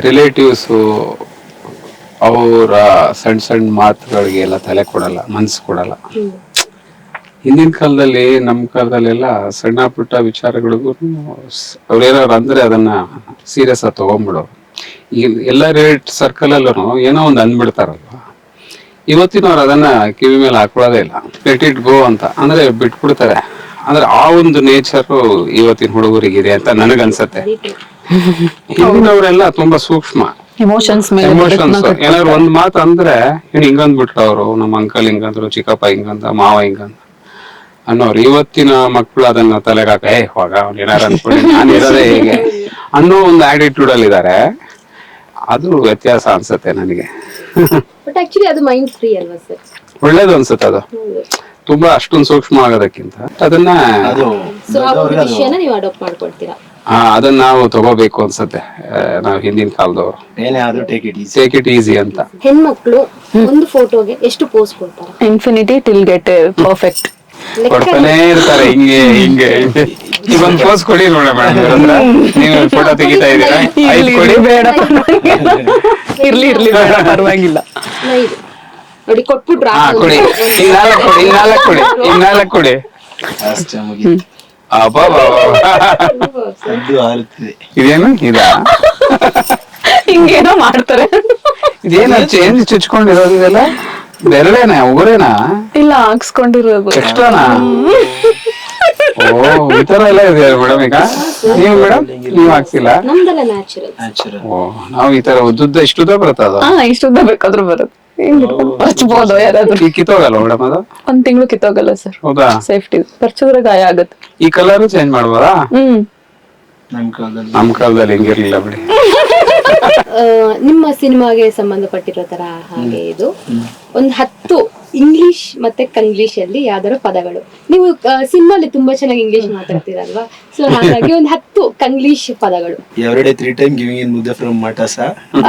A: ರಿಲೇಟಿವ್ಸ್ ಅವರ ಸಣ್ಣ ಮಾತುಗಳಿಗೆ ಎಲ್ಲ ತಲೆ ಕೊಡಲ್ಲ, ಮನ್ಸು ಕೊಡಲ್ಲ. ಹಿಂದಿನ ಕಾಲದಲ್ಲಿ, ನಮ್ಮ ಕಾಲದಲ್ಲೆಲ್ಲ ಸಣ್ಣ ಪುಟ್ಟ ವಿಚಾರಗಳಿಗೂ ಅವ್ರೇನಾರು ಅಂದ್ರೆ ಅದನ್ನ ಸೀರಿಯಸ್ ಆಗಿ ತಗೊಂಡ್ಬಿಡೋರು. ಈಗ ಎಲ್ಲ ರೇಟ್ ಸರ್ಕಲ್ ಅಲ್ಲೂ ಏನೋ ಒಂದು ಅಂದ್ಬಿಡ್ತಾರಲ್ವ, ಇವತ್ತಿನವ್ರು ಅದನ್ನ ಕಿವಿ ಮೇಲೆ ಹಾಕೊಳ್ಳೋದೇ ಇಲ್ಲ. ಲೆಟ್ ಇಟ್ ಗೋ ಅಂತ ಅಂದ್ರೆ ಬಿಟ್ಬಿಡ್ತಾರೆ. ಅಂದ್ರೆ ಆ ಒಂದು ನೇಚರ್ ಇವತ್ತಿನ ಹುಡುಗರಿಗಿದೆ ಅಂತ ನನಗನ್ಸತ್ತೆ. ಹಿಂದಿನವರೆಲ್ಲ ತುಂಬಾ ಸೂಕ್ಷ್ಮ,
E: ಎಮೋಷನ್ಸ್
A: ಏನಾದ್ರು ಒಂದ್ ಮಾತು ಅಂದ್ರೆ ಹಿಂಗಂದ್ಬಿಟ್ರು ಅವರು, ನಮ್ಮ ಅಂಕಲ್ ಹಿಂಗಂದ್ರು, ಚಿಕ್ಕಪ್ಪ ಹಿಂಗಂದ, ಮಾವ ಹಿಂಗಂದ ಅನ್ನೋರು. ಇವತ್ತಿನ ಮಕ್ಕಳು ಅದನ್ನ ತಲೆಗಾಕ ಹೋಗ ಅವ್ನು ಏನಾರು ಅನ್ಕೊಳ್ಳಿ, ನಾನು ಇರೋದೇ ಹೇಗೆ ಅನ್ನೋ ಒಂದು ಆಟಿಟ್ಯೂಡ್ ಅಲ್ಲಿ ಇದಾರೆ. ಅದು ವ್ಯತ್ಯಾಸ ಅನ್ಸತ್ತೆ ನನಗೆ.
B: ಬಟ್ ಆಕ್ಚುಲಿ ಅದು ಮೈಂಡ್ ಫ್ರೀ ಅಲ್ವಾ ಸರ್?
A: ಒಳ್ಳೇದು ಅನ್ಸುತ್ತೆ ಅದು, ತುಂಬಾ ಅಷ್ಟೊಂದು ಸೂಕ್ಷ್ಮ ಆಗೋದಕ್ಕಿಂತ ಅದನ್ನ
B: ಸೊ ಆ ಒಂದು ವಿಷಯನ ನೀವು ಅಡಾಪ್ಟ್ ಮಾಡ್ಕೊಳ್ತೀರಾ?
A: ಅದನ್ನ ನಾವು ತಗೋಬೇಕು ಅನ್ಸುತ್ತೆ. ನಾವು ಹಿಂದಿನ ಕಾಲದವರು
C: ಏನೇ ಆದ್ರೂ ಟೇಕ್ ಇಟ್ ಈಸಿ
A: ಅಂತ.
B: ಹೆಣ್ಮಕ್ಳು ಒಂದು ಫೋಟೋಗೆ ಎಷ್ಟು ಪೋಸ್ ಕೊಡ್ತಾರೆ?
E: ಇನ್ಫಿನಿಟಿ ಟಿಲ್ ಗೆಟ್ ಪರ್ಫೆಕ್ಟ್
A: ಕೊಡ್ತಾನೆ ಇರ್ತಾರೆ. ಹಿಂಗೆ ಈಗ ಒಂದ್ ಪೋಸ್ ಕೊಡಿ ನೋಡ ಮೇಡಮ್ ಅಂದ್ರೆ, ನೀವು ಫೋಟೋ ತೆಗಿತಾ ಇದೀರಾ, ಕೊಡಿ,
E: ಬೇಡ ಇರ್ಲಿ ಬೇಡ ಪರವಾಗಿಲ್ಲ,
B: ನೋಡಿ ಕೊಟ್ಬಿಟ್ರು,
A: ಕೊಡಿ, ಈಗ 4 ಕೊಡಿ, ಈಗ 4 ಕೊಡಿ, ಈಗ 4 ಕೊಡಿ
C: ಅಷ್ಟೇ ಮುಗಿತು.
A: ಇದೇನು ಇದಾ
E: ಹಿಂಗೇನೋ ಮಾಡ್ತಾರೆ.
A: ಇದೇನ ಚೇಂಜ್ ಚುಚ್ಕೊಂಡಿರೋದು, ಇದೆಲ್ಲ ಬೆರಳೇನಾ ಉಗುರೇನಾ?
E: ಇಲ್ಲ, ಹಾಕ್ಸ್ಕೊಂಡಿರೋದು
A: ಎಕ್ಸ್ಟ್ರಾನಾ? ಓ, ಈ ತರ ಎಲ್ಲ ಇದೆ ಮೇಡಮ್. ಈಗ ನೀವು ಮೇಡಮ್ ನೀವು ಹಾಕ್ಸಿಲ್ಲ?
B: ನಮ್ದೆಲ್ಲ ನ್ಯಾಚುರಲ್.
A: ಓ, ನಾವು ಈ ತರ ಉದ್ದುದ್ದ ಇಷ್ಟುದ್ದ ಬರುತ್ತೆ ಅದು?
E: ಇಷ್ಟುದ್ದ ಬೇಕಾದ್ರೂ ಬರುತ್ತೆ. ಹಚ್ಬೋದು ಯಾರಾದ್ರೂ.
A: ಕಿತ್ತೋಗಲ್ಲ ಮೇಡಮ್ ಅದು?
E: 1 ತಿಂಗಳು ಕಿತ್ತೋಗಲ್ಲ ಸರ್.
A: ಹೌದಾ?
E: ಸೇಫ್ಟಿ, ಪರ್ಚಿದ್ರೆ ಗಾಯ ಆಗುತ್ತೆ.
A: ಈ ಕಲರ್ ಚೇಂಜ್ ಮಾಡ್ಬೋದಾ?
C: ನಮ್ ಕಾಲದಲ್ಲಿ
A: ಹಿಂಗಿರ್ಲಿಲ್ಲ ಬಿಡಿ.
B: ನಿಮ್ಮ ಸಿನಿಮಾಗೆ ಸಂಬಂಧಪಟ್ಟಿರೋ ತರ ಹಾಗೆ ಇದು ಒಂದು 10 ಇಂಗ್ಲಿಷ್ ಮತ್ತೆ ಕಂಗ್ಲಿಷ್ ಅಲ್ಲಿ ಯಾವ್ದಾರ ಪದಗಳು. ನೀವು ಸಿನಿಮಾಲಿ ತುಂಬಾ ಚೆನ್ನಾಗಿ ಇಂಗ್ಲಿಷ್ ಮಾತಾಡ್ತೀರಲ್ವಾ, ಸೊ ಹಾಗಾಗಿ ಒಂದು 10 ಕಂಗ್ಲಿಷ್ ಪದಗಳು.
C: ಎವ್ರಿಡೇ 3 ಟೈಮ್ ಗಿವಿಂಗ್ ಇನ್ ಮುದ್ದೆ ಫ್ರಮ್ ಮಟಸ,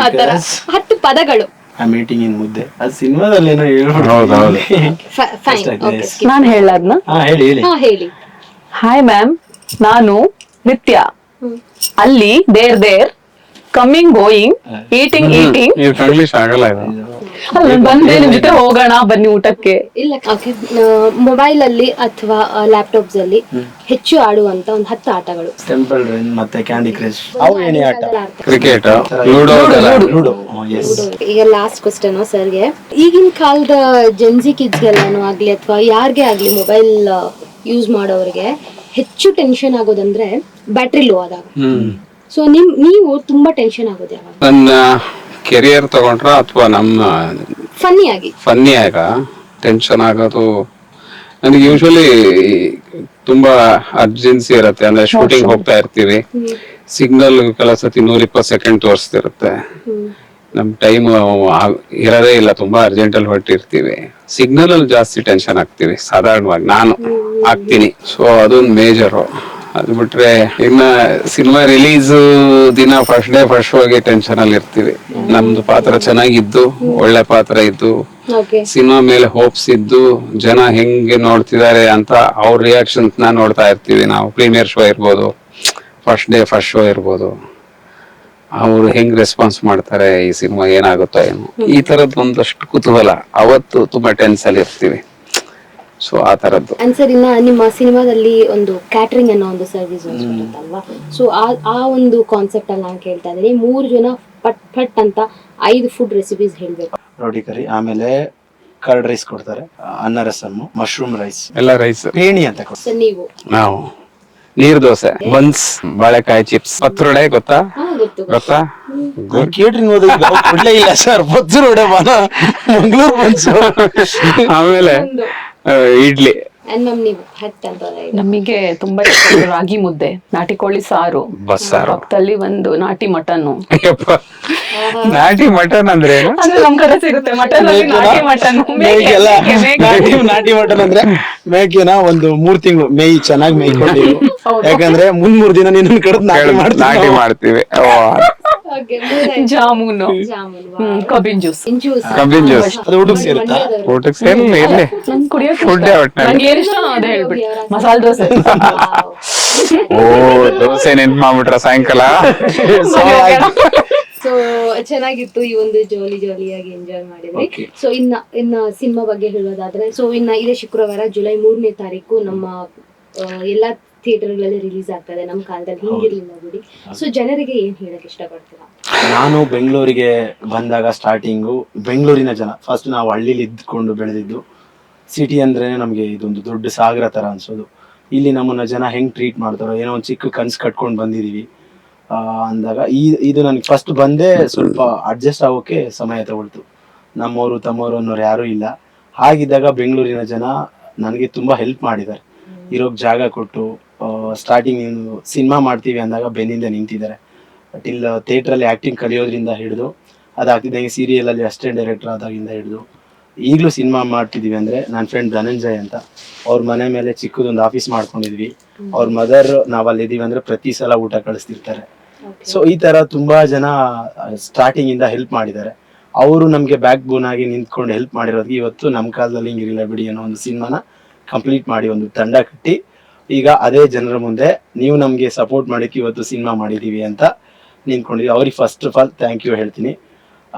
B: ಆತರ 10 ಪದಗಳು.
C: ಆ ಮೀಟಿಂಗ್ ಇನ್ ಮುದ್ದೆ, ಅದು ಸಿನಿಮಾದಲ್ಲಿ ಏನೋ
E: ನಾನ್ ಹೇಳದ್ನ?
B: ಹೇಳಿ.
E: ಹಾಯ್ ಮ್ಯಾಮ್, ನಾನು ನಿತ್ಯ, ಅಲ್ಲಿ there coming going eating
A: English ಆಗಲ್ಲ ಇದು.
E: ಅಲ್ಲ, ಬಂದೆ ನಿಮ್ ಜೊತೆ ಹೋಗೋಣ ಬನ್ನಿ ಊಟಕ್ಕೆ.
B: ಇಲ್ಲ, ಮೊಬೈಲ್ ಅಲ್ಲಿ ಅಥವಾ ಲ್ಯಾಪ್ಟಾಪ್ಸ್ ಅಲ್ಲಿ ಹೆಚ್ಚು ಆಡುವಂತ ಒಂದು 10 ಆಟಗಳು.
C: ಟೆಂಪಲ್ ರನ್ ಮತ್ತೆ ಕ್ಯಾಂಡಿ ಕ್ರಶ್, ಅವು ಏನೇ ಆಟ,
A: ಕ್ರಿಕೆಟ್, ಲೂಡೋ.
B: ಈಗ ಲಾಸ್ಟ್ ಕ್ವೆಶ್ಚನ್ ಸರ್ಗೆ. ಈಗಿನ ಕಾಲದ ಜೆನ್ಜಿ ಕಿಡ್ಸ್ ಎಲ್ಲಾನು ಆಗ್ಲಿ ಅಥವಾ ಯಾರಿಗೆ ಆಗ್ಲಿ ಮೊಬೈಲ್ ಯೂಸ್ ಮಾಡೋರಿಗೆ ಹೆಚ್ಚು ಟೆನ್ಷನ್ ಆಗೋದಂದ್ರೆ ಬ್ಯಾಟ್ರಿ ಲೋ ಆದಾಗ. ಸೊ ನೀವು ತುಂಬಾ ಟೆನ್ಷನ್ ಆಗೋದು ಯಾವಾಗ?
A: ನನ್ನ ಕೆರಿಯರ್ ತಗೊಂಡ್ರ ಅಥವಾ ನಮ್ಮ
B: ಫನ್ನಿ ಆಗಿ.
A: ಫನ್ನಿ ಆಗ ಟೆನ್ಷನ್ ಆಗೋದು ನನಗೆ ಯೂಶಲಿ ತುಂಬಾ ಅರ್ಜೆನ್ಸಿ ಇರುತ್ತೆ. ಅಂದ್ರೆ ಶೂಟಿಂಗ್ ಹೋಗ್ತಾ ಇರ್ತೀವಿ, ಸಿಗ್ನಲ್ ಕೆಲವು ಸತಿ 120 ಸೆಕೆಂಡ್ ತೋರಿಸ್ತಿರುತ್ತೆ, ನಮ್ ಟೈಮ್ ಇರೋದೇ ಇಲ್ಲ, ತುಂಬಾ ಅರ್ಜೆಂಟ್ ಅಲ್ಲಿ ಹೊರಟಿರ್ತೀವಿ, ಸಿಗ್ನಲ್ ಅಲ್ಲಿ ಜಾಸ್ತಿ ಟೆನ್ಷನ್ ಆಗ್ತೀವಿ ಸಾಧಾರಣವಾಗಿ, ನಾನು ಆಗ್ತೀನಿ. ಸೊ ಅದೊಂದು ಮೇಜರು. ಅದು ಬಿಟ್ರೆ ಇನ್ನ ಸಿನಿಮಾ ರಿಲೀಸ್ ದಿನ ಫಸ್ಟ್ ಡೇ ಫಸ್ಟ್ ಹೋಗಿ ಟೆನ್ಷನ್ ಅಲ್ಲಿ ಇರ್ತೀವಿ. ನಮ್ದು ಪಾತ್ರ ಚೆನ್ನಾಗಿದ್ದು, ಒಳ್ಳೆ ಪಾತ್ರ ಇದ್ದು, ಸಿನಿಮಾ ಮೇಲೆ ಹೋಪ್ಸ್ ಇದ್ದು, ಜನ ಹೆಂಗೆ ನೋಡ್ತಿದ್ದಾರೆ ಅಂತ ಅವ್ರ ರಿಯಾಕ್ಷನ್ಸ್ ನೋಡ್ತಾ ಇರ್ತೀವಿ ನಾವು. ಪ್ರೀಮಿಯರ್ ಶೋ ಇರ್ಬೋದು, ಫಸ್ಟ್ ಡೇ ಫಸ್ಟ್ ಶೋ ಇರ್ಬೋದು, ಅವ್ರು ಹೆಂಗ್ ರೆಸ್ಪಾನ್ಸ್ ಮಾಡ್ತಾರೆ, ಈ ಸಿನಿಮಾ ಏನಾಗುತ್ತೋ ಏನೋ, ಈ ತರದ್ ಒಂದಷ್ಟು ಕುತೂಹಲ. ಅವತ್ತು ತುಂಬಾ ಟೆನ್ಸ್ ಅಲ್ಲಿ ಇರ್ತೀವಿ. ಸೊ ಆ ತರದ್ದು.
B: ಸರ್, ಇನ್ನ ನಿಮ್ಮ ಸಿನಿಮಾದಲ್ಲಿ ಒಂದು ಕ್ಯಾಟರಿಂಗ್ ಅನ್ನೋ ಒಂದು ಸರ್ವಿಸ್ ಬರುತ್ತಲ್ವಾ? ಸೊ ಆ ಒಂದು ಕಾನ್ಸೆಪ್ಟ್ ಅಲ್ಲಿ ನಾನು ಕೇಳ್ತಾ ಇದ್ದೀನಿ, 3 ಜನ ಪಟ್ ಪಟ್ ಅಂತ 5 ಫುಡ್ ರೆಸಿಪೀಸ್ ಹೇಳ್ಬೇಕು.
C: ರೋಟಿ ಕರಿ, ಆಮೇಲೆ ಕರ್ಡ್ ರೈಸ್ ಕೊಡ್ತಾರೆ, ಅನ್ನ ರಸಮ್, ಮಶ್ರೂಮ್ ರೈಸ್,
A: ಎಲ್ಲ ರೈಸ್,
C: ಪೇಣಿ ಅಂತ ಕೊಡ್ತಾರೆ.
B: ಸರ್, ನೀವು
A: ನಾವು ನೀರ್ ದೋಸೆ, ಬನ್ಸ್, ಬಾಳೆಕಾಯಿ ಚಿಪ್ಸ್, ಪತ್ರೊಡೆ ಗೊತ್ತಾ? ಗೊತ್ತಾ?
C: ಕೇಟ್ರಿಂಗ್ ಕೊಡ್ಲೇ ಇಲ್ಲ ಸರ್, ಪತ್ರೊಡೆ ಮಂಗಳೂರು ಬನ್ಸು.
A: ಆಮೇಲೆ ಇಡ್ಲಿ.
B: ನೀವು ಹಟ್ ಅಂತ
E: ನಮಗೆ ತುಂಬಾ ಇಷ್ಟ ರಾಗಿ ಮುದ್ದೆ, ನಾಟಿ ಕೋಳಿ ಸಾರು,
A: ಬಸ್ಸಾರು,
E: ಪಕ್ಕದಲ್ಲಿ ಒಂದು ನಾಟಿ ಮಟನ್ನು.
A: ನಾಟಿ ಮಟನ್ ಅಂದ್ರೆ ಏನು?
E: ಅಂದ್ರೆ ನಮ್ ಕಡೆ ಸಿಗುತ್ತೆ ಮಟನ್ ಅಲ್ಲಿ ನಾಟಿ ಮಟನ್.
C: ನಾಟಿ ಮಟನ್ ಅಂದ್ರೆ ಮೇಕೆನ ಒಂದು 3 ತಿಂಗಳು ಮೇಯ್ ಚೆನ್ನಾಗಿ ಮೇಯ್ಕೊಂಡಿರು, ಯಾಕಂದ್ರೆ 3 ದಿನ ನಿನ್ನ ಕಡೆ
A: ನಾಟಿ ಮಾಡ್ತೀವಿ.
E: ಜಾಮೂನು, ಕಬ್ಬಿನ ಜ್ಯೂಸ್.
A: ಕಬ್ಬಿನ ಜ್ಯೂಸ್
C: ಅದು ಊಟಕ್ಕೆ ಸೇರುತ್ತಾ?
A: ಊಟಕ್ಕೆ ಸೇರಿಲ್ಲ, ಇರ್ಲಿ ಫುಡ್.
E: ನಂಗೆ ಏನ್ ಇಷ್ಟ ಅದೇ ಹೇಳ್ಬಿಡಿ. ಮಸಾಲೆ ದೋಸೆ.
A: ಓ, ದೋಸೆ ನೆನ್ಪು ಮಾಡ್ಬಿಟ್ರ ಸಾಯಂಕಾಲ.
B: ಸೊ ಚೆನ್ನಾಗಿತ್ತು, ಈ ಒಂದು ಜೋಲಿಯಾಗಿ ಎಂಜಾಯ್ ಮಾಡಿದ್ರಿ. ಸೊ ಇನ್ನ ಸಿನಿಮಾ ಬಗ್ಗೆ ಹೇಳೋದಾದ್ರೆ, ಸೊ ಇದೇ ಶುಕ್ರವಾರ ಜುಲೈ 3ನೇ ತಾರೀಕು ನಮ್ಮ ಎಲ್ಲಾ ಥಿಯೇಟರ್ಗಳಲ್ಲಿ ರಿಲೀಸ್ ಆಗ್ತದೆ. ನಮ್ಮ ಕಾಲದಲ್ಲಿ ಹಿಂಗಿರ್ಲಿಲ್ಲ ಬಿಡಿ. ಸೊ ಜನರಿಗೆ ಏನ್ ಹೇಳಕ್ ಇಷ್ಟಪಡ್ತೀರಾ?
C: ನಾನು ಬೆಂಗಳೂರಿಗೆ ಬಂದಾಗ ಸ್ಟಾರ್ಟಿಂಗು ಬೆಂಗಳೂರಿನ ಜನ, ಫಸ್ಟ್ ನಾವು ಹಳ್ಳಿಲಿ ಇದ್ಕೊಂಡು ಬೆಳೆದಿದ್ದು, ಸಿಟಿ ಅಂದ್ರೆ ನಮ್ಗೆ ಇದೊಂದು ದೊಡ್ಡ ಸಾಗರ ತರ ಅನ್ಸೋದು. ಇಲ್ಲಿ ನಮ್ಮನ್ನ ಜನ ಹೆಂಗ್ ಟ್ರೀಟ್ ಮಾಡ್ತಾರೋ, ಏನೋ ಒಂದು ಚಿಕ್ಕ ಕನ್ಸು ಕಟ್ಕೊಂಡು ಬಂದಿದೀವಿ ಅಂದಾಗ ಇದು ನನಗೆ ಫಸ್ಟ್ ಬಂದೇ ಸ್ವಲ್ಪ ಅಡ್ಜಸ್ಟ್ ಆಗೋಕೆ ಸಮಯ ತಗೊಳ್ತು. ನಮ್ಮವರು ತಮ್ಮವರು ಅನ್ನೋರು ಯಾರೂ ಇಲ್ಲ. ಹಾಗಿದ್ದಾಗ ಬೆಂಗಳೂರಿನ ಜನ ನನಗೆ ತುಂಬಾ ಹೆಲ್ಪ್ ಮಾಡಿದ್ದಾರೆ, ಇರೋಕ್ ಜಾಗ ಕೊಟ್ಟು. ಸ್ಟಾರ್ಟಿಂಗ್ ನೀನು ಸಿನಿಮಾ ಮಾಡ್ತೀವಿ ಅಂದಾಗ ಬೆನ್ನಿಂದ ನಿಂತಿದ್ದಾರೆ. ಟಿಲ್ ಥಿಯೇಟ್ರಲ್ಲಿ ಆ್ಯಕ್ಟಿಂಗ್ ಕಲಿಯೋದ್ರಿಂದ ಹಿಡಿದು, ಅದಾಗ್ತಿದ್ದಂಗೆ ಸೀರಿಯಲಲ್ಲಿ ಅಸಿಸ್ಟೆಂಟ್ ಡೈರೆಕ್ಟರ್ ಆದಾಗಿಂದ ಹಿಡಿದು ಈಗಲೂ ಸಿನಿಮಾ ಮಾಡ್ತಿದ್ದೀವಿ ಅಂದರೆ, ನನ್ನ ಫ್ರೆಂಡ್ ಧನಂಜಯ್ ಅಂತ, ಅವ್ರ ಮನೆ ಮೇಲೆ ಚಿಕ್ಕದೊಂದು ಆಫೀಸ್ ಮಾಡ್ಕೊಂಡಿದ್ವಿ. ಅವ್ರ ಮದರ್ ನಾವಲ್ಲಿ ಇದ್ದೀವಿ ಅಂದರೆ ಪ್ರತಿ ಸಲ ಊಟ ಕಳಿಸ್ತಿರ್ತಾರೆ. ಸೊ ಈ ಥರ ತುಂಬ ಜನ ಸ್ಟಾರ್ಟಿಂಗಿಂದ ಹೆಲ್ಪ್ ಮಾಡಿದ್ದಾರೆ. ಅವರು ನಮಗೆ ಬ್ಯಾಕ್ ಬೋನ್ ಆಗಿ ನಿಂತ್ಕೊಂಡು ಹೆಲ್ಪ್ ಮಾಡಿರೋದಕ್ಕೆ ಇವತ್ತು ನಮ್ಮ ಕಾಲದಲ್ಲಿ ಹಿಂಗಿರಲಿಲ್ಲ ಬಿಡಿ ಅನ್ನೋ ಒಂದು ಸಿನಿಮಾನ ಕಂಪ್ಲೀಟ್ ಮಾಡಿ ಒಂದು ತಂಡ ಕಟ್ಟಿ, ಈಗ ಅದೇ ಜನರ ಮುಂದೆ ನೀವು ನಮಗೆ ಸಪೋರ್ಟ್ ಮಾಡೋಕ್ಕೆ ಇವತ್ತು ಸಿನಿಮಾ ಮಾಡಿದ್ದೀವಿ ಅಂತ ನಿಂತ್ಕೊಂಡಿದ್ವಿ. ಅವ್ರಿಗೆ first of all thank you ಹೇಳ್ತೀನಿ.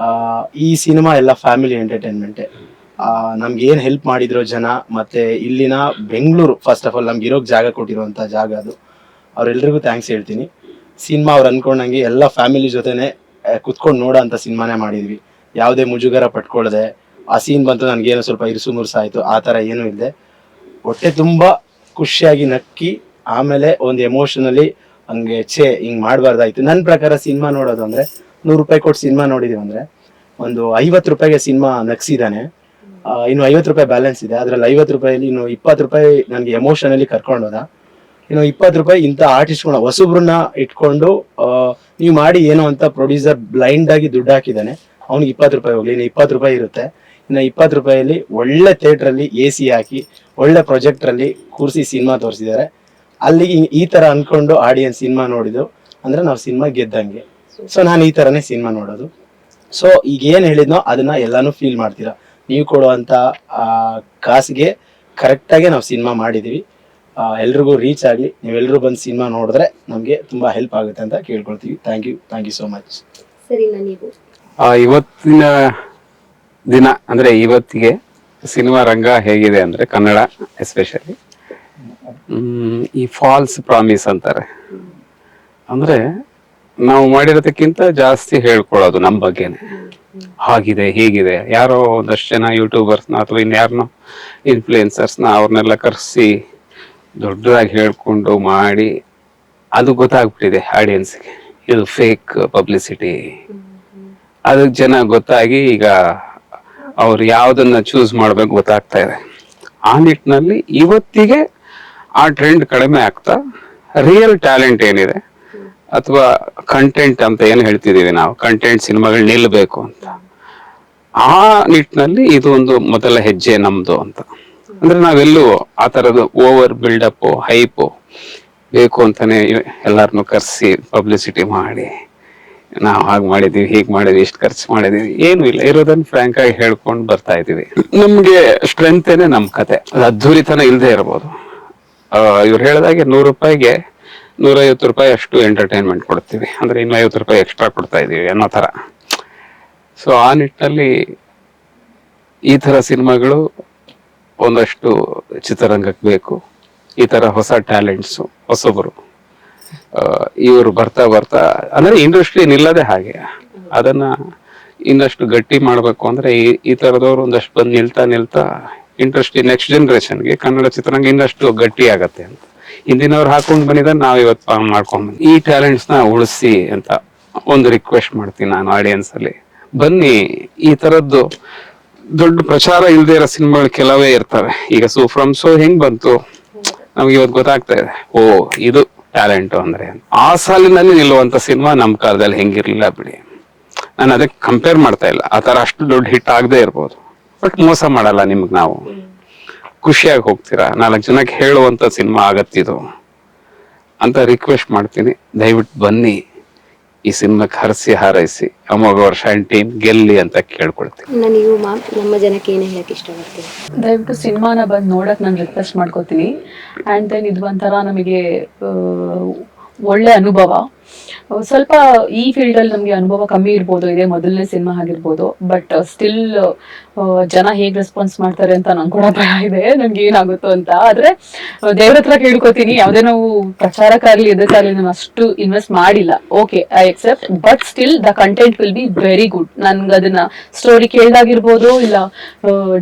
C: ಈ ಸಿನಿಮಾ ಎಲ್ಲ ಫ್ಯಾಮಿಲಿ ಎಂಟರ್ಟೈನ್ಮೆಂಟೇ. ನಮ್ಗೆ ಏನು ಹೆಲ್ಪ್ ಮಾಡಿದ್ರು ಜನ, ಮತ್ತೆ ಇಲ್ಲಿನ ಬೆಂಗಳೂರು ಫಸ್ಟ್ ಆಫ್ ಆಲ್ ನಮ್ಗೆ ಇರೋಕೆ ಜಾಗ ಕೊಟ್ಟಿರುವಂಥ ಜಾಗ ಅದು. ಅವ್ರೆಲ್ರಿಗೂ ಥ್ಯಾಂಕ್ಸ್ ಹೇಳ್ತೀನಿ. ಸಿನಿಮಾ ಅವ್ರು ಅನ್ಕೊಂಡಂಗೆ ಎಲ್ಲ ಫ್ಯಾಮಿಲಿ ಜೊತೆನೆ ಕುತ್ಕೊಂಡು ನೋಡೋ ಅಂಥ ಸಿನಿಮಾನೇ ಮಾಡಿದ್ವಿ. ಯಾವುದೇ ಮುಜುಗರ ಪಟ್ಕೊಳ್ಳದೆ, ಆ ಸೀನ್ ಬಂತು ನನಗೇನೋ ಸ್ವಲ್ಪ ಇರುಸು ಮುರುಸು ಆಯಿತು, ಆ ಥರ ಏನೂ ಇಲ್ಲದೆ ಹೊಟ್ಟೆ ತುಂಬ ಖುಷಿಯಾಗಿ ನಕ್ಕಿ, ಆಮೇಲೆ ಒಂದು ಎಮೋಷನಲಿ ಹಂಗೆ ಹಿಂಗೆ ಮಾಡಬಾರ್ದಾಯ್ತು. ನನ್ನ ಪ್ರಕಾರ ಸಿನಿಮಾ ನೋಡೋದು ಅಂದರೆ, 100 ರೂಪಾಯಿ ಕೊಟ್ಟು ಸಿನಿಮಾ ನೋಡಿದೀವಿ ಅಂದರೆ ಒಂದು 50 ರೂಪಾಯಿಗೆ ಸಿನಿಮಾ ನಗ್ಸಿದ್ದಾನೆ, ಇನ್ನು 50 ರೂಪಾಯಿ ಬ್ಯಾಲೆನ್ಸ್ ಇದೆ. ಅದರಲ್ಲಿ 50 ರೂಪಾಯಲ್ಲಿ ಇನ್ನು 20 ರೂಪಾಯಿ ನನಗೆ ಎಮೋಷನಲಿ ಕರ್ಕೊಂಡೋದ. ಇನ್ನು 20 ರೂಪಾಯಿ ಇಂಥ ಆರ್ಟಿಸ್ಟ್ಗಳನ್ನ ಹೊಸಬ್ರನ್ನ ಇಟ್ಕೊಂಡು ನೀವು ಮಾಡಿ ಏನೋ ಅಂತ ಪ್ರೊಡ್ಯೂಸರ್ ಬ್ಲೈಂಡ್ ಆಗಿ ದುಡ್ಡು ಹಾಕಿದ್ದಾನೆ. ಅವ್ನಿಗೆ 20 ರೂಪಾಯಿ ಹೋಗ್ಲಿ, ಇನ್ನು 20 ರೂಪಾಯಿ ಇರುತ್ತೆ. ಇನ್ನು 20 ರೂಪಾಯಲ್ಲಿ ಒಳ್ಳೆ ಥಿಯೇಟ್ರಲ್ಲಿ AC ಹಾಕಿ ಒಳ್ಳೆ ಪ್ರೊಜೆಕ್ಟ್ರಲ್ಲಿ ಕೂರಿಸಿ ಸಿನಿಮಾ ತೋರಿಸಿದ್ದಾರೆ. ಅಲ್ಲಿಗೆ ಈ ಥರ ಅನ್ಕೊಂಡು ಆಡಿಯನ್ಸ್ ಸಿನಿಮಾ ನೋಡಿದ್ದು ಅಂದರೆ ನಾವು ಸಿನಿಮಾ ಗೆದ್ದಂಗೆ. ಸೊ ನಾನು ಈ ಥರನೇ ಸಿನಿಮಾ ನೋಡೋದು. ಸೊ ಈಗ ಏನು ಹೇಳಿದ್ನೋ ಅದನ್ನ ಎಲ್ಲಾನು ಫೀಲ್ ಮಾಡ್ತೀರಾ. ನೀವು ಕೊಡುವಂಥ ಕಾಸಿಗೆ ಕರೆಕ್ಟಾಗಿ ನಾವು ಸಿನಿಮಾ ಮಾಡಿದ್ದೀವಿ. ಎಲ್ರಿಗೂ ರೀಚ್ ಆಗಲಿ, ನೀವೆಲ್ಲರೂ ಬಂದು ಸಿನಿಮಾ ನೋಡಿದ್ರೆ ನಮಗೆ ತುಂಬ ಹೆಲ್ಪ್ ಆಗುತ್ತೆ ಅಂತ ಕೇಳ್ಕೊಳ್ತೀವಿ. Thank you so much.
B: ಸರಿ, ನೀವು
A: ಇವತ್ತಿನ ದಿನ ಅಂದ್ರೆ ಇವತ್ತಿಗೆ ಸಿನಿಮಾ ರಂಗ ಹೇಗಿದೆ ಅಂದ್ರೆ, ಕನ್ನಡ ಎಸ್ಪೆಷಲಿ ಈ ಫಾಲ್ಸ್ ಪ್ರಾಮಿಸ್ ಅಂತಾರೆ. ಅಂದ್ರೆ ನಾವು ಮಾಡಿರೋದಕ್ಕಿಂತ ಜಾಸ್ತಿ ಹೇಳ್ಕೊಳ್ಳೋದು ನಮ್ಮ ಬಗ್ಗೆನೆ, ಹಾಗಿದೆ ಹೀಗಿದೆ. ಯಾರೋ ಒಂದಷ್ಟು ಜನ ಯೂಟ್ಯೂಬರ್ಸ್ನ ಅಥವಾ ಇನ್ಯಾರನ್ನೋ ಇನ್ಫ್ಲೂಯೆನ್ಸರ್ಸ್ನ ಅವ್ರನ್ನೆಲ್ಲ ಕರೆಸಿ ದೊಡ್ಡದಾಗಿ ಹೇಳ್ಕೊಂಡು ಮಾಡಿ ಅದು ಗೊತ್ತಾಗ್ಬಿಟ್ಟಿದೆ ಆಡಿಯನ್ಸ್ಗೆ. ಇದು ಫೇಕ್ ಪಬ್ಲಿಸಿಟಿ. ಅದಕ್ಕೆ ಜನ ಗೊತ್ತಾಗಿ ಈಗ ಅವ್ರು ಯಾವ್ದನ್ನ ಚೂಸ್ ಮಾಡ್ಬೇಕು ಗೊತ್ತಾಗ್ತಾ ಇದೆ. ಆ ನಿಟ್ಟಿನಲ್ಲಿ ಇವತ್ತಿಗೆ ಆ ಟ್ರೆಂಡ್ ಕಡಿಮೆ ಆಗ್ತಾ ರಿಯಲ್ ಟ್ಯಾಲೆಂಟ್ ಏನಿದೆ ಅಥವಾ ಕಂಟೆಂಟ್ ಅಂತ ಏನು ಹೇಳ್ತಿದೀವಿ ನಾವು, ಕಂಟೆಂಟ್ ಸಿನಿಮಾಗಳು ನಿಲ್ಲಬೇಕು ಅಂತ, ಆ ನಿಟ್ಟಿನಲ್ಲಿ ಇದು ಒಂದು ಮೊದಲ ಹೆಜ್ಜೆ ನಮ್ದು ಅಂತ. ಅಂದ್ರೆ ನಾವೆಲ್ಲೂ ಆ ತರದ್ದು ಓವರ್ ಬಿಲ್ಡಪ್ ಹೈಪು ಬೇಕು ಅಂತಾನೆ ಎಲ್ಲಾರನ್ನು ಕರೆಸಿ ಪಬ್ಲಿಸಿಟಿ ಮಾಡಿ ನಾವು ಹಾಗೆ ಮಾಡಿದೀವಿ ಹೀಗೆ ಮಾಡಿದ್ವಿ ಇಷ್ಟು ಖರ್ಚು ಮಾಡಿದೀವಿ ಏನು ಇಲ್ಲ. ಇರೋದನ್ನ ಫ್ರಾಂಕ್ ಆಗಿ ಹೇಳ್ಕೊಂಡು ಬರ್ತಾ ಇದೀವಿ. ನಮ್ಗೆ ಸ್ಟ್ರೆಂತೇನೆ ನಮ್ ಕತೆ. ಅದು ಅದ್ಧೂರಿತನ ಇಲ್ಲದೆ ಇರ್ಬೋದು. ಇವ್ರು ಹೇಳಿದಾಗೆ 100 ರೂಪಾಯಿಗೆ 150 ರೂಪಾಯಿ ಅಷ್ಟು ಎಂಟರ್ಟೈನ್ಮೆಂಟ್ ಕೊಡ್ತೀವಿ, ಅಂದ್ರೆ 250 ರೂಪಾಯಿ ಎಕ್ಸ್ಟ್ರಾ ಕೊಡ್ತಾ ಇದೀವಿ ಅನ್ನೋ ತರ. ಸೊ ಆ ನಿಟ್ಟಿನಲ್ಲಿ ಈ ತರ ಸಿನಿಮಾಗಳು ಒಂದಷ್ಟು ಚಿತ್ರರಂಗಕ್ಕೆ ಬೇಕು. ಈ ತರ ಹೊಸ ಟ್ಯಾಲೆಂಟ್ಸು ಹೊಸಬರು ಇವರು ಬರ್ತಾ ಬರ್ತಾ ಅಂದ್ರೆ ಇಂಡಸ್ಟ್ರಿ ನಿಲ್ಲದೆ ಹಾಗೆ ಅದನ್ನ ಇನ್ನಷ್ಟು ಗಟ್ಟಿ ಮಾಡ್ಬೇಕು ಅಂದ್ರೆ ಈ ತರದವ್ರು ಒಂದಷ್ಟು ಬಂದು ನಿಲ್ತಾ ಇಂಡಸ್ಟ್ರಿ ನೆಕ್ಸ್ಟ್ ಜನರೇಷನ್ಗೆ ಕನ್ನಡ ಚಿತ್ರರಂಗ ಇನ್ನಷ್ಟು ಗಟ್ಟಿ ಆಗತ್ತೆ ಅಂತ. ಹಿಂದಿನವ್ರು ಹಾಕೊಂಡ್ ಬಂದಿದ್ದ ನಾವ್ ಇವತ್ತು ಮಾಡ್ಕೊಂಡ್ ಬಂದ್ವಿ. ಈ ಟ್ಯಾಲೆಂಟ್ಸ್ ನ ಉಳಿಸಿ ಅಂತ ಒಂದು ರಿಕ್ವೆಸ್ಟ್ ಮಾಡ್ತೀನಿ ನಾನು ಆಡಿಯನ್ಸ್ ಅಲ್ಲಿ. ಬನ್ನಿ, ಈ ತರದ್ದು ದೊಡ್ಡ ಪ್ರಚಾರ ಇಲ್ದೇ ಇರೋ ಸಿನಿಮಾಗಳು ಕೆಲವೇ ಇರ್ತವೆ. ಈಗ ಫ್ರಮ್ ಸೋ ಹೆಂಗ್ ಬಂತು ನಮ್ಗೆ ಇವತ್ತು ಗೊತ್ತಾಗ್ತಾ ಇದೆ, ಓ ಇದು ಟ್ಯಾಲೆಂಟ್ ಅಂದ್ರೆ. ಆ ಸಾಲಿನಲ್ಲಿ ನಿಲ್ಲುವಂತ ಸಿನಿಮಾ ನಮ್ ಕಾಲದಲ್ಲಿ ಹೆಂಗಿರ್ಲಿಲ್ಲ ಬಿಡಿ. ನಾನು ಅದಕ್ಕೆ ಕಂಪೇರ್ ಮಾಡ್ತಾ ಇಲ್ಲ. ಆ ತರ ಅಷ್ಟು ದೊಡ್ಡ ಹಿಟ್ ಆಗದೆ ಇರ್ಬೋದು, ಬಟ್ ಮೋಸ ಮಾಡಲ್ಲ ನಿಮ್ಗೆ. ನಾವು ಖುಷಿಯಾಗಿ ಹೋಗ್ತೀರಾ, 4 ಜನಕ್ಕೆ ಹೇಳುವಂತ ಸಿನಿಮಾ ಆಗತ್ತಿದು ಅಂತ ರಿಕ್ವೆಸ್ಟ್ ಮಾಡ್ತೀನಿ. ದಯವಿಟ್ಟು ಬನ್ನಿ, ಈ ಸಿನಿಮಾಕ್ಕೆ ಹರಸಿ ಹಾರೈಸಿ ಅಮೋಘ ವರ್ಷ ಟೀಮ್ ಗೆಲ್ಲಿ ಅಂತ ಕೇಳ್ಕೊಳ್ತೀನಿ.
B: ನೀವು ಮ್ಯಾಮ್ ನಮ್ಮ ಜನಕ್ಕೆ ಏನೇ ಹೇಳಕ್ ಇಷ್ಟಪಡ್ತೀನಿ?
E: ದಯವಿಟ್ಟು ಸಿನಿಮಾನ ಬಂದು ನೋಡಕ್ ನಾನು ರಿಕ್ವೆಸ್ಟ್ ಮಾಡ್ಕೋತೀನಿ. ಆ್ಯಂಡ್ ದೆನ್ ಇದು ಒಂಥರ ನಮಗೆ ಒಳ್ಳೆ ಅನುಭವ. ಸ್ವಲ್ಪ ಈ ಫೀಲ್ಡ್ ಅಲ್ಲಿ ನಮ್ಗೆ ಅನುಭವ ಕಮ್ಮಿ ಇರ್ಬೋದು, ಇದೇ ಮೊದಲನೇ ಸಿನಿಮಾ ಆಗಿರ್ಬೋದು, ಬಟ್ ಸ್ಟಿಲ್ ಜನ ಹೇಗ್ ರೆಸ್ಪಾನ್ಸ್ ಮಾಡ್ತಾರೆ ಅಂತ ನಂಗೆ ಕೂಡ ಭಯ ಇದೆ, ನನ್ಗೆ ಏನಾಗುತ್ತೋ ಅಂತ. ಆದ್ರೆ ದೇವ್ರ ಹತ್ರ ಕೇಳ್ಕೊತೀನಿ, ಯಾವ್ದೇ ನಾವು ಪ್ರಚಾರಕ್ಕಾಗ್ಲಿ ಇದಕ್ಕಾಗ್ಲಿ ನಾನು ಅಷ್ಟು ಇನ್ವೆಸ್ಟ್ ಮಾಡಿಲ್ಲ, okay I accept, but still the content will be very good. ನನ್ಗೆ ಅದನ್ನ ಸ್ಟೋರಿ ಕೇಳ್ದಾಗಿರ್ಬೋದು, ಇಲ್ಲ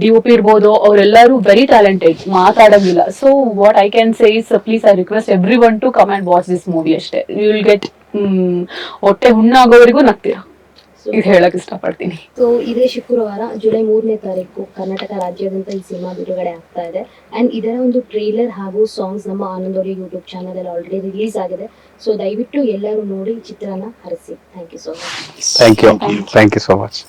E: DOP ಇರ್ಬೋದು, ಅವರೆಲ್ಲರೂ ವೆರಿ ಟ್ಯಾಲೆಂಟೆಡ್, ಮಾತಾಡೋಂಗಿಲ್ಲ. So what I can say is please I request every one to come and watch this movie ಅಷ್ಟೇ. You will get ಹೊಟ್ಟೆ ಹುಣ್ಣಾಗೋವರೆಗೂ ನಗ್ತೀರಾ, ಇದು ಹೇಳಕ್ ಇಷ್ಟಪಡ್ತೀನಿ.
B: ಸೊ ಇದೇ ಶುಕ್ರವಾರ ಜುಲೈ 3ನೇ ತಾರೀಕು ಕರ್ನಾಟಕ ರಾಜ್ಯಾದ್ಯಂತ ಈ ಸಿನಿಮಾ ಬಿಡುಗಡೆ ಆಗ್ತಾ ಇದೆ. ಅಂಡ್ ಇದರ ಒಂದು ಟ್ರೇಲರ್ ಹಾಗೂ ಸಾಂಗ್ಸ್ ನಮ್ಮ ಆನಂದ್ ಆಡಿಯೋ ಯೂಟ್ಯೂಬ್ ಚಾನಲ್ ಅಲ್ಲಿ ಆಲ್ರೆಡಿ ರಿಲೀಸ್ ಆಗಿದೆ. ಸೊ ದಯವಿಟ್ಟು ಎಲ್ಲರೂ ನೋಡಿ ಚಿತ್ರನ ಹರಿಸಿ. Thank you so much.
A: Thank you so much.